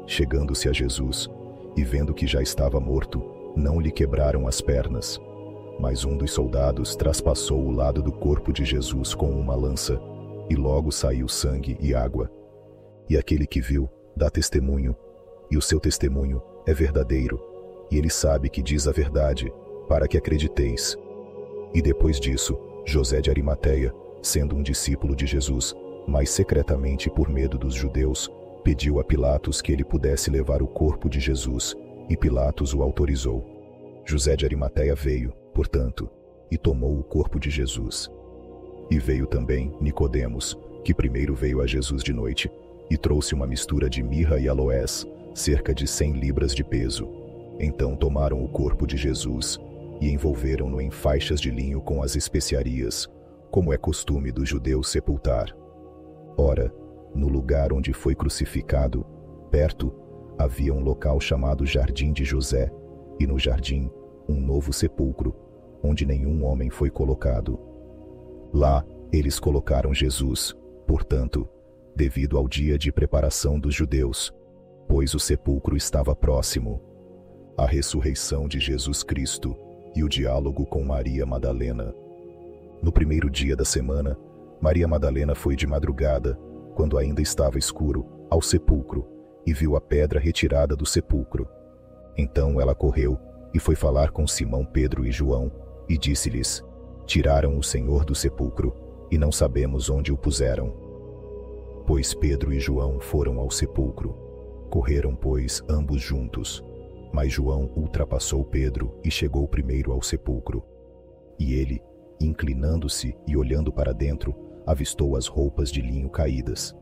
Chegando-se a Jesus, e vendo que já estava morto, não lhe quebraram as pernas. Mas um dos soldados traspassou o lado do corpo de Jesus com uma lança, e logo saiu sangue e água. E aquele que viu, dá testemunho, e o seu testemunho é verdadeiro, e ele sabe que diz a verdade, para que acrediteis. E depois disso, José de Arimateia, sendo um discípulo de Jesus, mas secretamente por medo dos judeus, pediu a Pilatos que ele pudesse levar o corpo de Jesus, e Pilatos o autorizou. José de Arimateia veio, portanto, e tomou o corpo de Jesus. E veio também Nicodemos, que primeiro veio a Jesus de noite, e trouxe uma mistura de mirra e aloés, cerca de 100 libras de peso. Então tomaram o corpo de Jesus, e envolveram-no em faixas de linho com as especiarias, como é costume dos judeus sepultar. Ora, no lugar onde foi crucificado, perto, havia um local chamado Jardim de José, e no jardim, um novo sepulcro, onde nenhum homem foi colocado. Lá, eles colocaram Jesus, portanto, devido ao dia de preparação dos judeus, pois o sepulcro estava próximo. A ressurreição de Jesus Cristo e o diálogo com Maria Madalena. No primeiro dia da semana, Maria Madalena foi de madrugada, quando ainda estava escuro, ao sepulcro, e viu a pedra retirada do sepulcro. Então ela correu e foi falar com Simão, Pedro e João, e disse-lhes: Tiraram o Senhor do sepulcro, e não sabemos onde o puseram. Pois Pedro e João foram ao sepulcro. Correram, pois, ambos juntos. Mas João ultrapassou Pedro e chegou primeiro ao sepulcro. E ele, inclinando-se e olhando para dentro, avistou as roupas de linho caídas,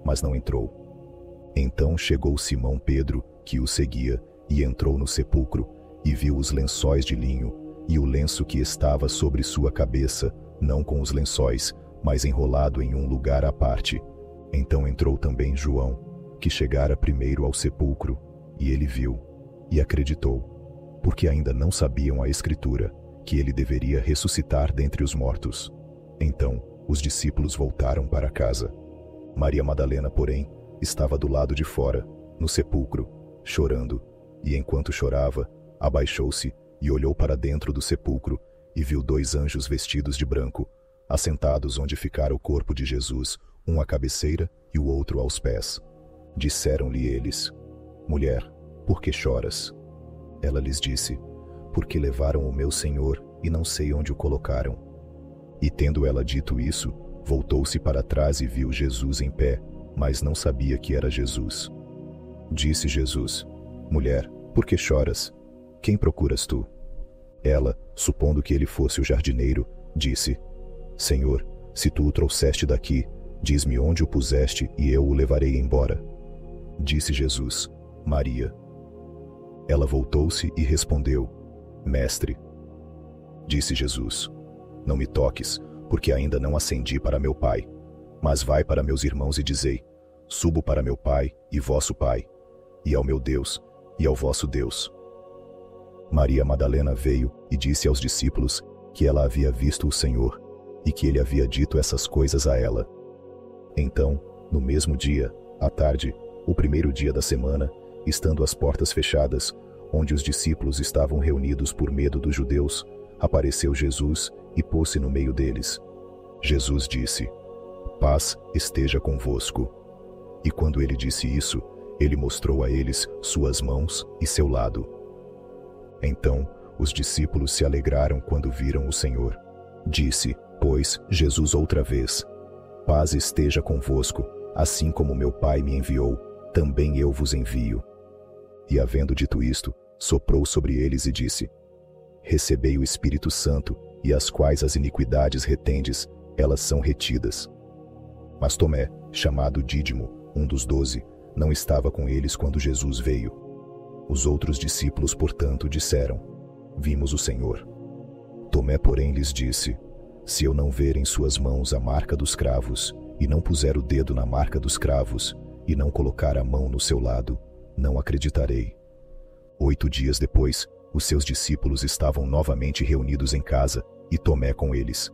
mas não entrou. Então chegou Simão Pedro, que o seguia, e entrou no sepulcro, e viu os lençóis de linho, e o lenço que estava sobre sua cabeça, não com os lençóis, mas enrolado em um lugar à parte. Então entrou também João, que chegara primeiro ao sepulcro, e ele viu, e acreditou, porque ainda não sabiam a Escritura, que ele deveria ressuscitar dentre os mortos. Então, os discípulos voltaram para casa. Maria Madalena, porém, estava do lado de fora, no sepulcro, chorando, e enquanto chorava, abaixou-se e olhou para dentro do sepulcro, e viu 2 anjos vestidos de branco, assentados onde ficara o corpo de Jesus, um à cabeceira e o outro aos pés. Disseram-lhe eles: Mulher, por que choras? Ela lhes disse: Porque levaram o meu Senhor e não sei onde o colocaram. E tendo ela dito isso, voltou-se para trás e viu Jesus em pé, mas não sabia que era Jesus. Disse Jesus: Mulher, por que choras? Quem procuras tu? Ela, supondo que ele fosse o jardineiro, disse: Senhor, se tu o trouxeste daqui, diz-me onde o puseste e eu o levarei embora. Disse Jesus: Maria. Ela voltou-se e respondeu: Mestre. Disse Jesus: Não me toques, porque ainda não ascendi para meu Pai. Mas vai para meus irmãos e dizei: subo para meu Pai e vosso Pai, e ao meu Deus e ao vosso Deus. Maria Madalena veio e disse aos discípulos que ela havia visto o Senhor e que ele havia dito essas coisas a ela. Então, no mesmo dia, à tarde, o primeiro dia da semana, estando as portas fechadas, onde os discípulos estavam reunidos por medo dos judeus, apareceu Jesus e pôs-se no meio deles. Jesus disse: paz esteja convosco. E quando ele disse isso, ele mostrou a eles suas mãos e seu lado. Então, os discípulos se alegraram quando viram o Senhor. Disse, pois, Jesus outra vez: paz esteja convosco, assim como meu Pai me enviou, também eu vos envio. E havendo dito isto, soprou sobre eles e disse: recebei o Espírito Santo, e as quais as iniquidades retendes, elas são retidas. Mas Tomé, chamado Dídimo, um dos 12, não estava com eles quando Jesus veio. Os outros discípulos, portanto, disseram: vimos o Senhor. Tomé, porém, lhes disse: se eu não ver em suas mãos a marca dos cravos, e não puser o dedo na marca dos cravos, e não colocar a mão no seu lado, não acreditarei. 8 dias depois, os seus discípulos estavam novamente reunidos em casa, e Tomé com eles.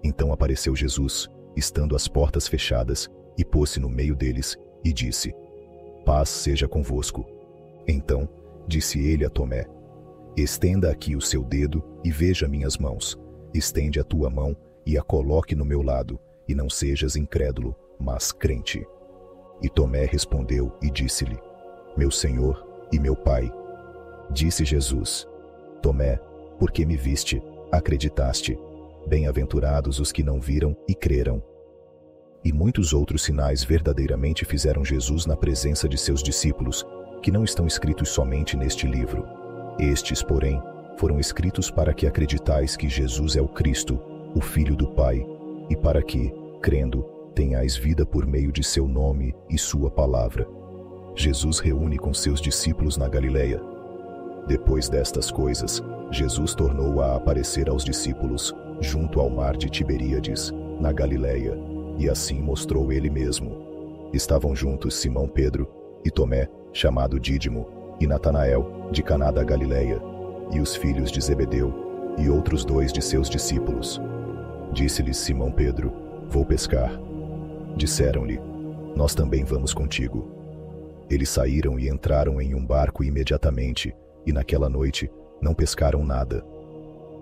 Então apareceu Jesus, estando as portas fechadas, e pôs-se no meio deles, e disse: paz seja convosco. Então, disse ele a Tomé: estenda aqui o seu dedo, e veja minhas mãos. Estende a tua mão, e a coloque no meu lado, e não sejas incrédulo, mas crente. E Tomé respondeu e disse-lhe: meu Senhor e meu Pai. Disse Jesus: Tomé, porque me viste, acreditaste. Bem-aventurados os que não viram e creram. E muitos outros sinais verdadeiramente fizeram Jesus na presença de seus discípulos, que não estão escritos somente neste livro. Estes, porém, foram escritos para que acreditais que Jesus é o Cristo, o Filho do Pai, e para que, crendo, tenhais vida por meio de seu nome e sua palavra. Jesus reúne com seus discípulos na Galileia. Depois destas coisas, Jesus tornou a aparecer aos discípulos, junto ao mar de Tiberíades, na Galileia, e assim mostrou ele mesmo. Estavam juntos Simão Pedro, e Tomé, chamado Dídimo, e Natanael, de Caná da Galileia, e os filhos de Zebedeu, e outros 2 de seus discípulos. Disse-lhes Simão Pedro: vou pescar. Disseram-lhe: nós também vamos contigo. Eles saíram e entraram em um barco imediatamente, e naquela noite não pescaram nada.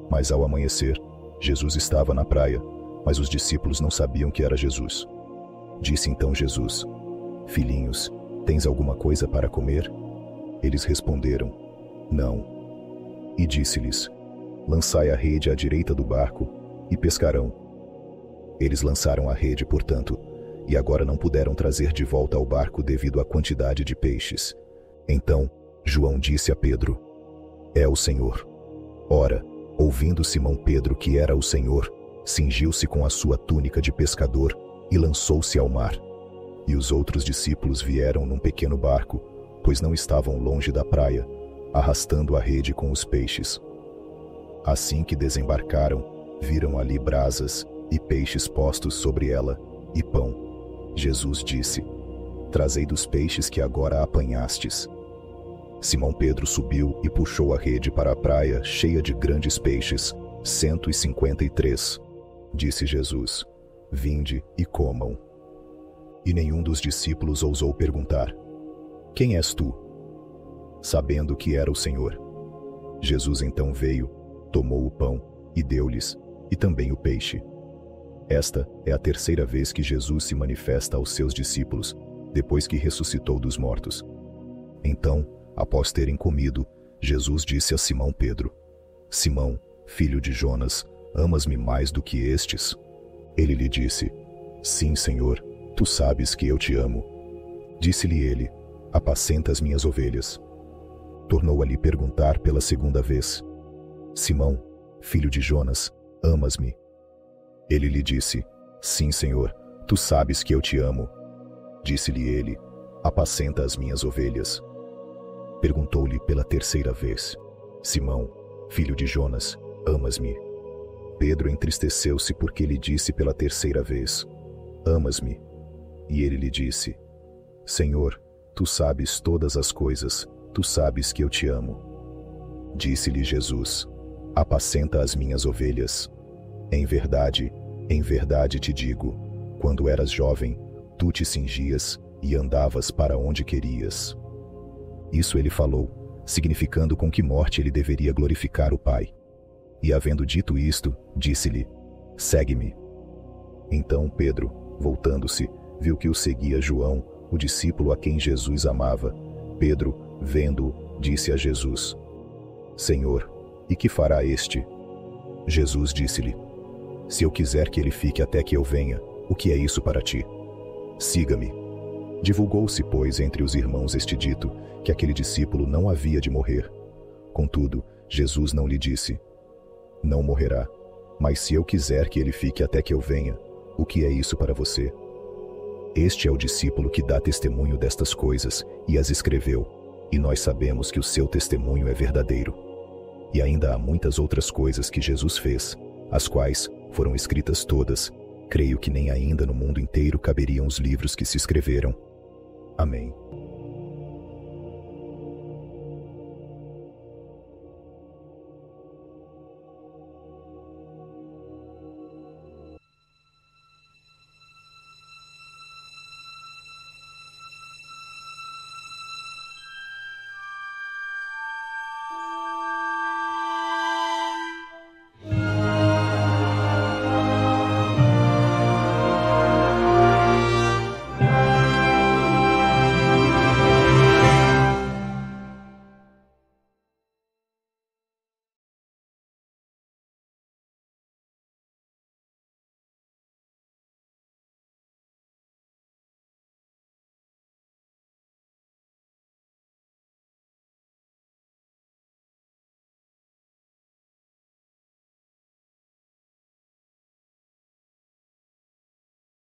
Mas ao amanhecer, Jesus estava na praia, mas os discípulos não sabiam que era Jesus. Disse então Jesus: filhinhos, tens alguma coisa para comer? Eles responderam: não. E disse-lhes: lançai a rede à direita do barco, e pescarão. Eles lançaram a rede, portanto, e agora não puderam trazer de volta ao barco devido à quantidade de peixes. Então João disse a Pedro: é o Senhor. Ora, ouvindo Simão Pedro que era o Senhor, cingiu-se com a sua túnica de pescador e lançou-se ao mar. E os outros discípulos vieram num pequeno barco, pois não estavam longe da praia, arrastando a rede com os peixes. Assim que desembarcaram, viram ali brasas e peixes postos sobre ela, e pão. Jesus disse: trazei dos peixes que agora apanhastes. Simão Pedro subiu e puxou a rede para a praia, cheia de grandes peixes, 153. Disse Jesus: vinde e comam. E nenhum dos discípulos ousou perguntar: quem és tu? Sabendo que era o Senhor. Jesus então veio, tomou o pão e deu-lhes, e também o peixe. Esta é a 3ª vez que Jesus se manifesta aos seus discípulos, depois que ressuscitou dos mortos. Então, após terem comido, Jesus disse a Simão Pedro: Simão, filho de Jonas, amas-me mais do que estes? Ele lhe disse: sim, Senhor, tu sabes que eu te amo. Disse-lhe ele: apacenta as minhas ovelhas. Tornou a lhe perguntar pela 2ª vez: Simão, filho de Jonas, amas-me? Ele lhe disse: sim, Senhor, tu sabes que eu te amo. Disse-lhe ele: apacenta as minhas ovelhas. Perguntou-lhe pela 3ª vez: Simão, filho de Jonas, amas-me? Pedro entristeceu-se porque lhe disse pela 3ª vez: Amas-me? E ele lhe disse: Senhor, tu sabes todas as coisas, tu sabes que eu te amo. Disse-lhe Jesus: Apacenta as minhas ovelhas. Em verdade te digo, quando eras jovem, tu te cingias e andavas para onde querias. Isso ele falou, significando com que morte ele deveria glorificar o Pai. E havendo dito isto, disse-lhe: Segue-me. Então Pedro, voltando-se, viu que o seguia João, o discípulo a quem Jesus amava. Pedro, vendo-o, disse a Jesus: Senhor, e que fará este? Jesus disse-lhe: Se eu quiser que ele fique até que eu venha, o que é isso para ti? Siga-me. Divulgou-se, pois, entre os irmãos este dito, que aquele discípulo não havia de morrer. Contudo, Jesus não lhe disse: Não morrerá, mas se eu quiser que ele fique até que eu venha, o que é isso para você? Este é o discípulo que dá testemunho destas coisas e as escreveu, e nós sabemos que o seu testemunho é verdadeiro. E ainda há muitas outras coisas que Jesus fez, as quais foram escritas todas. Creio que nem ainda no mundo inteiro caberiam os livros que se escreveram. Amém.